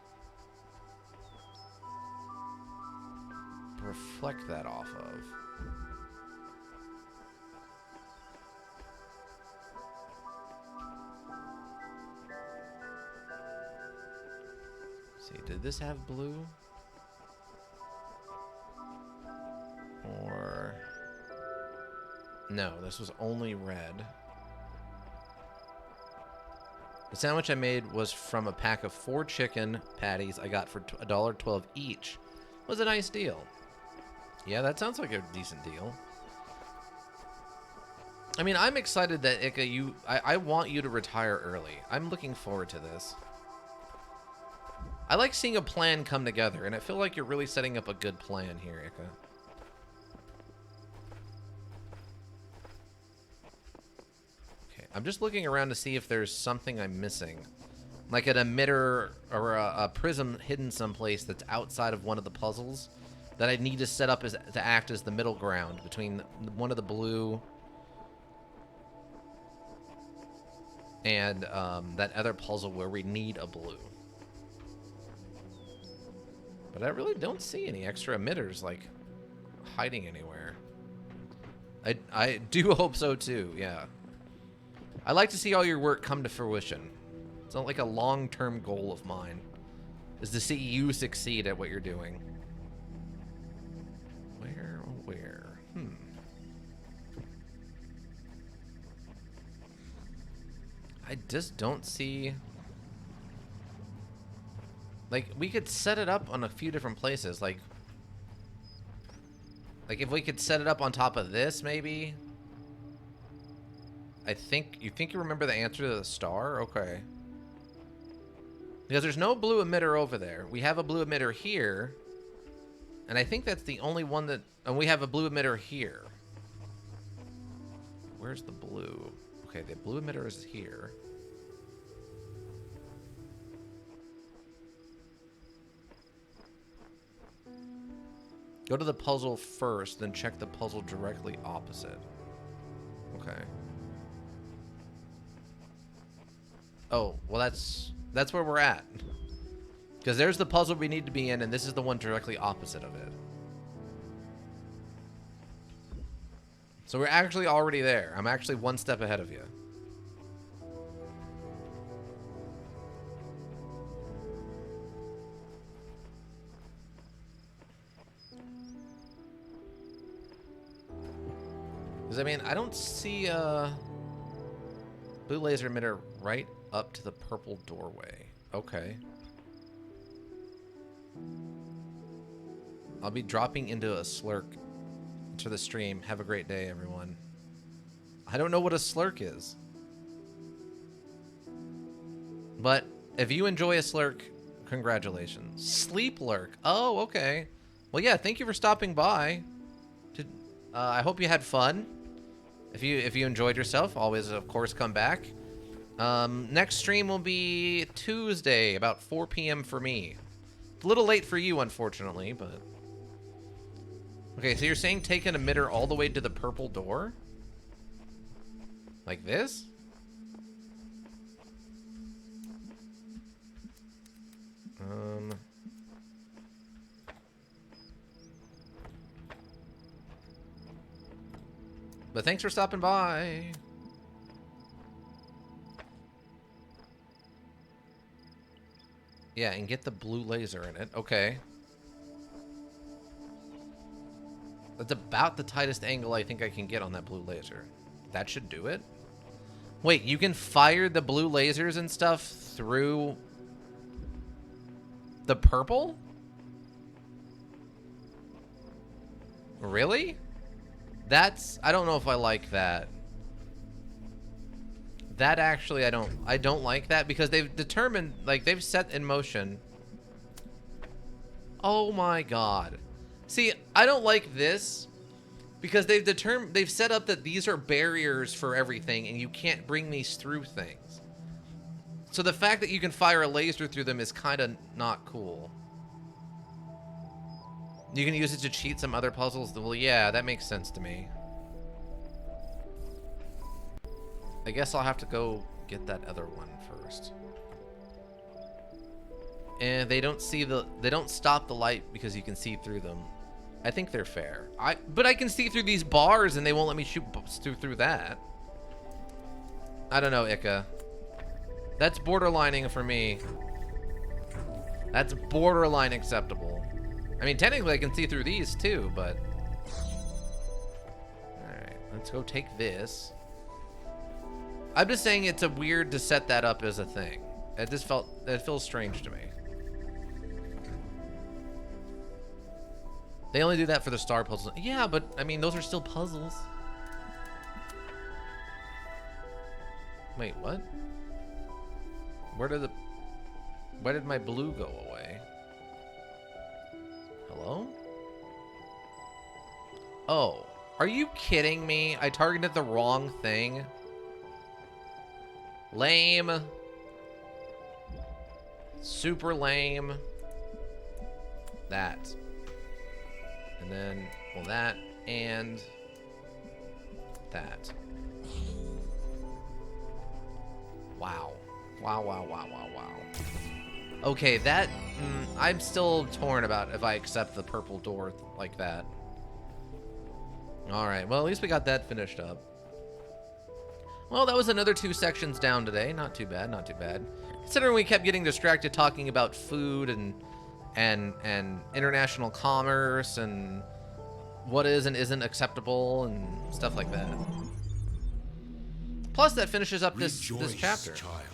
reflect that off of. Let's see, did this have blue? Or... No, this was only red. The sandwich I made was from a pack of 4 chicken patties I got for $1.12 each. It was a nice deal. Yeah, that sounds like a decent deal. I mean, I'm excited that Ika, I want you to retire early. I'm looking forward to this. I like seeing a plan come together, and I feel like you're really setting up a good plan here, Ika. Okay, I'm just looking around to see if there's something I'm missing. Like an emitter or a prism hidden someplace that's outside of one of the puzzles that I need to set up to act as the middle ground between one of the blue and that other puzzle where we need a blue. But I really don't see any extra emitters, like, hiding anywhere. I do hope so, too, yeah. I like to see all your work come to fruition. It's not like a long-term goal of mine, is to see you succeed at what you're doing. Where? I just don't see... Like, we could set it up on a few different places, like if we could set it up on top of this, maybe? You think you remember the answer to the star? Okay. Because there's no blue emitter over there. We have a blue emitter here. And I think that's the only one that... And we have a blue emitter here. Where's the blue? Okay, the blue emitter is here. Go to the puzzle first, then check the puzzle directly opposite. Okay. Oh, well that's where we're at. Because there's the puzzle we need to be in, and this is the one directly opposite of it. So we're actually already there. I'm actually one step ahead of you. Because, I mean, I don't see a blue laser emitter right up to the purple doorway. Okay. I'll be dropping into a slurk to the stream. Have a great day, everyone. I don't know what a slurk is. But if you enjoy a slurk, congratulations. Sleep lurk. Oh, okay. Well, yeah, thank you for stopping by. I hope you had fun. If you enjoyed yourself, always, of course, come back. Next stream will be Tuesday, about 4 p.m. for me. It's a little late for you, unfortunately, but... Okay, so you're saying take an emitter all the way to the purple door? Like this? But thanks for stopping by. Yeah, and get the blue laser in it. Okay. That's about the tightest angle I think I can get on that blue laser. That should do it. Wait, you can fire the blue lasers and stuff through the purple? Really? I don't know if I like that. That actually, I don't like that because they've determined, like, they've set in motion. Oh my god. See, I don't like this because they've set up that these are barriers for everything and you can't bring these through things. So the fact that you can fire a laser through them is kind of not cool. You can use it to cheat some other puzzles. Well, yeah, that makes sense to me. I guess I'll have to go get that other one first. And they don't stop the light because you can see through them. I think they're fair. But I can see through these bars and they won't let me shoot through that. I don't know, Ika. That's borderlining for me. That's borderline acceptable. I mean, technically I can see through these too, but... Alright, let's go take this. I'm just saying it's a weird to set that up as a thing. It feels strange to me. They only do that for the star puzzles. Yeah, but I mean, those are still puzzles. Wait, what? Where did my blue go away? Hello? Oh, are you kidding me? I targeted the wrong thing. Lame. Super lame. That. And then, well, that and that. Wow. Wow, wow, wow, wow, wow. Okay, that... I'm still torn about if I accept the purple door like that. Alright, well, at least we got that finished up. Well, that was another 2 sections down today. Not too bad, not too bad. Considering we kept getting distracted talking about food and international commerce and what is and isn't acceptable and stuff like that. Plus, that finishes up this chapter.
Child,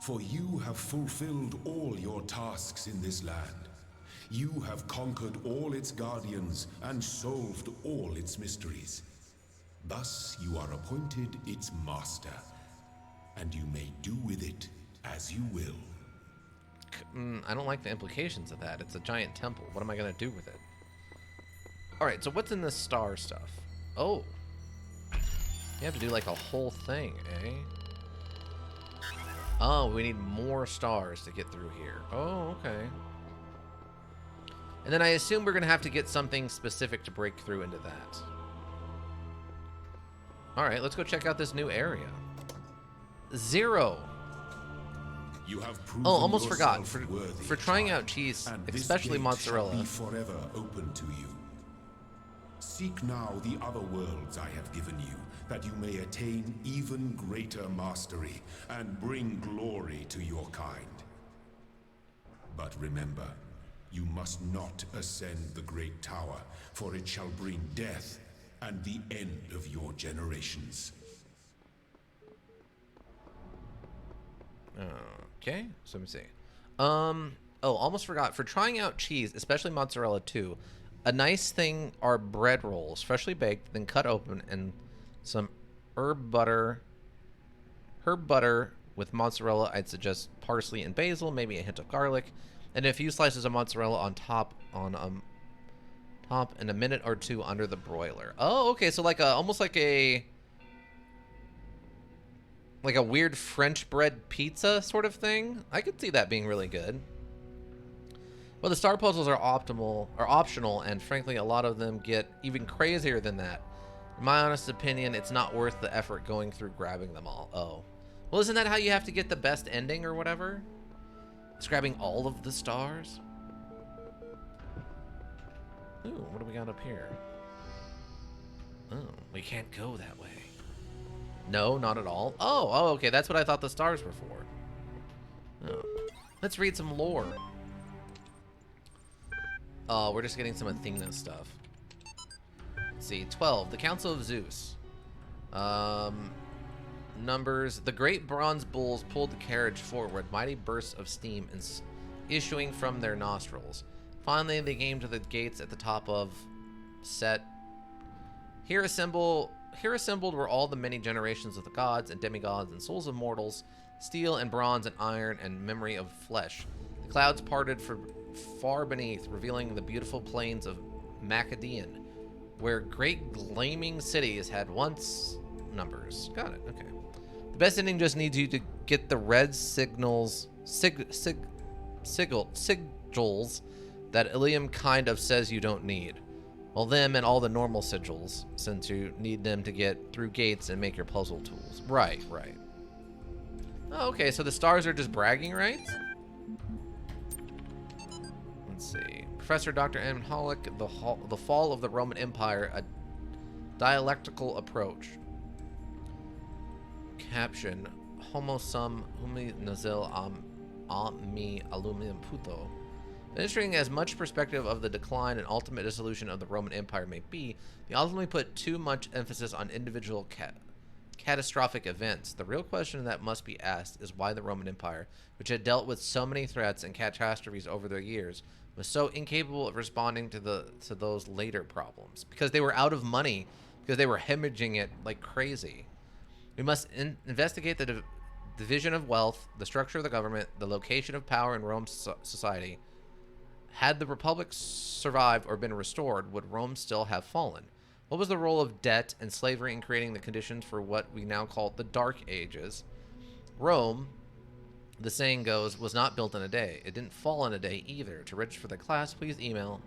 for you have fulfilled all your tasks in this land. You have conquered all its guardians and solved all its mysteries. Thus, you are appointed its master, and you may do with it as you will.
I don't like the implications of that. It's a giant temple. What am I going to do with it? Alright, so what's in this star stuff? Oh. You have to do like a whole thing, eh? Oh, we need more stars to get through here. Oh, okay. And then I assume we're going to have to get something specific to break through into that. Alright, let's go check out this new area. 0.
You have proven
almost forgot.
yourself worthy,
For trying
child,
out cheese,
and this
especially
gate
mozzarella.
shall be forever open to you. Seek now the other worlds I have given you, that you may attain even greater mastery and bring glory to your kind. But remember, you must not ascend the great tower, for it shall bring death and the end of your generations.
Okay, so let me see. Oh, almost forgot. For trying out cheese, especially mozzarella too, a nice thing are bread rolls, freshly baked, then cut open, and some herb butter with mozzarella. I'd suggest parsley and basil, maybe a hint of garlic, and a few slices of mozzarella on top and a minute or 2 under the broiler. Oh, okay, so like almost like a weird French bread pizza sort of thing. I could see that being really good. Well, the star puzzles are optional, and frankly, a lot of them get even crazier than that. In my honest opinion, it's not worth the effort going through grabbing them all. Oh. Well, isn't that how you have to get the best ending or whatever? It's grabbing all of the stars? Ooh, what do we got up here? Oh, we can't go that way. No, not at all. Oh, okay, that's what I thought the stars were for. Oh. Let's read some lore. We're just getting some Athena stuff. Let's see, 12, the Council of Zeus. Numbers, the great bronze bulls pulled the carriage forward, mighty bursts of steam issuing from their nostrils. Finally, they came to the gates at the top of Set. Here assembled were all the many generations of the gods and demigods and souls of mortals, steel and bronze and iron and memory of flesh. The clouds parted from far beneath, revealing the beautiful plains of Macedon, where great gleaming cities had once numbers. Got it, okay. The best ending just needs you to get the red sigils that Ilium kind of says you don't need. Well, them and all the normal sigils, since you need them to get through gates and make your puzzle tools. Right, right. Oh, okay, so the stars are just bragging rights? Let's see. Professor Dr. M. Hollick, The Fall of the Roman Empire, a Dialectical Approach. Caption, Homo sum humi nazil mi aluminum puto. Illustrating as much perspective of the decline and ultimate dissolution of the Roman Empire may be, they ultimately put too much emphasis on individual catastrophic events. The real question that must be asked is why the Roman Empire, which had dealt with so many threats and catastrophes over the years, was so incapable of responding to those later problems. Because they were out of money, because they were hemorrhaging it like crazy. We must investigate the division of wealth, the structure of the government, the location of power in Rome's society. Had the Republic survived or been restored, would Rome still have fallen? What was the role of debt and slavery in creating the conditions for what we now call the Dark Ages? Rome, the saying goes, was not built in a day. It didn't fall in a day either. To register for the class, please email.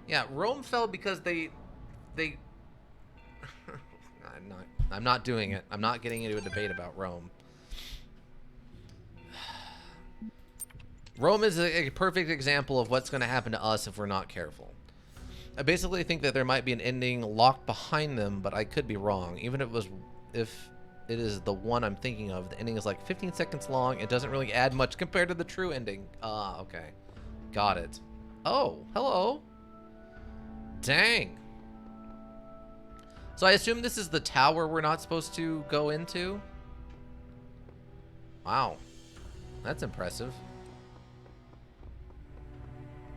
Yeah, Rome fell because they I'm not doing it. I'm not getting into a debate about Rome. Rome is a perfect example of what's going to happen to us if we're not careful. I basically think that there might be an ending locked behind them, but I could be wrong. Even if it is the one I'm thinking of, the ending is like 15 seconds long. It doesn't really add much compared to the true ending. Ah, okay. Got it. Oh, hello. Dang. So I assume this is the tower we're not supposed to go into? Wow. That's impressive.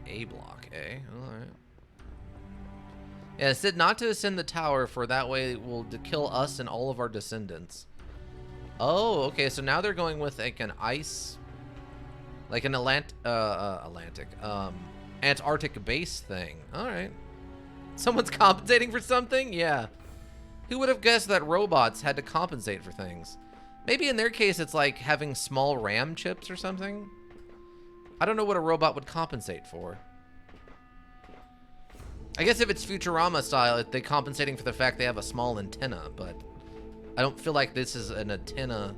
A block, eh? Alright. Yeah, it said not to ascend the tower, for that way it will kill us and all of our descendants. Oh, okay, so now they're going with like an ice... Like an Antarctic base thing. Alright. Someone's compensating for something? Yeah. Who would have guessed that robots had to compensate for things? Maybe in their case it's like having small RAM chips or something? I don't know what a robot would compensate for. I guess if it's Futurama style, they're compensating for the fact they have a small antenna, but I don't feel like this is an antenna.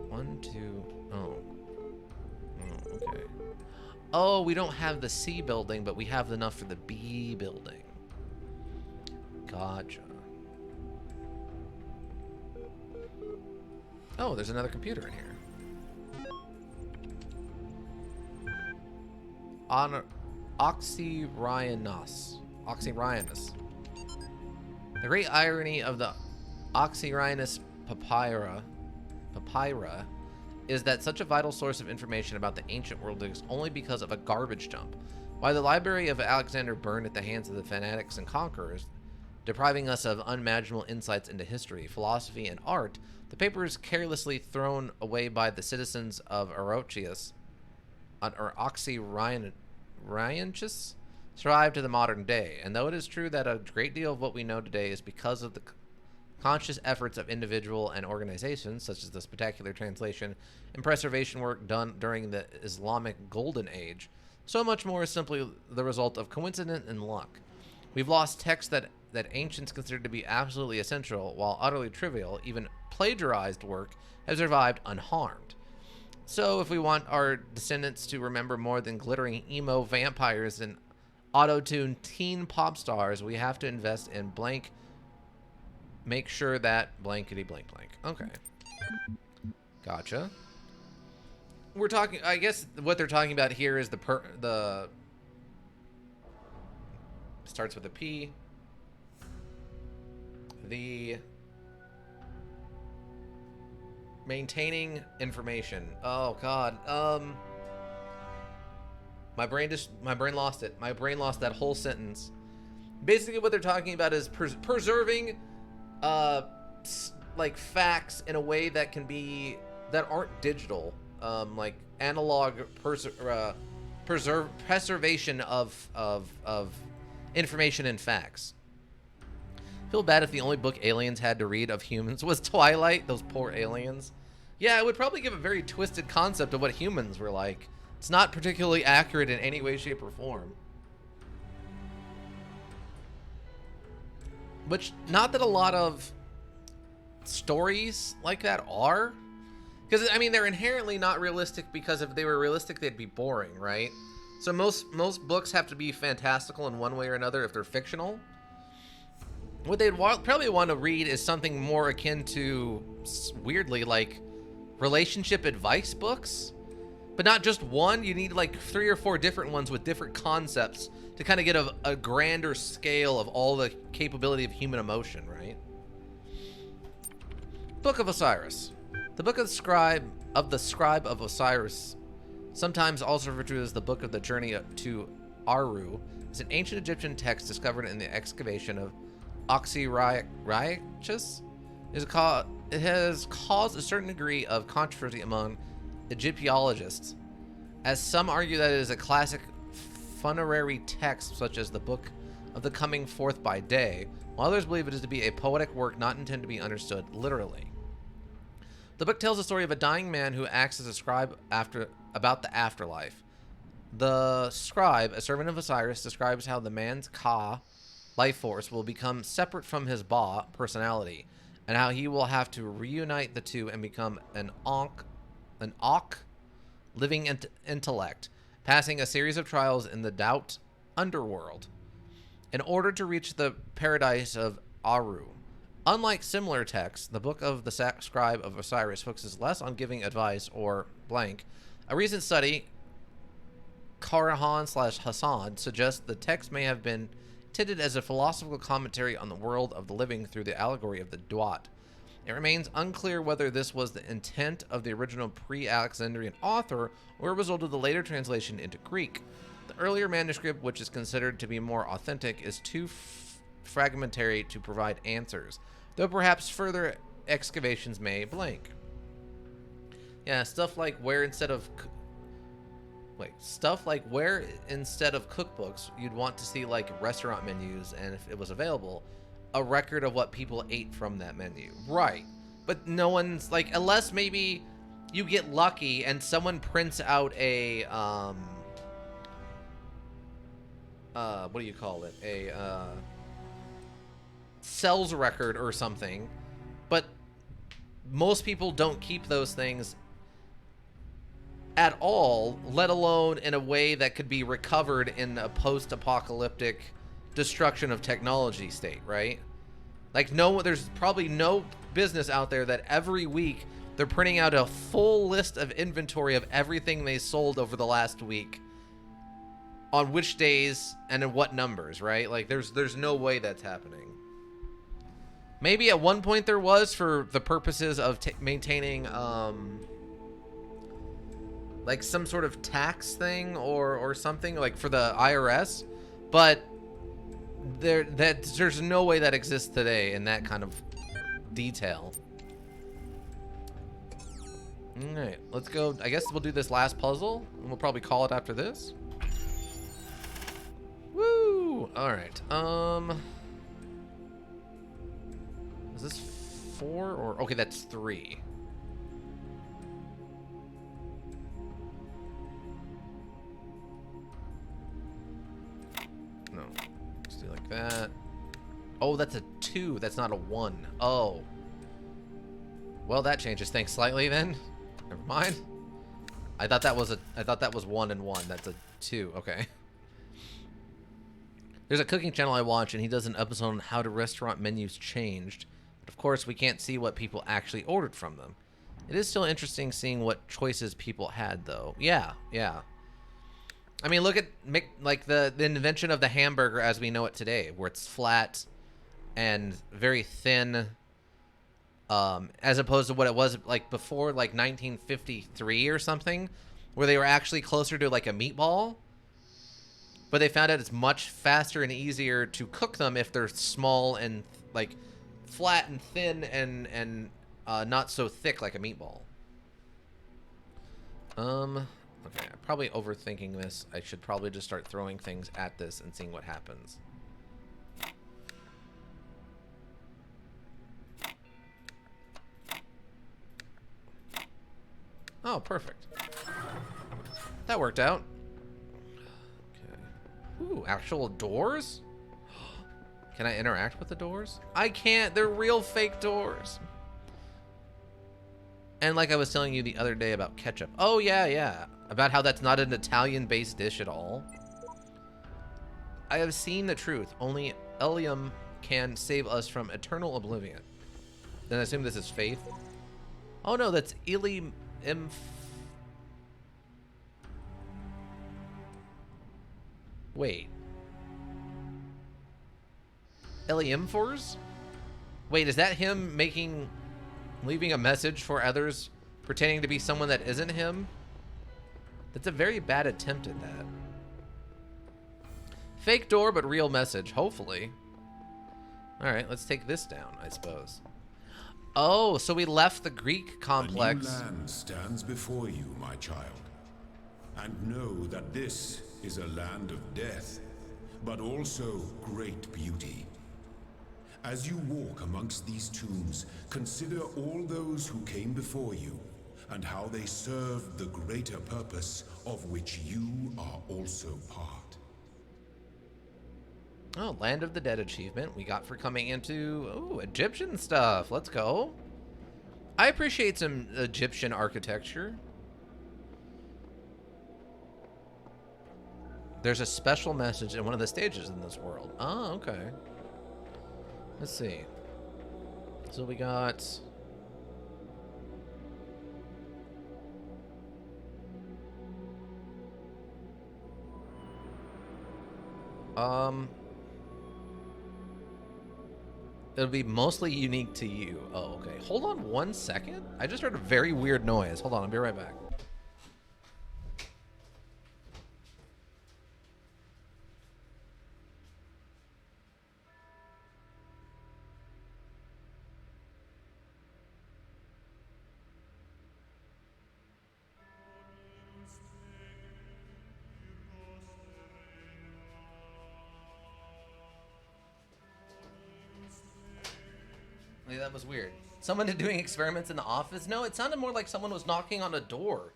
1, 2, oh. Oh, okay. Oh, we don't have the C building, but we have enough for the B building. Gotcha. Oh, there's another computer in here. On Oxyrhynus. The great irony of the Oxyrhynus papyra is that such a vital source of information about the ancient world exists only because of a garbage dump. While the library of Alexander burned at the hands of the fanatics and conquerors, depriving us of unimaginable insights into history, philosophy, and art, the papers carelessly thrown away by the citizens of Orochius, or Oxyrhynchus, survived to the modern day. And though it is true that a great deal of what we know today is because of the conscious efforts of individual and organizations, such as the spectacular translation and preservation work done during the Islamic Golden Age, so much more is simply the result of coincidence and luck. We've lost texts that ancients considered to be absolutely essential, while utterly trivial, even plagiarized work, has survived unharmed. So if we want our descendants to remember more than glittering emo vampires and auto-tuned teen pop stars, we have to invest in blank, make sure that blankety blank blank. Okay. Gotcha. We're talking, I guess what they're talking about here is the starts with a P. The maintaining information. Oh God. My brain lost it. My brain lost that whole sentence. Basically, what they're talking about is preserving, like facts in a way that that aren't digital. Like analog preservation of information and facts. Feel bad if the only book aliens had to read of humans was Twilight. Those poor aliens. Yeah, it would probably give a very twisted concept of what humans were like. It's not particularly accurate in any way, shape, or form. Which, not that a lot of stories like that are. Because, I mean, they're inherently not realistic, because if they were realistic, they'd be boring, right? So most books have to be fantastical in one way or another if they're fictional. What they'd probably want to read is something more akin to, weirdly, like relationship advice books. But not just one. You need like 3 or 4 different ones with different concepts to kind of get a grander scale of all the capability of human emotion, right? Book of Osiris. The Book of the Scribe of Osiris, sometimes also referred to as the Book of the Journey to Aru, is an ancient Egyptian text discovered in the excavation of oxyrhynchus it has caused a certain degree of controversy among Egyptologists, as some argue that it is a classic funerary text such as the Book of the Coming Forth by Day, while others believe it is to be a poetic work not intended to be understood literally. The book tells the story of a dying man who acts as a scribe about the afterlife. The scribe, a servant of Osiris, describes how the man's Ka life force will become separate from his Ba personality, and how he will have to reunite the two and become an Ankh living intellect, passing a series of trials in the Doubt underworld in order to reach the paradise of Aru. Unlike similar texts, the Book of the Scribe of Osiris focuses less on giving advice or blank. A recent study, Karahan/Hassan, suggests the text may have been intended as a philosophical commentary on the world of the living through the allegory of the Duat. It remains unclear whether this was the intent of the original pre-Alexandrian author or a result of the later translation into Greek. The earlier manuscript, which is considered to be more authentic, is too fragmentary to provide answers, though perhaps further excavations may blank. Yeah, stuff like where instead of cookbooks, you'd want to see like restaurant menus, and if it was available, a record of what people ate from that menu. Right. But no one's like, unless maybe you get lucky and someone prints out a what do you call it? A sales record or something. But most people don't keep those things at all, let alone in a way that could be recovered in a post-apocalyptic destruction of technology state, right? Like, there's probably no business out there that every week they're printing out a full list of inventory of everything they sold over the last week, on which days and in what numbers, right? Like, there's no way that's happening. Maybe at one point there was, for the purposes of maintaining like some sort of tax thing or something, like for the IRS, but there's no way that exists today in that kind of detail. All right, let's go. I guess we'll do this last puzzle, and we'll probably call it after this. Woo! All right. Is this 4 or okay? That's 3. No, let's do like that. Oh, that's a 2. That's not a 1. Oh. Well, that changes things slightly then. Never mind. I thought that was 1 and 1. That's a 2. Okay. There's a cooking channel I watch, and he does an episode on how the restaurant menus changed. But of course, we can't see what people actually ordered from them. It is still interesting seeing what choices people had, though. Yeah, yeah. I mean, look at like the invention of the hamburger as we know it today, where it's flat and very thin, as opposed to what it was like before, like 1953 or something, where they were actually closer to like a meatball. But they found out it's much faster and easier to cook them if they're small and like flat and thin and not so thick like a meatball. Okay, I'm probably overthinking this. I should probably just start throwing things at this and seeing what happens. Oh, perfect. That worked out. Okay. Ooh, actual doors? Can I interact with the doors? I can't. They're real fake doors. And like I was telling you the other day about ketchup. Oh, yeah, yeah. About how that's not an Italian-based dish at all. I have seen the truth. Only Ilium can save us from eternal oblivion. Then I assume this is faith. Oh, no, that's Ilium. Wait. Eliamphors? Wait, is that him leaving a message for others pretending to be someone that isn't him? That's a very bad attempt at that. Fake door, but real message, hopefully. Alright, let's take this down, I suppose. Oh, so we left the Greek complex.
A new land stands before you, my child. And know that this is a land of death, but also great beauty. As you walk amongst these tombs, consider all those who came before you, and how they served the greater purpose of which you are also part.
Oh, Land of the Dead achievement we got for coming into, oh, Egyptian stuff. Let's go. I appreciate some Egyptian architecture. There's a special message in one of the stages in this world. Oh, okay. Let's see. So we got... It'll be mostly unique to you. Oh, okay. Hold on 1 second. I just heard a very weird noise. Hold on, I'll be right back. Yeah, that was weird. Someone doing experiments in the office? No, it sounded more like someone was knocking on a door.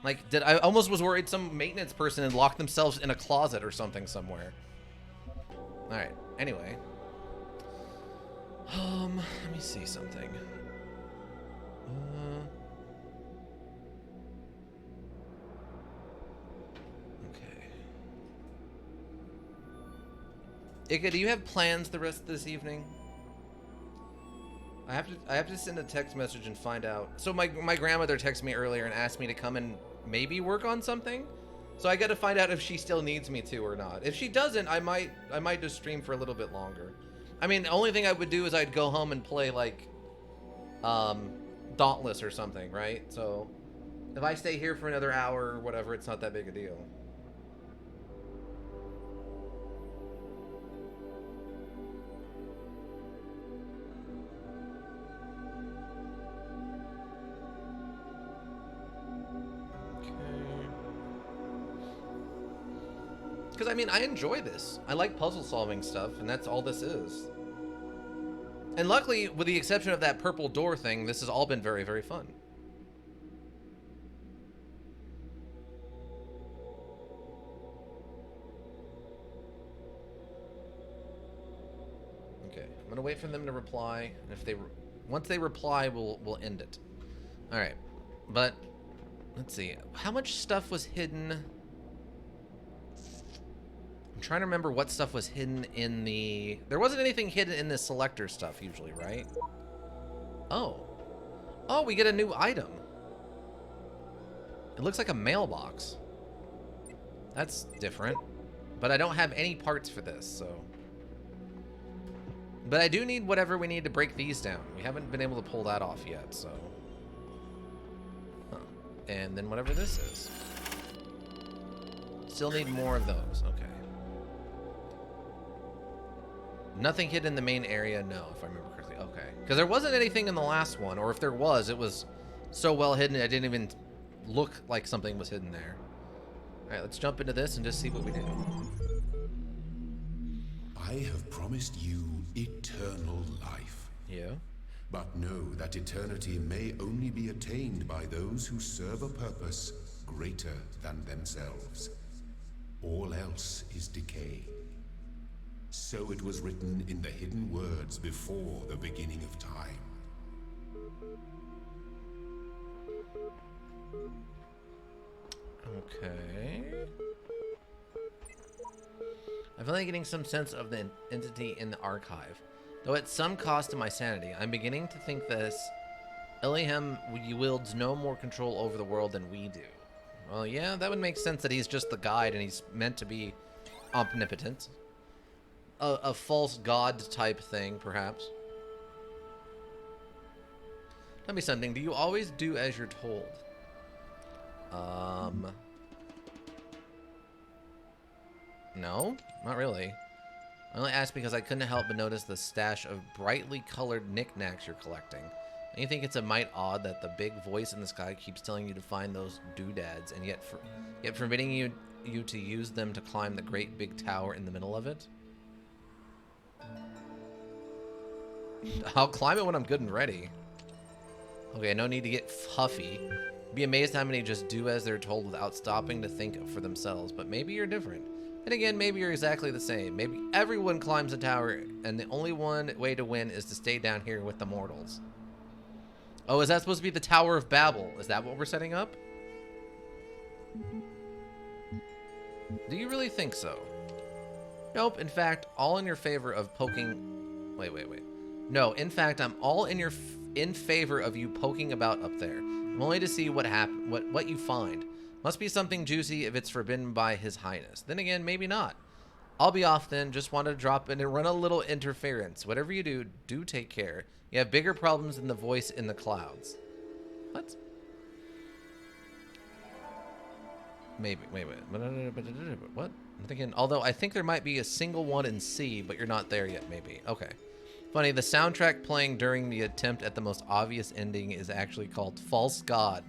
Like, I almost was worried some maintenance person had locked themselves in a closet or something somewhere. Alright, anyway. Let me see something. Okay. Ika, do you have plans the rest of this evening? I have to send a text message and find out. So my grandmother texted me earlier and asked me to come and maybe work on something. So I got to find out if she still needs me to or not. If she doesn't, I might just stream for a little bit longer. I mean, the only thing I would do is I'd go home and play like Dauntless or something, right? So if I stay here for another hour or whatever, it's not that big a deal. Because, I mean, I enjoy this. I like puzzle solving stuff, and that's all this is. And luckily, with the exception of that purple door thing, this has all been very, very fun. Okay, I'm going to wait for them to reply, and if they... once they reply, we'll end it. Alright, but... let's see. How much stuff was hidden... I'm trying to remember what stuff was hidden in the... there wasn't anything hidden in the selector stuff usually, right? Oh. Oh, we get a new item. It looks like a mailbox. That's different. But I don't have any parts for this, so... but I do need whatever we need to break these down. We haven't been able to pull that off yet, so... huh. And then whatever this is. Still need more of those. Okay. Nothing hidden in the main area? No, if I remember correctly. Okay. Because there wasn't anything in the last one, or if there was, it was so well hidden I didn't even look like something was hidden there. Alright, let's jump into this and just see what we do.
I have promised you eternal life.
Yeah?
But know that eternity may only be attained by those who serve a purpose greater than themselves. All else is decay. So it was written in the hidden words before the beginning of time.
Okay. I'm finally getting some sense of the entity in the archive. Though at some cost to my sanity, I'm beginning to think this Elihem wields no more control over the world than we do. Well, yeah, that would make sense that he's just the guide and he's meant to be omnipotent. A false god type thing, perhaps. Tell me something. Do you always do as you're told? No, not really. I only asked because I couldn't help but notice the stash of brightly colored knickknacks you're collecting. And you think it's a mite odd that the big voice in the sky keeps telling you to find those doodads, and yet forbidding you to use them to climb the great big tower in the middle of it? I'll climb it when I'm good and ready. Okay, no need to get huffy. Be amazed how many just do as they're told without stopping to think for themselves. But maybe you're different. And again, maybe you're exactly the same. Maybe everyone climbs a tower, and the only one way to win is to stay down here with the mortals. Oh, is that supposed to be the Tower of Babel? Is that what we're setting up? Do you really think so? Nope. In fact, all in your favor of poking... Wait. No, in fact, I'm all in favor of you poking about up there. I'm only to see what you find. Must be something juicy if it's forbidden by His Highness. Then again, maybe not. I'll be off then. Just wanted to drop in and run a little interference. Whatever you do, do take care. You have bigger problems than the voice in the clouds. What? Maybe. Wait. What? I'm thinking, although I think there might be a single one in C, but you're not there yet, maybe. Okay. Funny, the soundtrack playing during the attempt at the most obvious ending is actually called False God.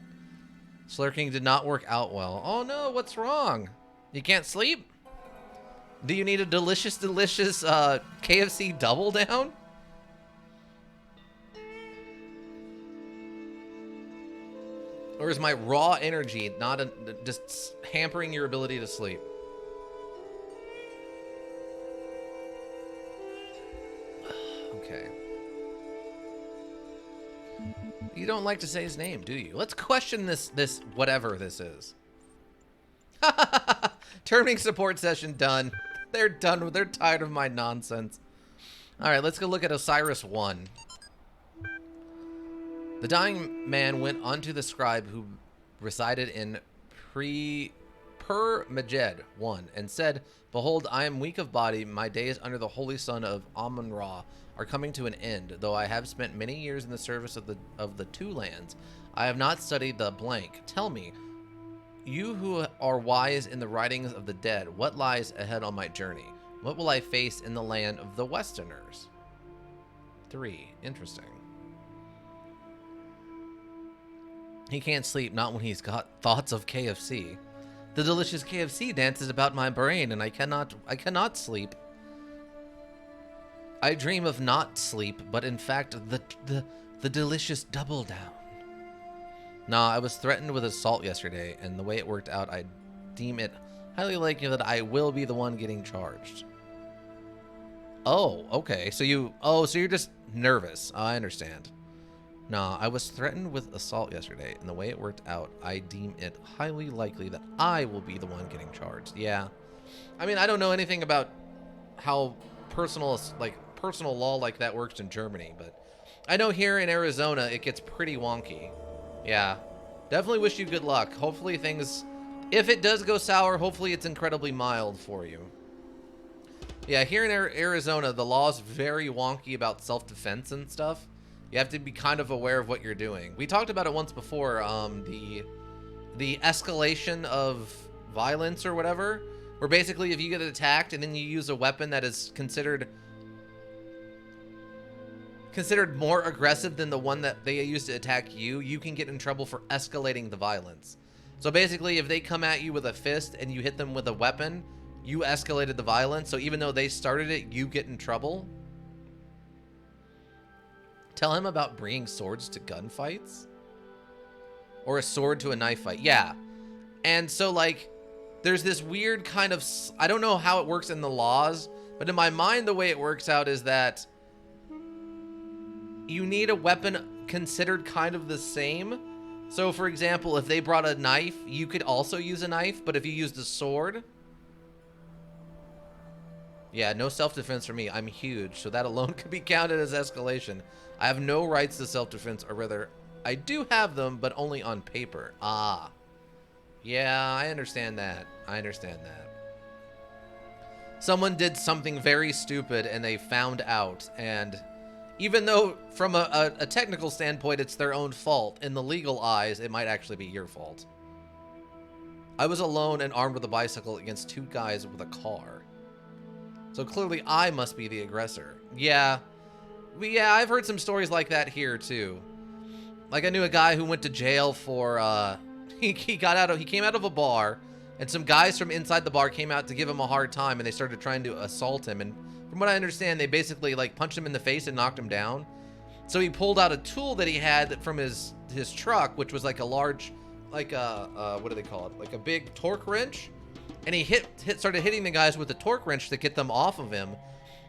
Slurking did not work out well. Oh no, what's wrong? You can't sleep? Do you need a delicious KFC double down? Or is my raw energy not just hampering your ability to sleep? Okay. You don't like to say his name, do you? Let's question this whatever this is. Terminating support session done. They're done. They're tired of my nonsense. All right, let's go look at Osiris 1. The dying man went unto the scribe who resided in Per-Maged 1 and said, Behold, I am weak of body. My days under the holy sun of Amun-Ra are coming to an end. Though I have spent many years in the service of the two lands, I have not studied the blank. Tell me, you who are wise in the writings of the dead, what lies ahead on my journey? What will I face in the land of the Westerners? 3. Interesting. He can't sleep, not when he's got thoughts of KFC. The delicious KFC dances about my brain, and I cannot sleep. I dream of not sleep, but in fact, the delicious double down. Nah, I was threatened with assault yesterday, and the way it worked out, I deem it highly likely that I will be the one getting charged. Oh, okay. So you're just nervous. I understand. Nah, I was threatened with assault yesterday, and the way it worked out, I deem it highly likely that I will be the one getting charged. Yeah. I mean, I don't know anything about how personal law like that works in Germany, but I know here in Arizona, it gets pretty wonky. Yeah. Definitely wish you good luck. Hopefully things, if it does go sour, hopefully it's incredibly mild for you. Yeah, here in Arizona, the law is very wonky about self-defense and stuff. You have to be kind of aware of what you're doing. We talked about it once before, the escalation of violence or whatever, where basically if you get attacked and then you use a weapon that is considered more aggressive than the one that they used to attack you, you can get in trouble for escalating the violence. So basically, if they come at you with a fist and you hit them with a weapon, you escalated the violence. So even though they started it, you get in trouble. Tell him about bringing swords to gunfights? Or a sword to a knife fight. Yeah. And so, like, there's this weird kind of... I don't know how it works in the laws, but in my mind, the way it works out is that you need a weapon considered kind of the same. So, for example, if they brought a knife, you could also use a knife, but if you used a sword... Yeah, no self-defense for me. I'm huge, so that alone could be counted as escalation. I have no rights to self-defense, or rather, I do have them, but only on paper. Ah. Yeah, I understand that. I understand that. Someone did something very stupid, and they found out, and even though from a technical standpoint it's their own fault, in the legal eyes, it might actually be your fault. I was alone and armed with a bicycle against two guys with a car. So clearly I must be the aggressor. Yeah. Yeah, I've heard some stories like that here too. Like I knew a guy who went to jail for he came out of a bar, and some guys from inside the bar came out to give him a hard time, and they started trying to assault him, and from what I understand, they basically like punched him in the face and knocked him down. So he pulled out a tool that he had from his truck, which was like a large, like a what do they call it? Like a big torque wrench, and he started hitting the guys with the torque wrench to get them off of him.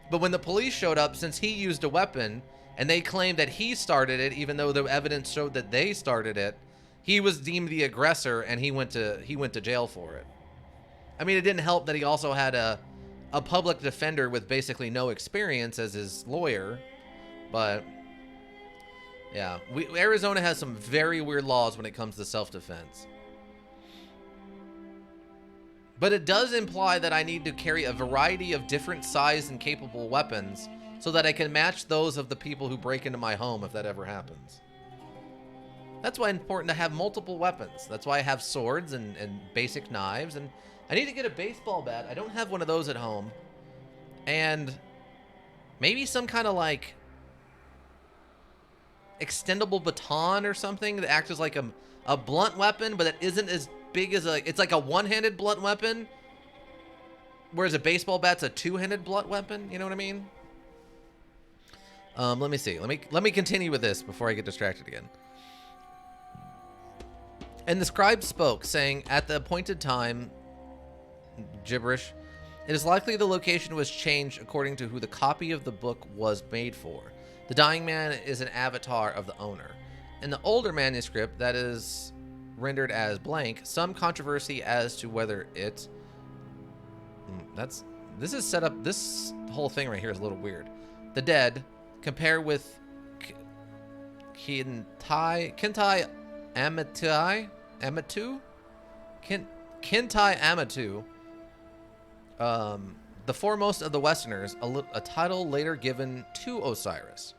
But when the police showed up, since he used a weapon, and they claimed that he started it, even though the evidence showed that they started it, he was deemed the aggressor, and he went to jail for it. I mean, it didn't help that he also had a public defender with basically no experience as his lawyer, but yeah, Arizona has some very weird laws when it comes to self-defense. But it does imply that I need to carry a variety of different size and capable weapons so that I can match those of the people who break into my home if that ever happens. That's why it's important to have multiple weapons. That's why I have swords and basic knives, and I need to get a baseball bat. I don't have one of those at home. And maybe some kind of like extendable baton or something that acts as like a blunt weapon, but it isn't as big as it's like a one-handed blunt weapon, whereas a baseball bat's a two-handed blunt weapon. You know what I mean? Let me see. Let me continue with this before I get distracted again. And the scribe spoke, saying, at the appointed time, gibberish, it is likely the location was changed according to who the copy of the book was made for. The dying man is an avatar of the owner. In the older manuscript, that is rendered as blank, some controversy as to whether it... This is set up... This whole thing right here is a little weird. The dead, compare with Kintai Amatu? Kintai Amatu, the foremost of the Westerners, a title later given to Osiris.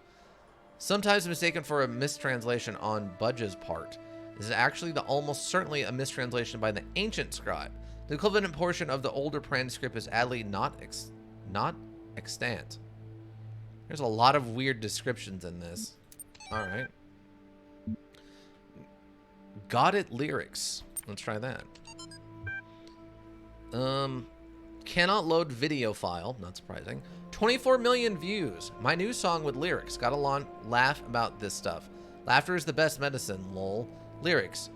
Sometimes mistaken for a mistranslation on Budge's part. This is actually almost certainly a mistranslation by the ancient scribe. The equivalent portion of the older manuscript is adly not extant. There's a lot of weird descriptions in this. All right. Got it lyrics. Let's try that. Cannot load video file. Not surprising. 24 million views. My new song with lyrics. Gotta laugh about this stuff. Laughter is the best medicine. Lol. Lyrics.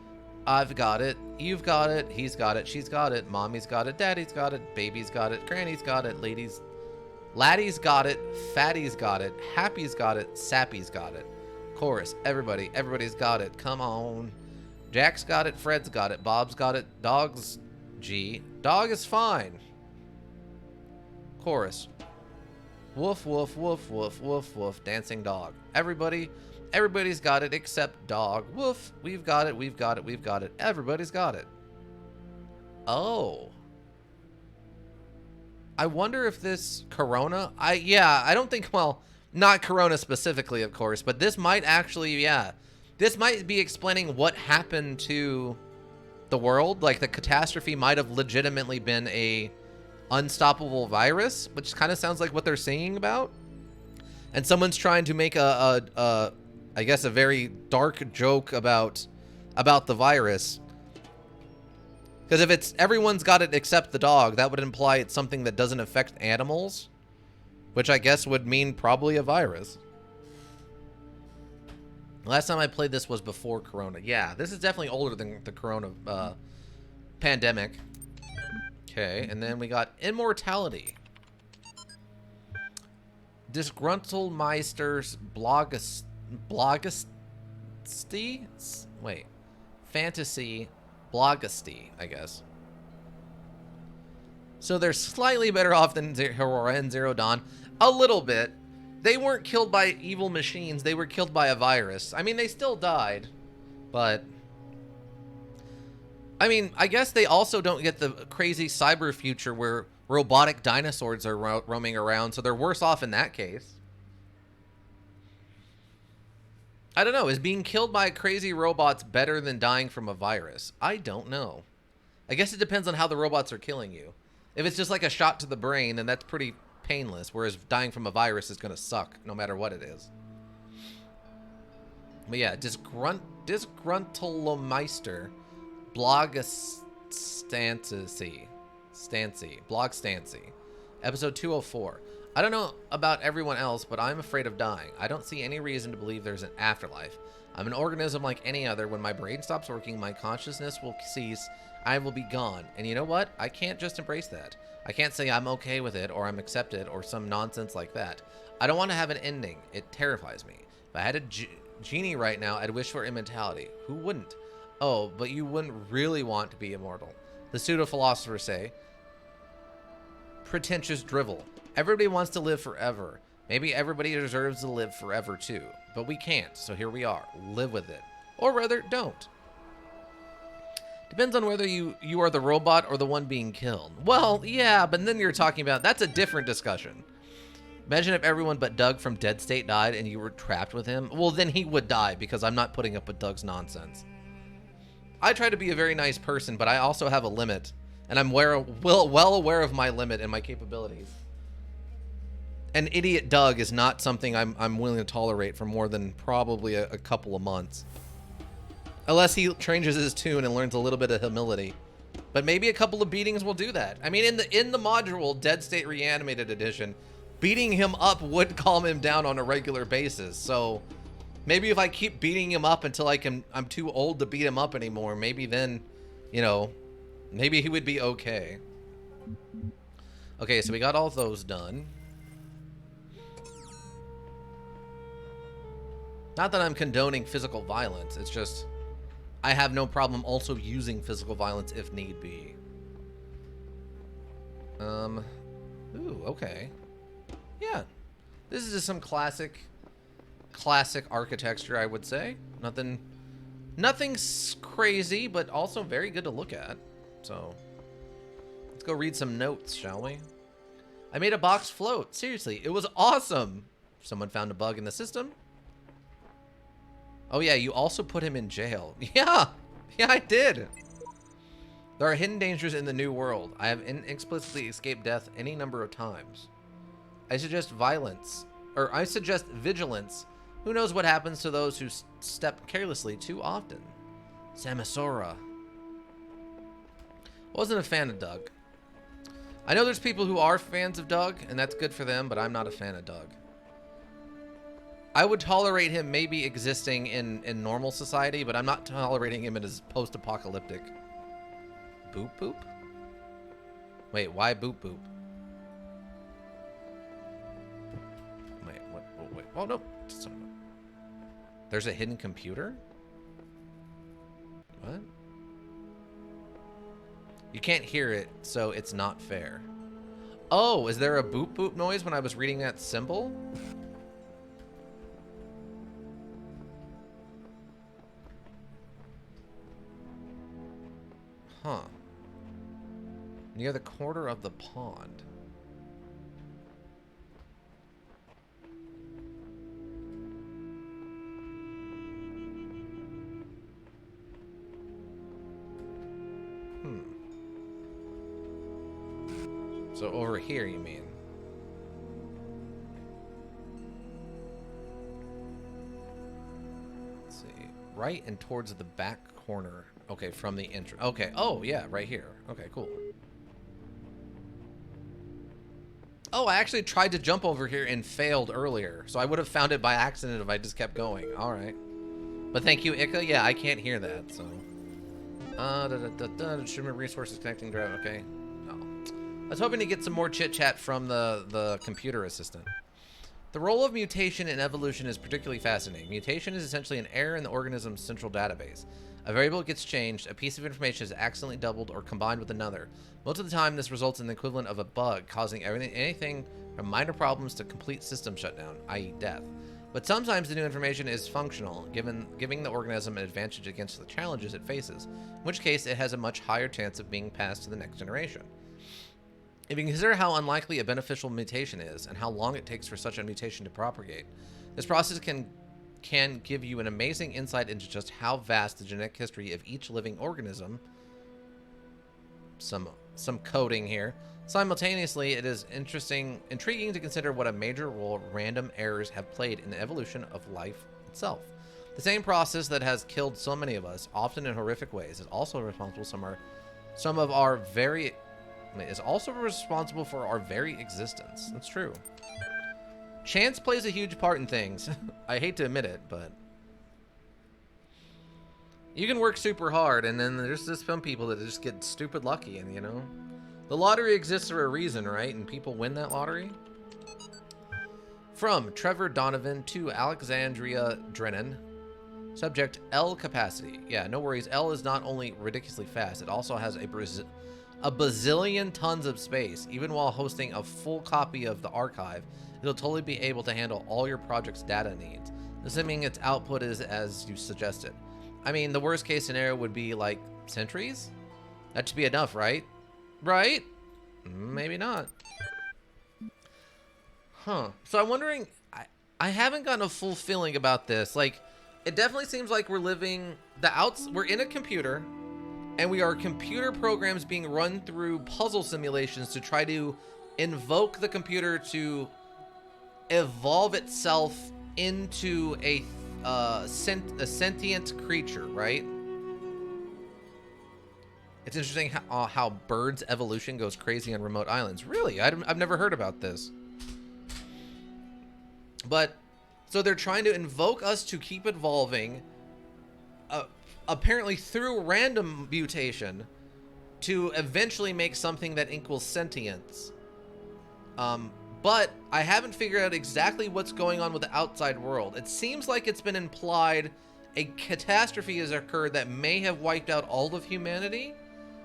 I've got it. You've got it. He's got it. She's got it. Mommy's got it. Daddy's got it. Baby's got it. Granny's got it. Laddie's got it. Fatty's got it. Happy's got it. Sappy's got it. Chorus. Everybody's got it. Come on. Jack's got it. Fred's got it. Bob's got it. Dog is fine. Chorus. Woof, woof, woof, woof, woof, woof. Dancing dog. Everybody's got it except dog. Woof. We've got it. We've got it. We've got it. Everybody's got it. Oh. I wonder if this Corona... I don't think... Well, not Corona specifically, of course, but this might actually... Yeah. This might be explaining what happened to the world. Like, the catastrophe might have legitimately been a unstoppable virus, which kind of sounds like what they're singing about. And someone's trying to make I guess a very dark joke about the virus. Because if it's everyone's got it except the dog, that would imply it's something that doesn't affect animals, which I guess would mean probably a virus. Last time I played this was before Corona. Yeah, this is definitely older than the Corona pandemic. Okay, and then we got Immortality. Disgruntled Meister's Fantasy Blogisty, I guess. So they're slightly better off than Zero Dawn. A little bit. They weren't killed by evil machines. They were killed by a virus. I mean, they still died. But... I mean, I guess they also don't get the crazy cyber future where robotic dinosaurs are roaming around, so they're worse off in that case. I don't know. Is being killed by crazy robots better than dying from a virus? I don't know. I guess it depends on how the robots are killing you. If it's just like a shot to the brain, then that's pretty painless, whereas dying from a virus is gonna suck no matter what it is. But yeah, Disgruntlomeister, Blog Stancy, episode 204. I don't know about everyone else, but I'm afraid of dying. I don't see any reason to believe there's an afterlife. I'm an organism like any other. When my brain stops working, my consciousness will cease. I will be gone. And you know what? I can't just embrace that. I can't say I'm okay with it or I'm accepted or some nonsense like that. I don't want to have an ending. It terrifies me. If I had a genie right now, I'd wish for immortality. Who wouldn't? Oh, but you wouldn't really want to be immortal. The pseudo-philosophers say. Pretentious drivel. Everybody wants to live forever. Maybe everybody deserves to live forever too. But we can't, so here we are. Live with it. Or rather, don't. Depends on whether you are the robot or the one being killed. Well, yeah, but then you're talking about... That's a different discussion. Imagine if everyone but Doug from Dead State died and you were trapped with him. Well, then he would die because I'm not putting up with Doug's nonsense. I try to be a very nice person, but I also have a limit. And I'm well aware of my limit and my capabilities. And idiot Doug is not something I'm willing to tolerate for more than probably a couple of months. Unless he changes his tune and learns a little bit of humility. But maybe a couple of beatings will do that. I mean, in the module Dead State Reanimated Edition, beating him up would calm him down on a regular basis. So maybe if I keep beating him up until I'm too old to beat him up anymore, maybe then, you know, maybe he would be okay. Okay, so we got all those done. Not that I'm condoning physical violence, it's just I have no problem also using physical violence if need be. Ooh, okay. Yeah. This is just some classic architecture, I would say. Nothing crazy, but also very good to look at. So, let's go read some notes, shall we? I made a box float. Seriously, it was awesome. Someone found a bug in the system. Oh yeah, you also put him in jail. Yeah, I did. There are hidden dangers in the new world. I have inexplicably escaped death any number of times. I suggest vigilance. Who knows what happens to those who step carelessly too often? Samasora. Wasn't a fan of Doug. I know there's people who are fans of Doug, and that's good for them, but I'm not a fan of Doug. I would tolerate him maybe existing in normal society, but I'm not tolerating him in his post-apocalyptic. Boop boop? Wait, why boop boop? Wait, what? Oh, wait. Oh, no. There's a hidden computer? What? You can't hear it, so it's not fair. Oh, is there a boop boop noise when I was reading that symbol? Huh. Near the corner of the pond. So over here, you mean? Let's see. Right and towards the back corner. Okay, from the entrance. Okay. Oh, yeah, right here. Okay, cool. Oh, I actually tried to jump over here and failed earlier. So I would have found it by accident if I just kept going. All right. But thank you, Ika. Yeah, I can't hear that, so. Instrument resources connecting drive. Okay. No. I was hoping to get some more chit-chat from the computer assistant. The role of mutation in evolution is particularly fascinating. Mutation is essentially an error in the organism's central database. A variable gets changed, a piece of information is accidentally doubled or combined with another. Most of the time, this results in the equivalent of a bug, causing anything from minor problems to complete system shutdown, i.e. death. But sometimes the new information is functional, giving the organism an advantage against the challenges it faces, in which case it has a much higher chance of being passed to the next generation. If you consider how unlikely a beneficial mutation is, and how long it takes for such a mutation to propagate, this process can give you an amazing insight into just how vast the genetic history of each living organism, some some coding here. Simultaneously, it is intriguing to consider what a major role random errors have played in the evolution of life itself. The same process that has killed so many of us, often in horrific ways, is also responsible for our very existence. That's true. Chance plays a huge part in things. I hate to admit it, but you can work super hard, and then there's just some people that just get stupid lucky, and you know, the lottery exists for a reason, right? And people win that lottery. From Trevor Donovan to Alexandria Drennan. Subject, L capacity. Yeah, no worries. L is not only ridiculously fast, it also has a bazillion tons of space. Even while hosting a full copy of the archive, it'll totally be able to handle all your project's data needs, assuming its output is as you suggested. I mean, the worst case scenario would be like centuries? That should be enough, right? Right? Maybe not. Huh. So I'm wondering, I haven't gotten a full feeling about this. Like, it definitely seems like we're living we're in a computer, and we are computer programs being run through puzzle simulations to try to invoke the computer to evolve itself into a sentient creature, right? It's interesting how birds' evolution goes crazy on remote islands. Really? I've never heard about this. But, so they're trying to invoke us to keep evolving, apparently through random mutation, to eventually make something that equals sentience. But I haven't figured out exactly what's going on with the outside world. It seems like it's been implied a catastrophe has occurred that may have wiped out all of humanity,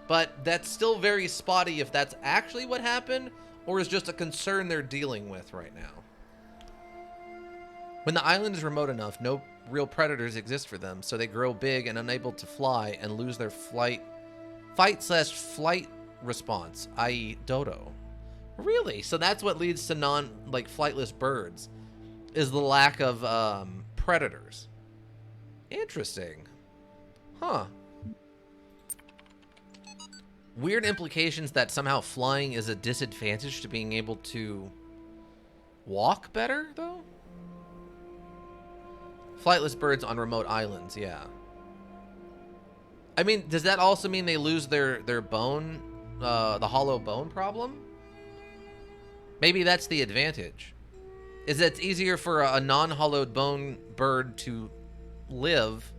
but that's still very spotty if that's actually what happened or is just a concern they're dealing with right now. When the island is remote enough, no real predators exist for them, so they grow big and unable to fly and lose their fight/flight response, i.e. dodo. Really? So that's what leads to flightless birds, is the lack of predators. Interesting. Huh. Weird implications that somehow flying is a disadvantage to being able to walk better, though? Flightless birds on remote islands, yeah. I mean, does that also mean they lose their bone, the hollow bone problem? Maybe that's the advantage. Is that it's easier for a non-hollowed bone bird to live,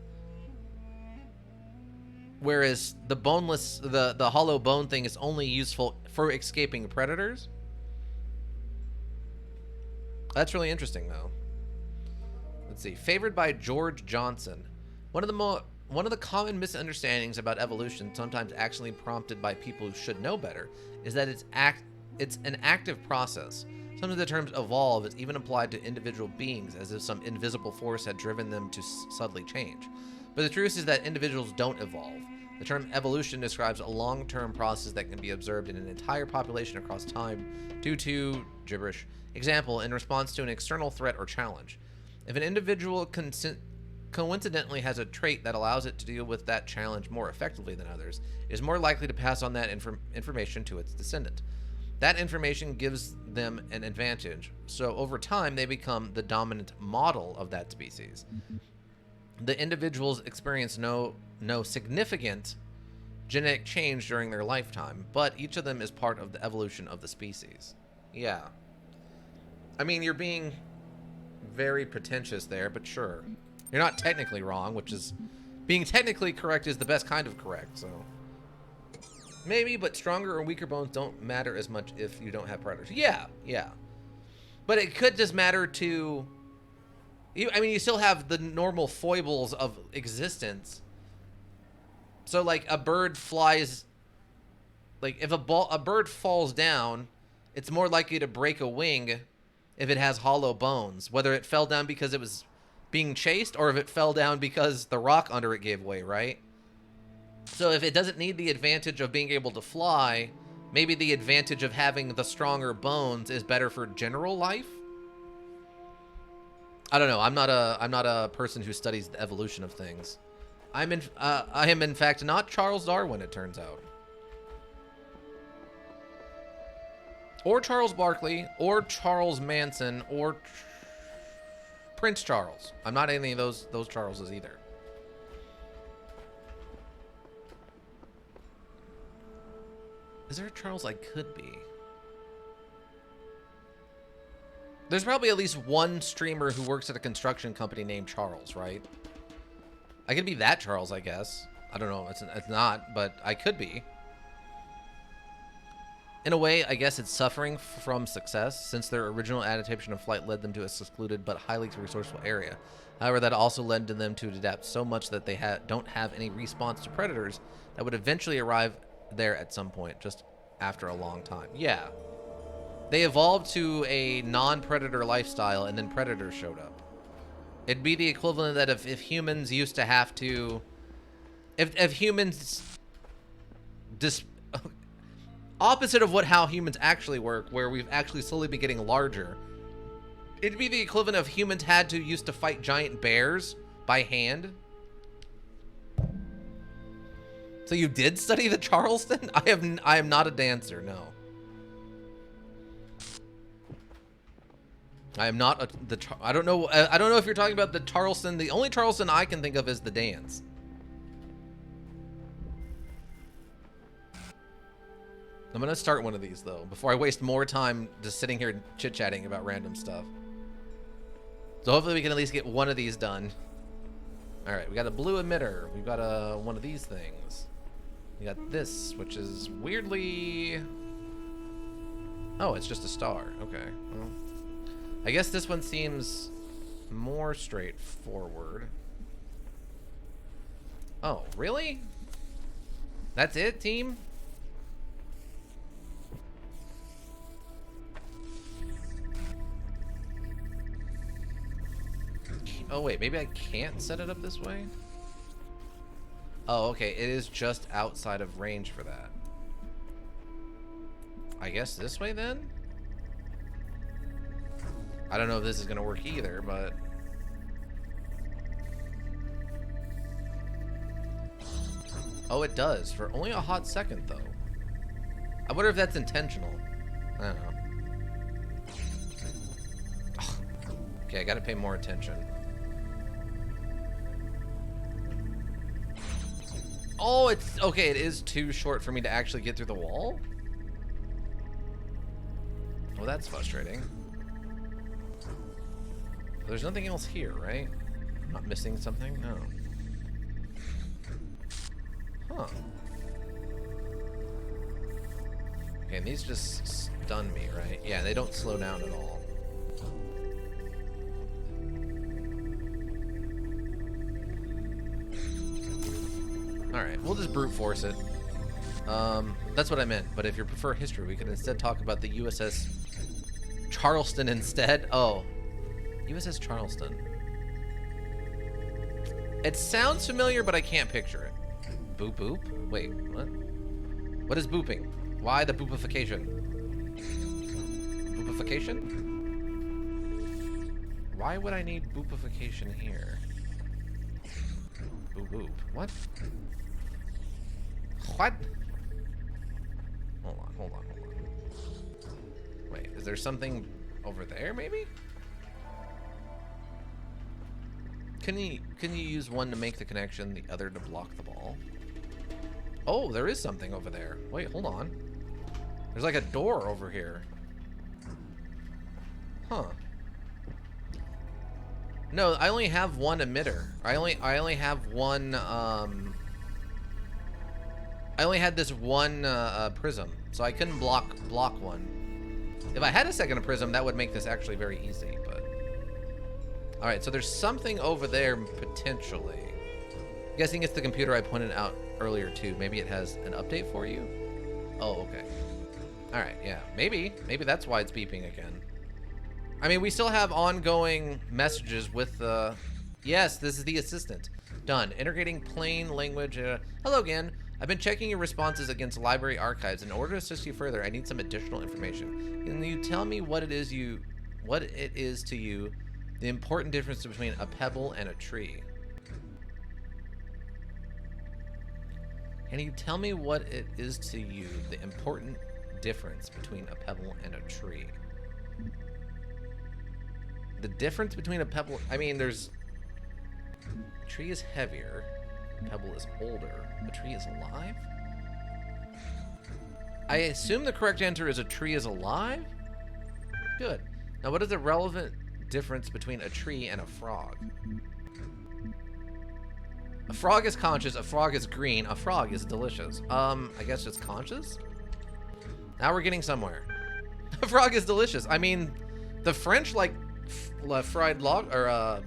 whereas the boneless, the hollow bone thing is only useful for escaping predators? That's really interesting, though. Let's see. Favored by George Johnson. One of the common misunderstandings about evolution, sometimes actually prompted by people who should know better, is that it's an active process. Sometimes the term evolve is even applied to individual beings, as if some invisible force had driven them to subtly change. But the truth is that individuals don't evolve. The term evolution describes a long-term process that can be observed in an entire population across time due to gibberish. Example, in response to an external threat or challenge. If an individual coincidentally has a trait that allows it to deal with that challenge more effectively than others, it is more likely to pass on that information to its descendant. That information gives them an advantage, so over time they become the dominant model of that species. The individuals experience no significant genetic change during their lifetime, but each of them is part of the evolution of the species. Yeah. I mean, you're being very pretentious there, but sure. You're not technically wrong, which is... Being technically correct is the best kind of correct, so... Maybe, but stronger or weaker bones don't matter as much if you don't have predators. Yeah, yeah. But it could just matter to... I mean, you still have the normal foibles of existence. So, like, a bird flies... Like, if a bird falls down, it's more likely to break a wing if it has hollow bones. Whether it fell down because it was being chased or if it fell down because the rock under it gave way, right? So if it doesn't need the advantage of being able to fly, maybe the advantage of having the stronger bones is better for general life? I don't know. I'm not a person who studies the evolution of things. I am in fact not Charles Darwin, it turns out. Or Charles Barkley, or Charles Manson, or Prince Charles. I'm not any of those Charleses either. Is there a Charles I could be? There's probably at least one streamer who works at a construction company named Charles, right? I could be that Charles, I guess. I don't know. It's not, but I could be. In a way, I guess it's suffering from success, since their original adaptation of flight led them to a secluded but highly resourceful area. However, that also led to them to adapt so much that they don't have any response to predators that would eventually arrive there at some point, just after a long time. Yeah. They evolved to a non-predator lifestyle, and then predators showed up. It'd be the equivalent that if humans used to have to... If humans... opposite of how humans actually work, where we've actually slowly been getting larger, it'd be the equivalent of humans used to fight giant bears by hand. So you did study the Charleston? I am not a dancer, no. I am not I don't know if you're talking about the Charleston. The only Charleston I can think of is the dance. I'm gonna start one of these though, before I waste more time just sitting here chit-chatting about random stuff. So hopefully we can at least get one of these done. All right, we got a blue emitter. We've got one of these things. We got this, which is weirdly... Oh, it's just a star. Okay. Well, I guess this one seems more straightforward. Oh, really? That's it, team? Oh, wait, maybe I can't set it up this way? Oh, okay, it is just outside of range for that. I guess this way then? I don't know if this is gonna work either, but... Oh, it does, for only a hot second, though. I wonder if that's intentional. I don't know. Ugh. Okay, I gotta pay more attention. Oh, it's... Okay, it is too short for me to actually get through the wall? Well, that's frustrating. There's nothing else here, right? I'm not missing something? No. Huh. Okay, and these just stun me, right? Yeah, they don't slow down at all. Alright, we'll just brute force it. That's what I meant, but if you prefer history, we could instead talk about the USS Charleston instead. Oh. USS Charleston. It sounds familiar, but I can't picture it. Boop boop? Wait, what? What is booping? Why the boopification? Boopification? Why would I need boopification here? Boop boop. What? What? Hold on, hold on, hold on. Wait, is there something over there, maybe? Can you use one to make the connection, the other to block the ball? Oh, there is something over there. Wait, hold on. There's like a door over here. Huh. No, I only have one emitter. I only have one I only had this one prism, so I couldn't block one. If I had a second prism, that would make this actually very easy, but... Alright, so there's something over there, potentially. I'm guessing it's the computer I pointed out earlier, too. Maybe it has an update for you? Oh, okay. Alright, yeah. Maybe that's why it's beeping again. I mean, we still have ongoing messages with the... Yes, this is the assistant. Done. Integrating plain language. Hello again. I've been checking your responses against library archives. In order to assist you further, I need some additional information. Can you tell me what it is to you, the important difference between a pebble and a tree? Can you tell me what it is to you, the important difference between a pebble and a tree? The difference between a pebble... I mean, there's... A tree is heavier. A pebble is older. A tree is alive? I assume the correct answer is a tree is alive? Good. Now, what is the relevant difference between a tree and a frog? A frog is conscious, a frog is green, a frog is delicious. I guess it's conscious? Now we're getting somewhere. A frog is delicious. I mean, the French like fried log, or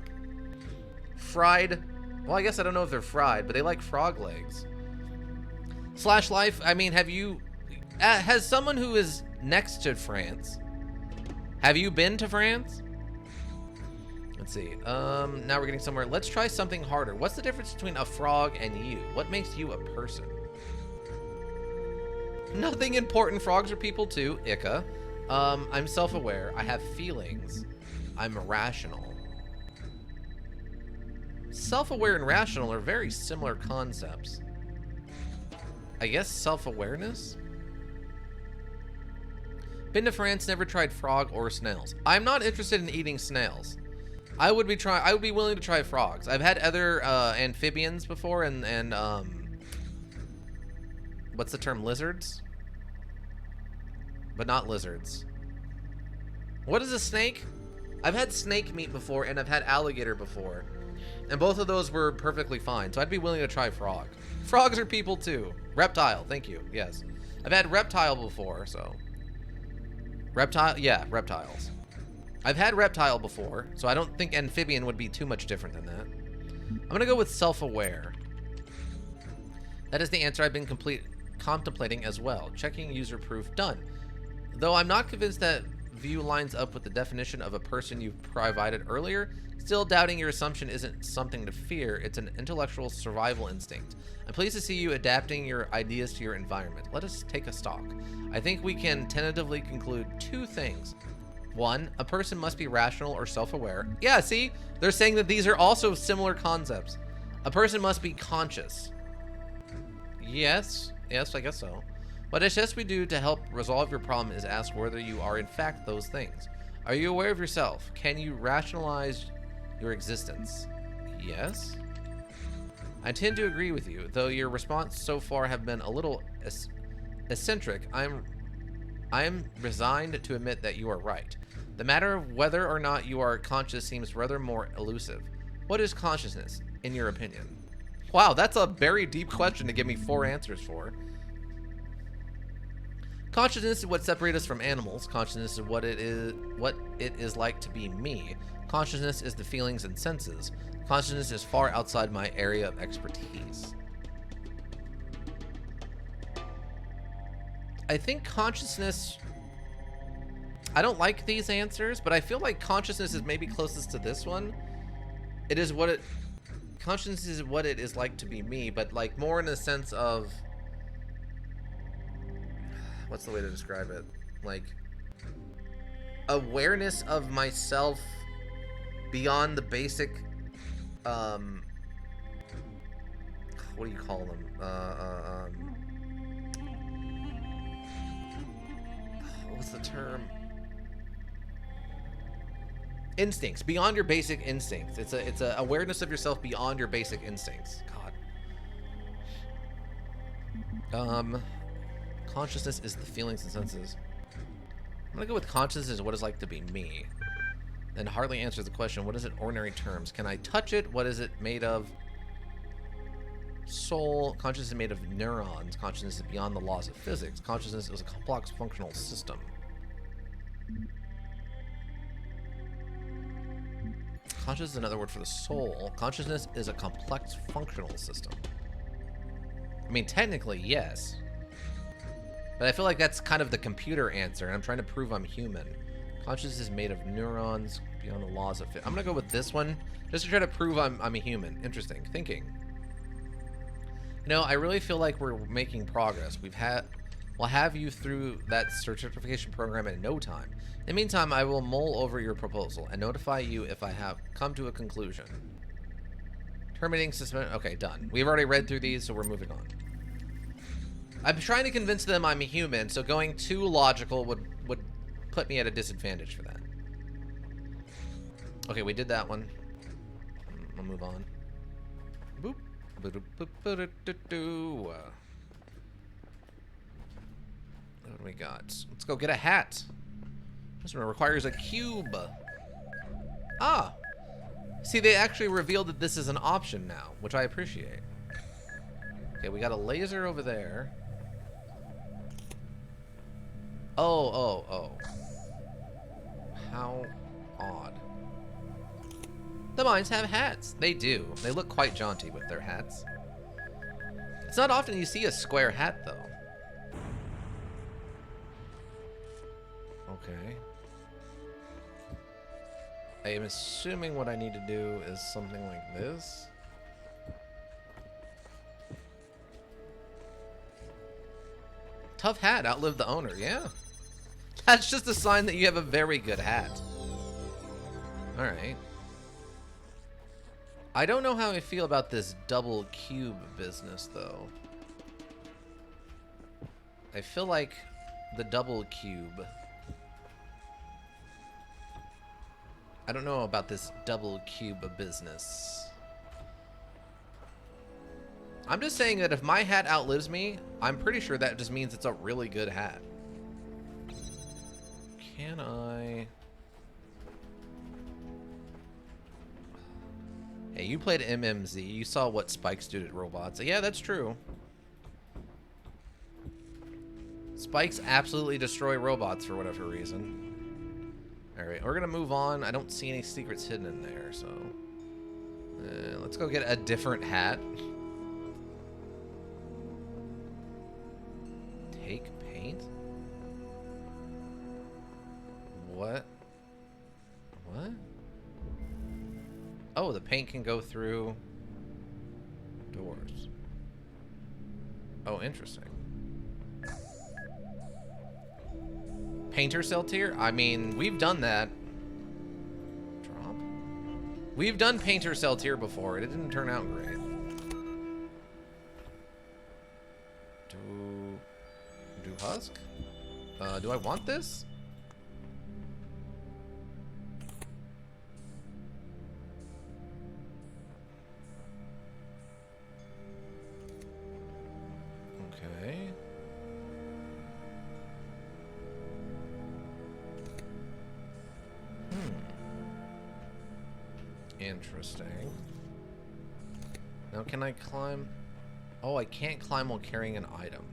fried, well, I guess I don't know if they're fried, but they like frog legs. Slash life, I mean, have you, has someone who is next to France, have you been to France? Let's see. Now we're getting somewhere. Let's try something harder. What's the difference between a frog and you? What makes you a person? Nothing important. Frogs are people too. Ika. I'm self-aware. I have feelings. I'm rational. Self-aware and rational are very similar concepts. I guess self-awareness? Been to France, never tried frog or snails. I'm not interested in eating snails. I would be willing to try frogs. I've had other amphibians before and what's the term? Lizards? But not lizards. What is a snake? I've had snake meat before and I've had alligator before. And both of those were perfectly fine. So I'd be willing to try frog. Frogs are people too. Reptile, thank you. Yes. I've had reptile before, so. Reptile, yeah, reptiles. I've had reptile before, so I don't think amphibian would be too much different than that. I'm gonna go with self-aware. That is the answer I've been contemplating as well. Checking user proof, done. Though I'm not convinced that view lines up with the definition of a person you've provided earlier, still doubting your assumption isn't something to fear, it's an intellectual survival instinct. I'm pleased to see you adapting your ideas to your environment. Let us take a stock. I think we can tentatively conclude two things. One, a person must be rational or self-aware. Yeah, see? They're saying that these are also similar concepts. A person must be conscious. Yes, I guess so. What a test we do to help resolve your problem is ask whether you are in fact those things. Are you aware of yourself? Can you rationalize your existence? Yes. I tend to agree with you, though your response so far have been a little eccentric. I'm resigned to admit that you are right. The matter of whether or not you are conscious seems rather more elusive. What is consciousness, in your opinion? Wow, that's a very deep question to give me 4 answers for. Consciousness is what separates us from animals. Consciousness is what it is like to be me. Consciousness is the feelings and senses. Consciousness is far outside my area of expertise. I think consciousness... I don't like these answers, but I feel like consciousness is maybe closest to this one. It is what it... Consciousness is what it is like to be me, but like more in the sense of... What's the way to describe it? Like... awareness of myself beyond the basic... what do you call them? What's the term? Instincts, beyond your basic instincts. It's a awareness of yourself beyond your basic instincts. God. Consciousness is the feelings and senses. I'm gonna go with consciousness is what it's like to be me. And hardly answers the question, what is it in ordinary terms? Can I touch it? What is it made of? Soul. Consciousness is made of neurons. Consciousness is beyond the laws of physics. Consciousness is a complex functional system. Consciousness is another word for the soul. Consciousness is a complex functional system. I mean, technically, yes. But I feel like that's kind of the computer answer, and I'm trying to prove I'm human. Consciousness is made of neurons beyond the laws of physics. I'm gonna go with this one, just to try to prove I'm a human. Interesting. Thinking. You know, I really feel like we're making progress. We'll have you through that certification program in no time. In the meantime, I will mull over your proposal and notify you if I have come to a conclusion. Terminating suspend. Okay, done. We've already read through these, so we're moving on. I'm trying to convince them I'm a human, so going too logical would put me at a disadvantage for that. Okay, we did that one. I'll move on. Boop. What do we got? Let's go get a hat. This one requires a cube. Ah! See, they actually revealed that this is an option now, which I appreciate. Okay, we got a laser over there. Oh. How odd. The mines have hats. They do. They look quite jaunty with their hats. It's not often you see a square hat, though. Okay. I am assuming what I need to do is something like this. Tough hat, outlive the owner, yeah. That's just a sign that you have a very good hat. Alright. I don't know how I feel about this double cube business, though. I feel like the double cube... I don't know about this double cube business. I'm just saying that if my hat outlives me, I'm pretty sure that just means it's a really good hat. Can I... Hey, you played MMZ. You saw what spikes do to robots. Yeah, that's true. Spikes absolutely destroy robots for whatever reason. Alright, we're gonna move on. I don't see any secrets hidden in there, so... let's go get a different hat. Take paint? What? What? Oh, the paint can go through doors. Oh, interesting. Painter cell tier? I mean, we've done that. Drop? We've done painter cell tier before. It didn't turn out great. Do husk? Do I want this? Okay. Interesting. Now can I climb? Oh, I can't climb while carrying an item.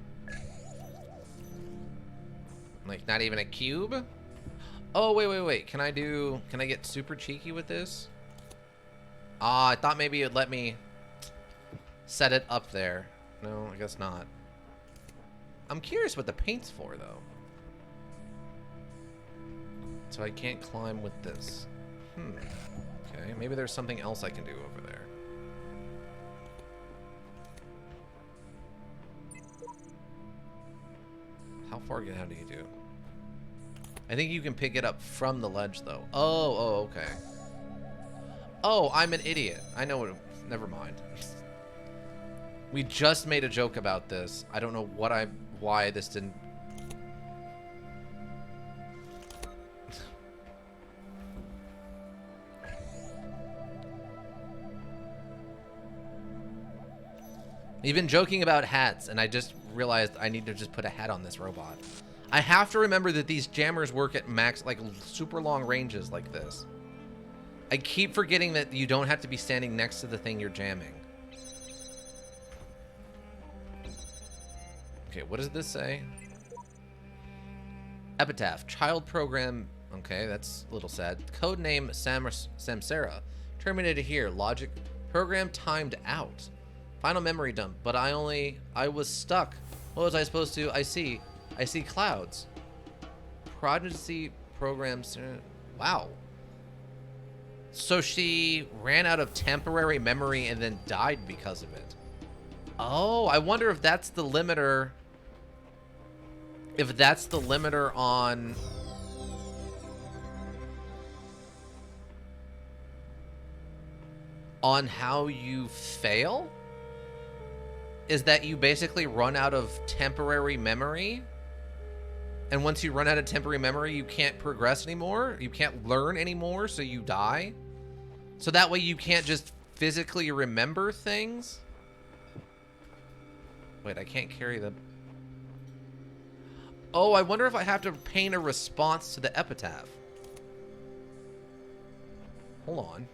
Like, not even a cube? Oh, wait. Can I get super cheeky with this? Ah, I thought maybe it'd let me set it up there. No, I guess not. I'm curious what the paint's for, though. So I can't climb with this. Okay, maybe there's something else I can do over there. How far down do you do? I think you can pick it up from the ledge, though. Oh, okay. Oh, I'm an idiot. I know what... Never mind. We just made a joke about this. I don't know why this didn't... We've been joking about hats, and I just realized I need to just put a hat on this robot. I have to remember that these jammers work at max, like, super long ranges like this. I keep forgetting that you don't have to be standing next to the thing you're jamming. Okay, what does this say? Epitaph, child program. Okay, that's a little sad. Codename Samsara. Terminated here. Logic. Program timed out. Final memory dump, but I was stuck. What was I supposed to? I see clouds. Prodigy programs. Wow. So she ran out of temporary memory and then died because of it. Oh, I wonder if that's the limiter. If that's the limiter on how you fail? is that you basically run out of temporary memory. And once you run out of temporary memory, you can't progress anymore. You can't learn anymore, so you die. So that way you can't just physically remember things. Wait, I can't carry the... Oh, I wonder if I have to paint a response to the epitaph. Hold on.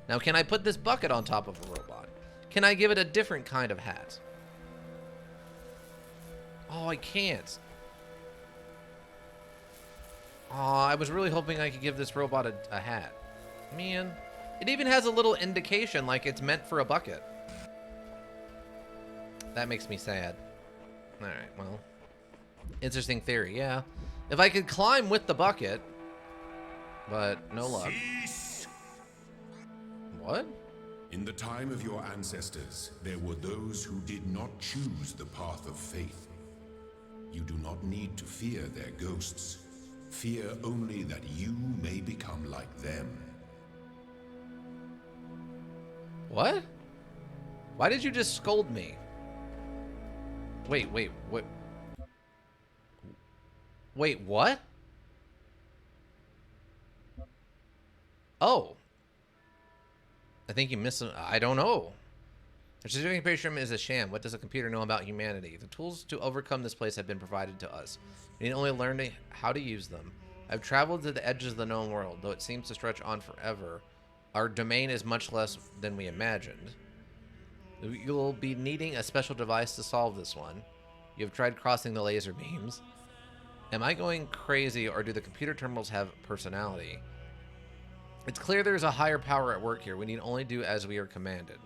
Now, can I put this bucket on top of a robot? Can I give it a different kind of hat? Oh, I can't. Oh, I was really hoping I could give this robot a hat. Man, it even has a little indication like it's meant for a bucket. That makes me sad. Alright, well. Interesting theory, yeah. If I could climb with the bucket, but no luck.
Cease!
What?
In the time of your ancestors, there were those who did not choose the path of faith. You do not need to fear their ghosts. Fear only that you may become like them.
What? Why did you just scold me? Wait, what? Wait, what? Oh. I think you missed. I don't know. The specific patron is a sham. What does a computer know about humanity? The tools to overcome this place have been provided to us. We need only learn how to use them. I've traveled to the edges of the known world, though it seems to stretch on forever. Our domain is much less than we imagined. You'll be needing a special device to solve this one. You have tried crossing the laser beams. Am I going crazy, or do the computer terminals have personality? It's clear there's a higher power at work here. We need only do as we are commanded.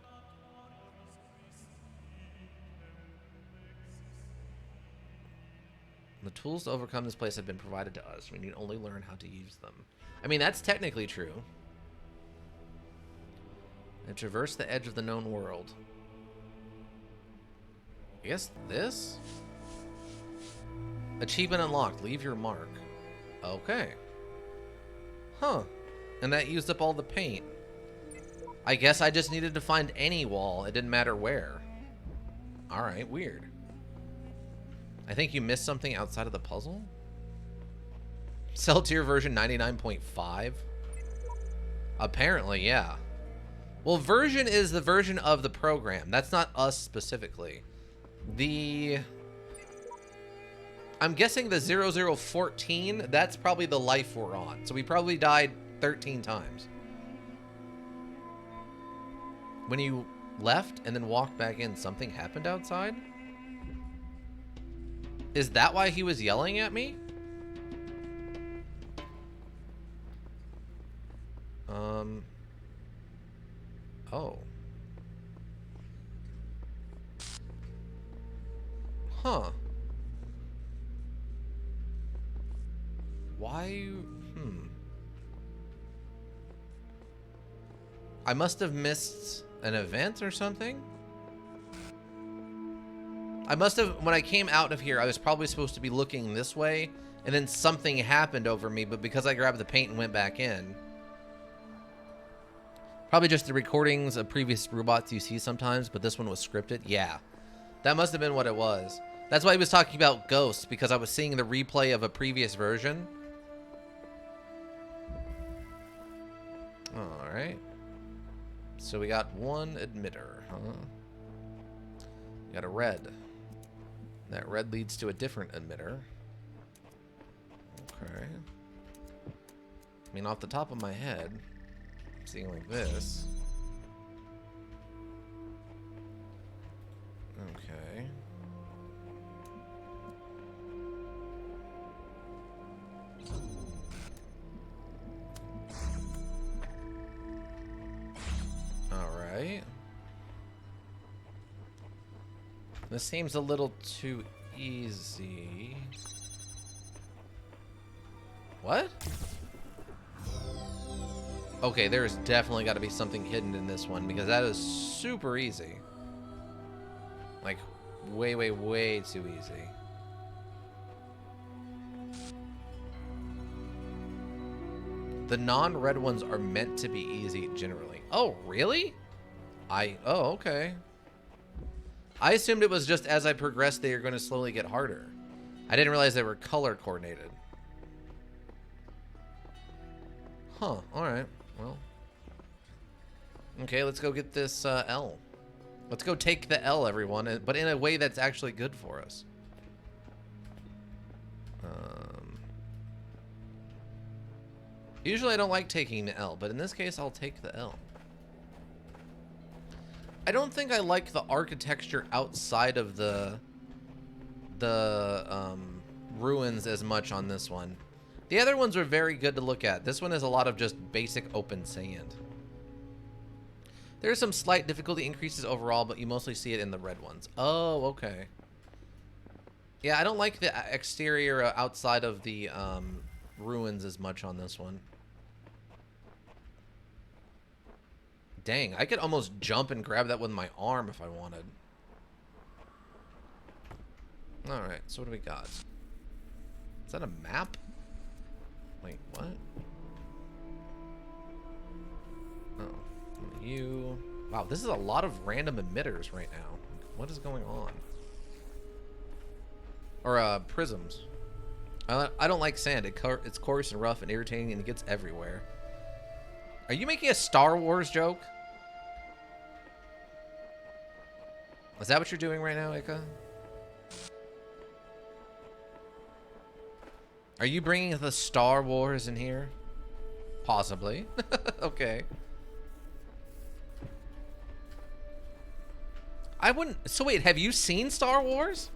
The tools to overcome this place have been provided to us. We need only learn how to use them. I mean, that's technically true. And traverse the edge of the known world. I guess this? Achievement unlocked. Leave your mark. Okay. Huh. And that used up all the paint. I guess I just needed to find any wall. It didn't matter where. Alright, weird. I think you missed something outside of the puzzle? Cell tier version 99.5? Apparently, yeah. Well, version is the version of the program. That's not us specifically. I'm guessing the 0014, that's probably the life we're on. So we probably died 13 times. When you left and then walked back in, something happened outside? Is that why he was yelling at me? Oh. Huh. Why? I must have missed an event or something? I must have, when I came out of here, I was probably supposed to be looking this way, and then something happened over me, but because I grabbed the paint and went back in. Probably just the recordings of previous robots you see sometimes, but this one was scripted. Yeah. That must have been what it was. That's why he was talking about ghosts, because I was seeing the replay of a previous version. Alright. So we got one emitter, huh? We got a red. That red leads to a different emitter. Okay. I mean, off the top of my head, I'm seeing like this. Okay. Alright. This seems a little too easy. What? Okay, there's definitely got to be something hidden in this one, because that is super easy. Like, way, way, way too easy. The non-red ones are meant to be easy generally. Oh, really? Oh, okay. I assumed it was just as I progressed, they are going to slowly get harder. I didn't realize they were color coordinated. Huh, alright. Well. Okay, let's go get this L. Let's go take the L, everyone, but in a way that's actually good for us. Usually I don't like taking the L, but in this case I'll take the L. I don't think I like the architecture outside of the ruins as much on this one. The other ones are very good to look at. This one is a lot of just basic open sand. There are some slight difficulty increases overall, but you mostly see it in the red ones. Oh, okay. Yeah, I don't like the exterior outside of the ruins as much on this one. Dang, I could almost jump and grab that with my arm if I wanted. Alright, so what do we got? Is that a map? Wait, what? Oh, you... Wow, this is a lot of random emitters right now. What is going on? Or, prisms. I don't like sand. It's coarse and rough and irritating and it gets everywhere. Are you making a Star Wars joke? Is that what you're doing right now, Ika? Are you bringing the Star Wars in here? Possibly. Okay. I wouldn't... So wait, have you seen Star Wars?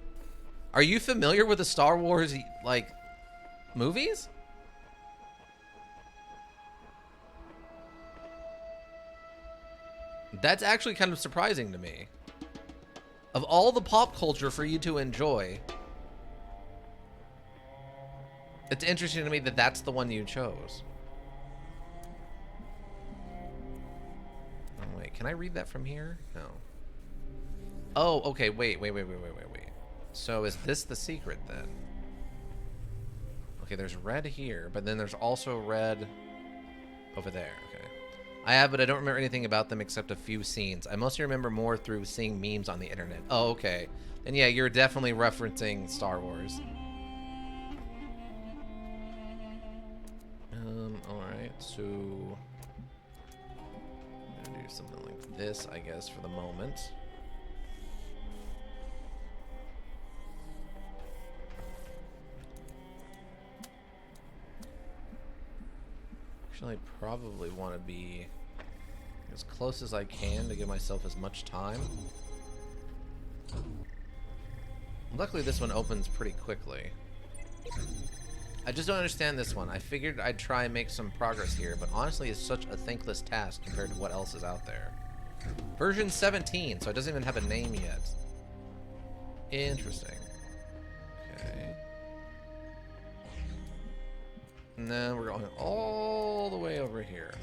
Are you familiar with the Star Wars, like, movies? That's actually kind of surprising to me. Of all the pop culture for you to enjoy, it's interesting to me that that's the one you chose. Oh, wait, can I read that from here? No. Oh, okay, wait. So is this the secret then? Okay, there's red here, but then there's also red over there. Okay. I have, but I don't remember anything about them except a few scenes. I mostly remember more through seeing memes on the internet. Oh, okay. And yeah, you're definitely referencing Star Wars. Alright, so... I'm gonna do something like this, I guess, for the moment. Actually, I probably want to be as close as I can to give myself as much time. Luckily, this one opens pretty quickly. I just don't understand this one. I figured I'd try and make some progress here, but honestly, it's such a thankless task compared to what else is out there. Version 17, so it doesn't even have a name yet. Interesting. Okay. And then we're going all the way over here,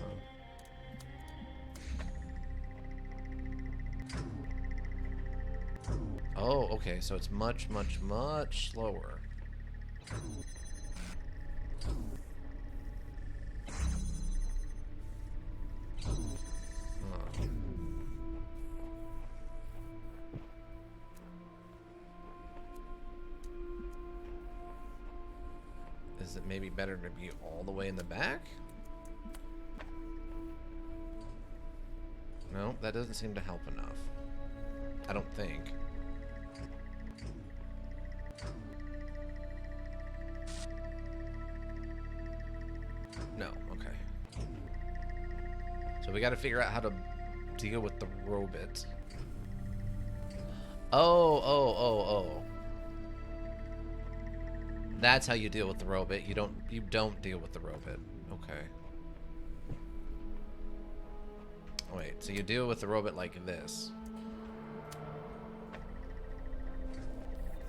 huh? Oh, okay, so it's much slower. Is it maybe better to be all the way in the back? No, that doesn't seem to help enough. I don't think. No, okay. So we gotta figure out how to deal with the robot. Oh. That's how you deal with the robot. You don't deal with the robot. Okay. Wait, so you deal with the robot like this.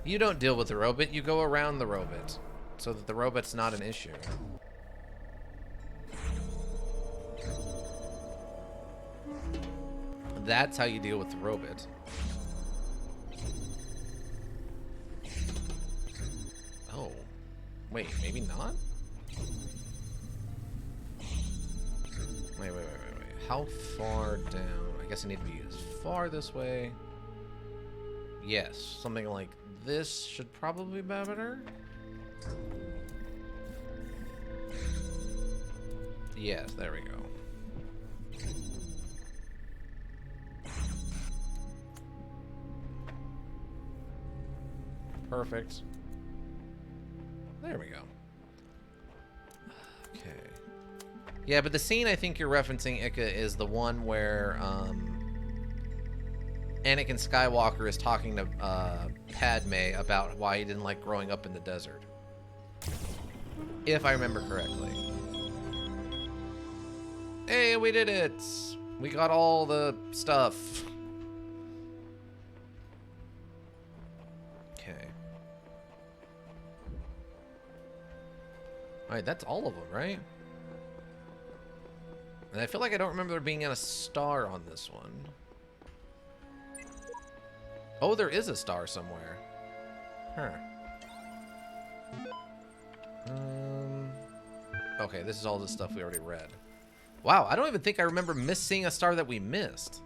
You don't deal with the robot, you go around the robot so that the robot's not an issue. That's how you deal with the robot. Oh. Wait, maybe not? how far down? I guess I need to be as far this way. Yes, something like this should probably be better. Yes, there we go. Perfect. There we go. Okay. Yeah, but the scene I think you're referencing, Ika, is the one where Anakin Skywalker is talking to Padme about why he didn't like growing up in the desert. If I remember correctly. Hey, we did it! We got all the stuff. Okay. Alright, that's all of them, right? And I feel like I don't remember there being a star on this one. Oh, there is a star somewhere. Huh. Okay, this is all the stuff we already read. Wow, I don't even think I remember seeing a star that we missed.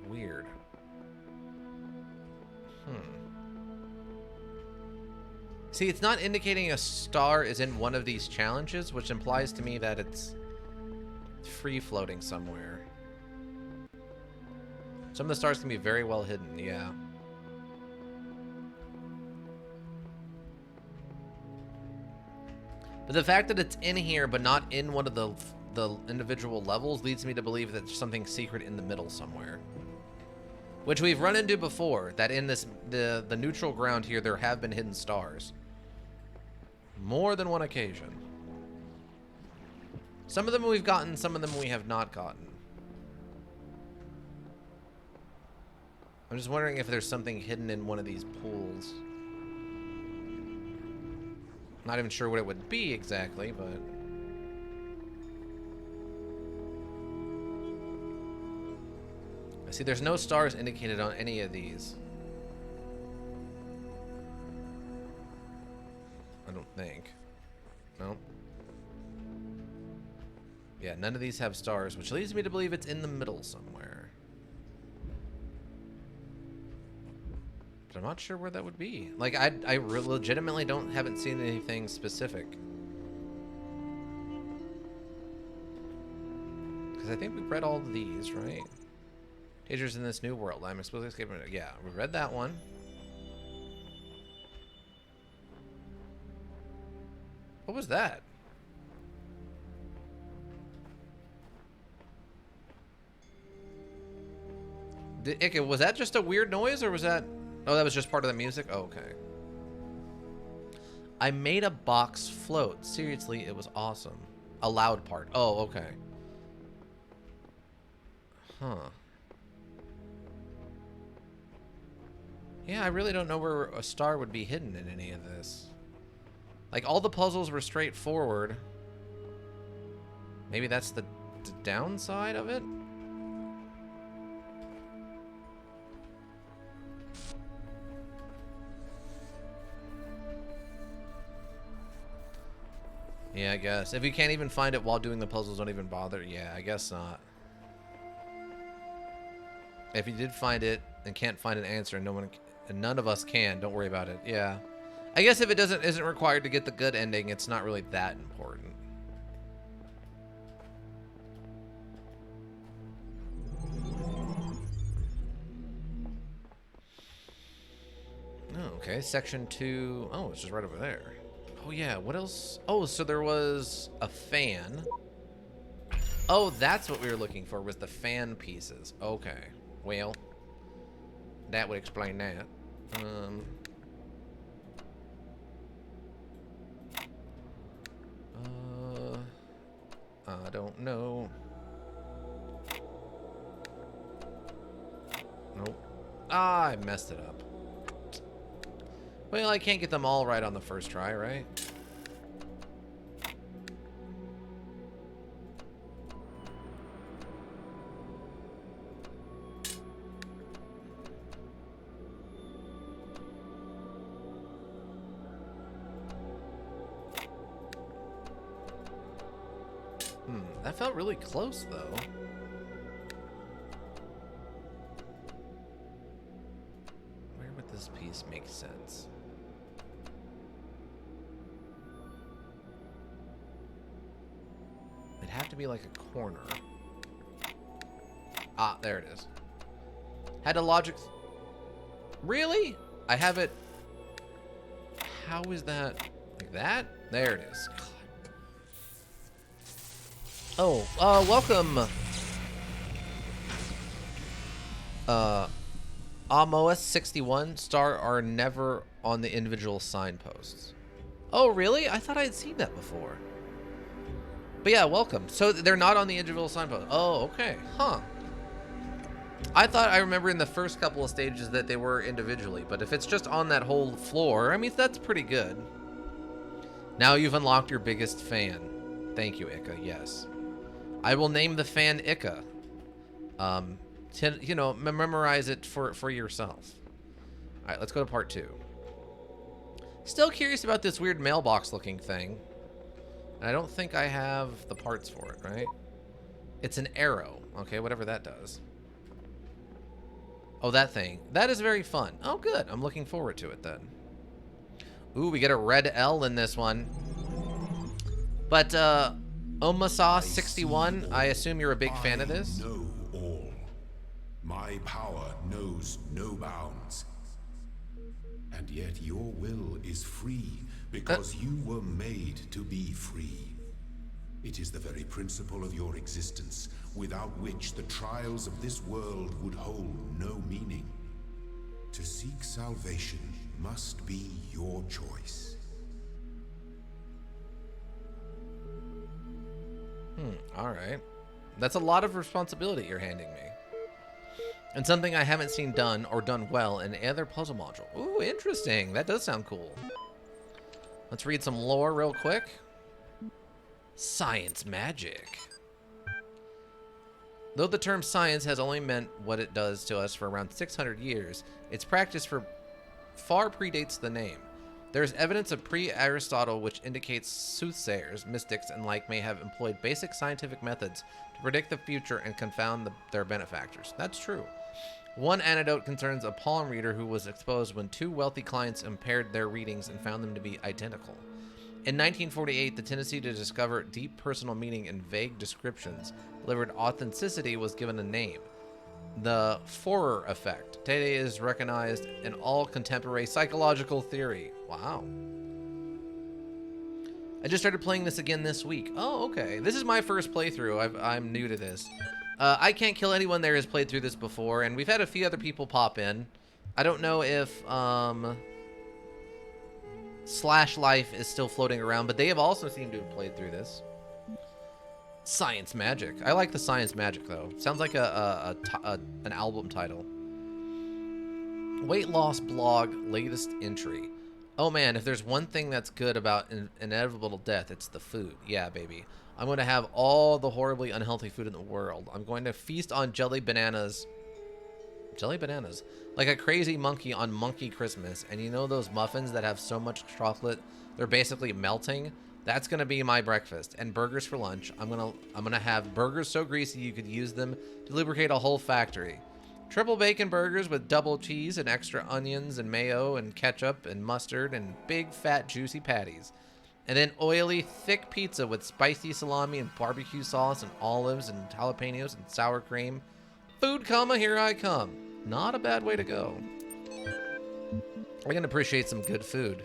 Weird. See, it's not indicating a star is in one of these challenges, which implies to me that it's free-floating somewhere. Some of the stars can be very well hidden, yeah. But the fact that it's in here but not in one of the individual levels leads me to believe that there's something secret in the middle somewhere. Which we've run into before, that in this the neutral ground here there have been hidden stars. More than one occasion. Some of them we've gotten, some of them we have not gotten. I'm just wondering if there's something hidden in one of these pools. Not even sure what it would be exactly, but... I see there's no stars indicated on any of these. I don't think. No. Yeah, none of these have stars, which leads me to believe it's in the middle somewhere. But I'm not sure where that would be. Like, I legitimately haven't seen anything specific. Because I think we've read all of these, right? Dangers in this new world. I'm explicitly escaping. Yeah, we read that one. What was that? Ika, was that just a weird noise, or was that... Oh, that was just part of the music? Oh, okay. I made a box float. Seriously, it was awesome. A loud part. Oh, okay. Huh. Yeah, I really don't know where a star would be hidden in any of this. Like, all the puzzles were straightforward. Maybe that's the downside of it? Yeah, I guess. If you can't even find it while doing the puzzles, don't even bother. Yeah, I guess not. If you did find it and can't find an answer, and none of us can, don't worry about it. Yeah. I guess if it isn't required to get the good ending, it's not really that important. Oh, okay. Section 2. Oh, it's just right over there. Oh, yeah. What else? Oh, so there was a fan. Oh, that's what we were looking for, was the fan pieces. Okay. Well, that would explain that. I don't know. Nope. Ah, I messed it up. Well, I can't get them all right on the first try, right? That felt really close, though. Where would this piece make sense? It'd have to be like a corner. Ah, there it is. Had a logic... Really? I have it... How is that? Like that? There it is. God. Oh, welcome. Amoas61. Star are never on the individual signposts. Oh, really? I thought I had seen that before. But yeah, welcome. So they're not on the individual signpost. Oh, okay. Huh. I thought I remember in the first couple of stages that they were individually, but if it's just on that whole floor, I mean, that's pretty good. Now you've unlocked your biggest fan. Thank you, Ika. Yes. I will name the fan Ika. You know, memorize it for yourself. All right, let's go to part 2. Still curious about this weird mailbox looking thing. I don't think I have the parts for it, right? It's an arrow. Okay, whatever that does. Oh, that thing. That is very fun. Oh, good. I'm looking forward to it then. Ooh, we get a red L in this one. But, Omasa61, I assume you're a big fan of this?
I know all. My power knows no bounds. And yet your will is free because you were made to be free. It is the very principle of your existence, without which the trials of this world would hold no meaning. To seek salvation must be your choice.
Alright. That's a lot of responsibility you're handing me. And something I haven't seen done or done well in any other puzzle module. Ooh, interesting. That does sound cool. Let's read some lore real quick. Science magic. Though the term science has only meant what it does to us for around 600 years, its practice far predates the name. There is evidence of pre-Aristotle which indicates soothsayers, mystics, and like may have employed basic scientific methods to predict the future and confound their benefactors. That's true. One anecdote concerns a palm reader who was exposed when 2 wealthy clients impaired their readings and found them to be identical. In 1948, the tendency to discover deep personal meaning in vague descriptions delivered authenticity was given a name. The Forer effect. Today is recognized in all contemporary psychological theory. Wow. I just started playing this again this week. Oh, okay. This is my first playthrough. I'm new to this. I Can't Kill Anyone there has played through this before, and we've had a few other people pop in. I don't know if Slash Life is still floating around, but they have also seemed to have played through this. Science magic. I like the science magic, though. Sounds like an album title. Weight loss blog latest entry. Oh man, if there's one thing that's good about inevitable death, it's the food. Yeah, baby. I'm going to have all the horribly unhealthy food in the world. I'm going to feast on jelly bananas. Jelly bananas. Like a crazy monkey on Monkey Christmas. And you know those muffins that have so much chocolate, they're basically melting? That's going to be my breakfast. And burgers for lunch. I'm going to have burgers so greasy you could use them to lubricate a whole factory. Triple bacon burgers with double cheese and extra onions and mayo and ketchup and mustard and big fat juicy patties. And then oily thick pizza with spicy salami and barbecue sauce and olives and jalapenos and sour cream. Food coma, here I come. Not a bad way to go. I can appreciate some good food.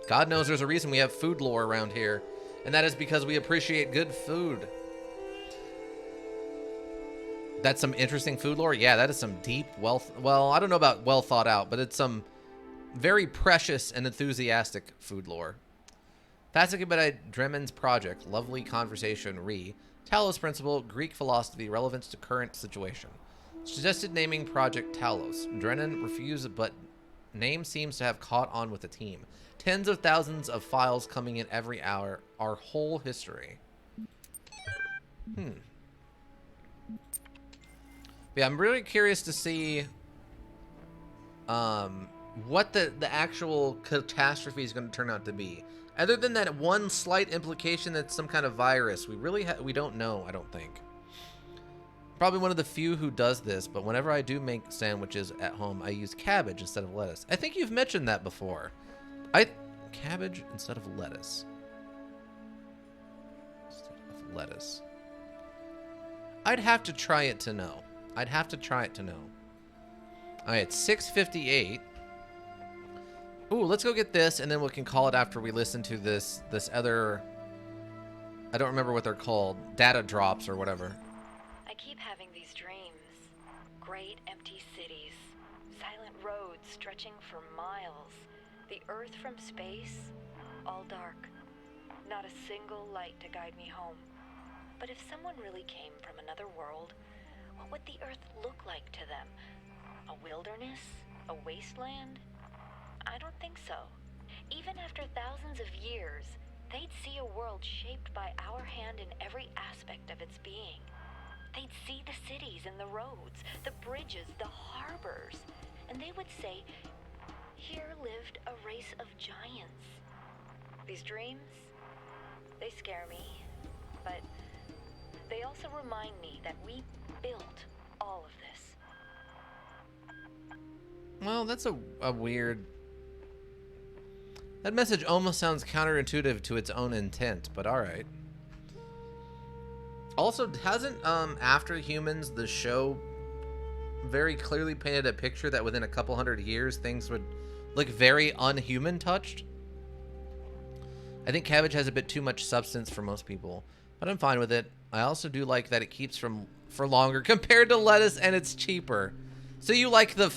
God knows there's a reason we have food lore around here, and that is because we appreciate good food. That's some interesting food lore? Yeah, that is some deep, well, I don't know about well thought out, but it's some very precious and enthusiastic food lore. Fascinated by Dremen's project, lovely conversation, Talos Principle, Greek philosophy, relevance to current situation. Suggested naming Project Talos. Drennan refused, but name seems to have caught on with the team. Tens of thousands of files coming in every hour. Our whole history. Yeah, I'm really curious to see what the actual catastrophe is going to turn out to be. Other than that one slight implication that it's some kind of virus, we don't know, I don't think. Probably one of the few who does this, but whenever I do make sandwiches at home, I use cabbage instead of lettuce. I think you've mentioned that before. Cabbage instead of lettuce. Instead of lettuce. I'd have to try it to know. I'd have to try it to know. All right, 6:58. Ooh, let's go get this, and then we can call it after we listen to this other... I don't remember what they're called. Data drops or whatever.
I keep having these dreams. Great empty cities. Silent roads stretching for miles. The Earth from space. All dark. Not a single light to guide me home. But if someone really came from another world, what would the Earth look like to them? A wilderness? A wasteland? I don't think so. Even after thousands of years, they'd see a world shaped by our hand in every aspect of its being. They'd see the cities and the roads, the bridges, the harbors, and they would say, here lived a race of giants. These dreams, they scare me, but they also remind me that we built all of this.
Well, that's a weird... That message almost sounds counterintuitive to its own intent, but alright. Also, hasn't After Humans, the show, very clearly painted a picture that within a couple hundred years things would look very unhuman touched? I think cabbage has a bit too much substance for most people, but I'm fine with it. I also do like that it keeps for longer compared to lettuce, and it's cheaper. So you like the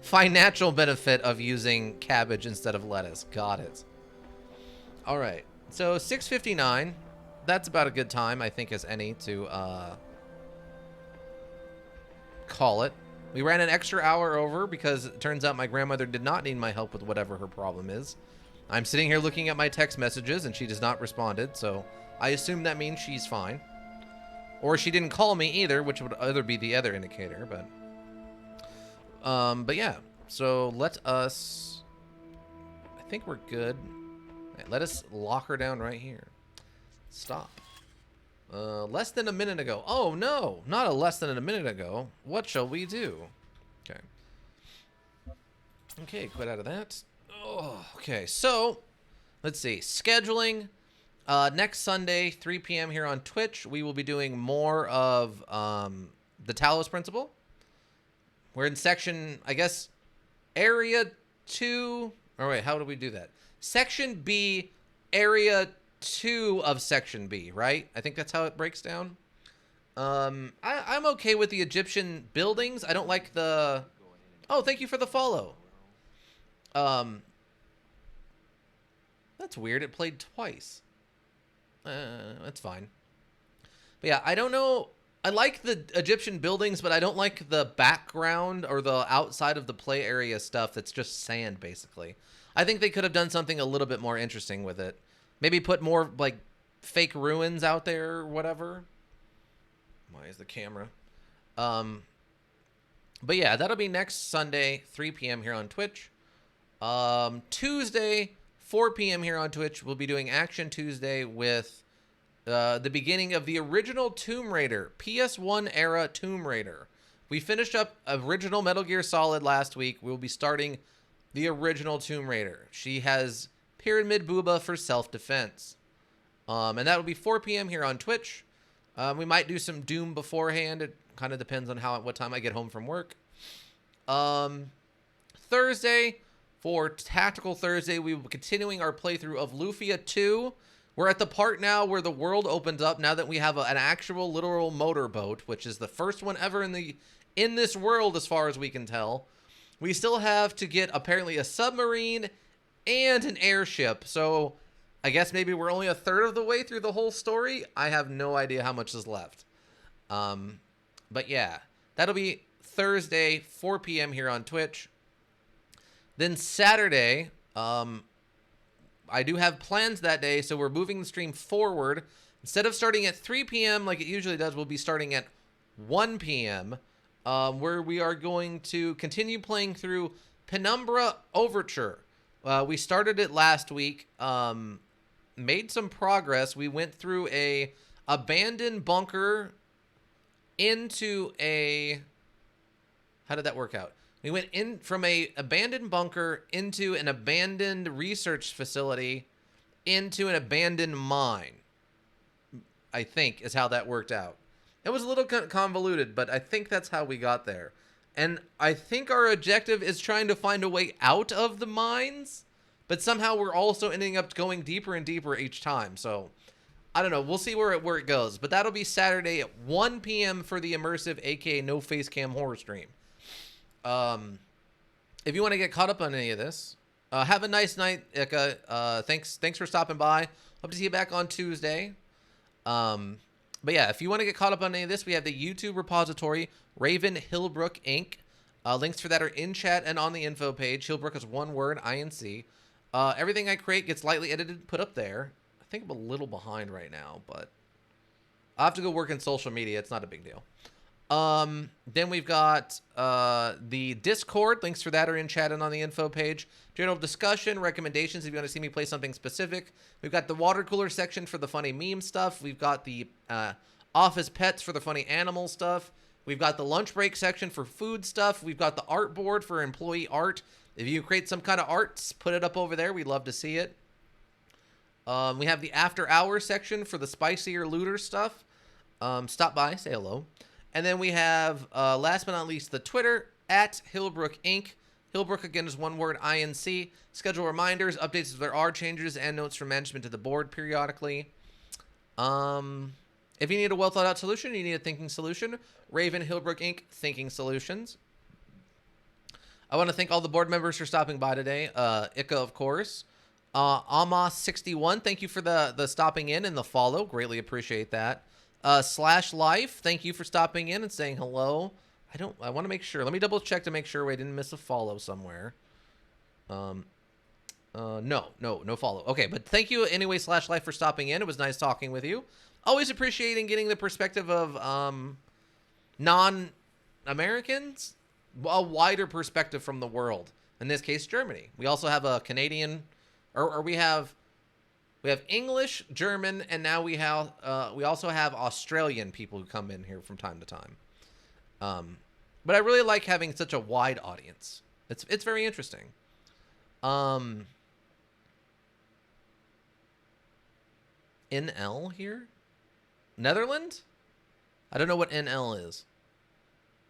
financial benefit of using cabbage instead of lettuce. Got it. All right. So 6:59. That's about a good time, I think, as any to call it. We ran an extra hour over because it turns out my grandmother did not need my help with whatever her problem is. I'm sitting here looking at my text messages and she has not responded, so I assume that means she's fine. Or she didn't call me either, which would either be the other indicator, but yeah. So let us... I think we're good. Right, let us lock her down right here. Stop. Less than a minute ago. Oh, no. Not a less than a minute ago. What shall we do? Okay. Okay, quit out of that. Oh, okay, so let's see. Scheduling. Next Sunday, 3 p.m. here on Twitch, we will be doing more of the Talos Principle. We're in section, I guess, area 2. Or wait, how do we do that? Section B, area 2 of section B, right? I think that's how it breaks down. I'm okay with the Egyptian buildings. I don't like the... Oh, thank you for the follow. That's weird. It played twice. That's fine. But yeah, I don't know. I like the Egyptian buildings, but I don't like the background or the outside of the play area stuff that's just sand, basically. I think they could have done something a little bit more interesting with it. Maybe put more, like, fake ruins out there or whatever. Why is the camera? But yeah, that'll be next Sunday, 3 p.m. here on Twitch. Tuesday, 4 p.m. here on Twitch, we'll be doing Action Tuesday with the beginning of the original Tomb Raider, PS1 era Tomb Raider. We finished up original Metal Gear Solid last week. We'll be starting the original Tomb Raider. She has Pyramid Booba for self-defense. And that will be 4 p.m. here on Twitch. We might do some Doom beforehand. It kind of depends on what time I get home from work. Thursday, for Tactical Thursday, we will be continuing our playthrough of Lufia 2. We're at the part now where the world opens up now that we have an actual literal motorboat, which is the first one ever in this world as far as we can tell. We still have to get apparently a submarine and an airship. So I guess maybe we're only a third of the way through the whole story. I have no idea how much is left. But yeah, that'll be Thursday, 4 p.m. here on Twitch. Then Saturday, I do have plans that day, so we're moving the stream forward. Instead of starting at 3 p.m. like it usually does, we'll be starting at 1 p.m., where we are going to continue playing through Penumbra Overture. We started it last week. Made some progress. We went through a abandoned bunker into a... How did that work out? We went in from a abandoned bunker into an abandoned research facility into an abandoned mine, I think, is how that worked out. It was a little convoluted, but I think that's how we got there. And I think our objective is trying to find a way out of the mines, but somehow we're also ending up going deeper and deeper each time. So I don't know. We'll see where it goes. But that'll be Saturday at 1 p.m. for the immersive, aka no face cam horror stream. If you want to get caught up on any of this, have a nice night, Ika. Thanks for stopping by. Hope to see you back on Tuesday. But yeah, if you want to get caught up on any of this, we have the YouTube repository, Raven Hillbrook Inc. Links for that are in chat and on the info page. Hillbrook is one word, INC. Everything I create gets lightly edited, put up there. I think I'm a little behind right now, but I'll have to go work in social media. It's not a big deal. Then we've got the Discord. Links for that are in chat and on the info page. General discussion, recommendations if you want to see me play something specific. We've got the water cooler section for the funny meme stuff. We've got the office pets for the funny animal stuff. We've got the lunch break section for food stuff. We've got the art board for employee art. If you create some kind of art, put it up over there. We'd love to see it. We have the after hours section for the spicier looter stuff. Stop by, say hello. And then we have, last but not least, the Twitter, at Hillbrook Inc. Hillbrook, again, is one word, INC. Schedule reminders, updates if there are changes, and notes from management to the board periodically. If you need a well-thought-out solution, you need a thinking solution. Raven Hillbrook Inc., Thinking Solutions. I want to thank all the board members for stopping by today. Ika, of course. Amos61, thank you for the stopping in and the follow. Greatly appreciate that. Slash Life, thank you for stopping in and saying hello. I want to make sure. Let me double check to make sure we didn't miss a follow somewhere. No follow. Okay, but thank you anyway, Slash Life, for stopping in. It was nice talking with you. Always appreciating getting the perspective of non-Americans, a wider perspective from the world. In this case, Germany. We also have a Canadian, or we have English, German, and now we also have Australian people who come in here from time to time. But I really like having such a wide audience. It's very interesting. NL here? Netherlands? I don't know what NL is.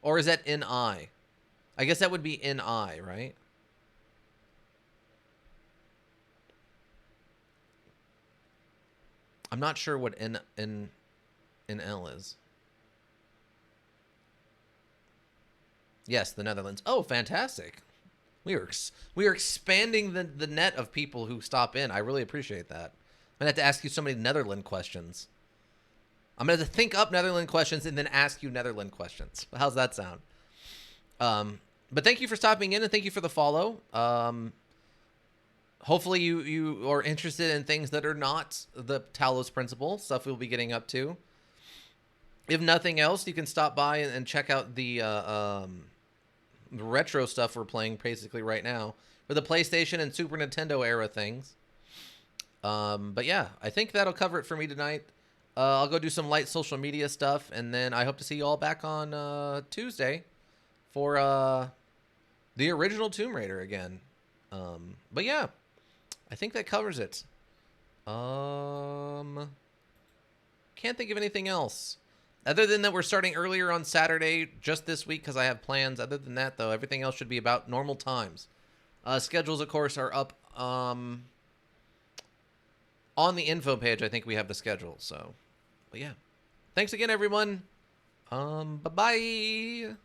Or is that NI? I guess that would be NI, right? I'm not sure what NL is. Yes, the Netherlands. Oh, fantastic. We are expanding the net of people who stop in. I really appreciate that. I'm going to have to ask you so many Netherlands questions. I'm going to have to think up Netherlands questions and then ask you Netherlands questions. How's that sound? But thank you for stopping in and thank you for the follow. Hopefully you are interested in things that are not the Talos Principle, stuff we'll be getting up to. If nothing else, you can stop by and check out the retro stuff we're playing basically right now for the PlayStation and Super Nintendo era things. But yeah, I think that'll cover it for me tonight. I'll go do some light social media stuff, and then I hope to see you all back on Tuesday for the original Tomb Raider again. But yeah, I think that covers it. Can't think of anything else. Other than that, we're starting earlier on Saturday, just this week, because I have plans. Other than that, though, everything else should be about normal times. Schedules, of course, are up on the info page. I think we have the schedule. So, but yeah. Thanks again, everyone. Bye-bye.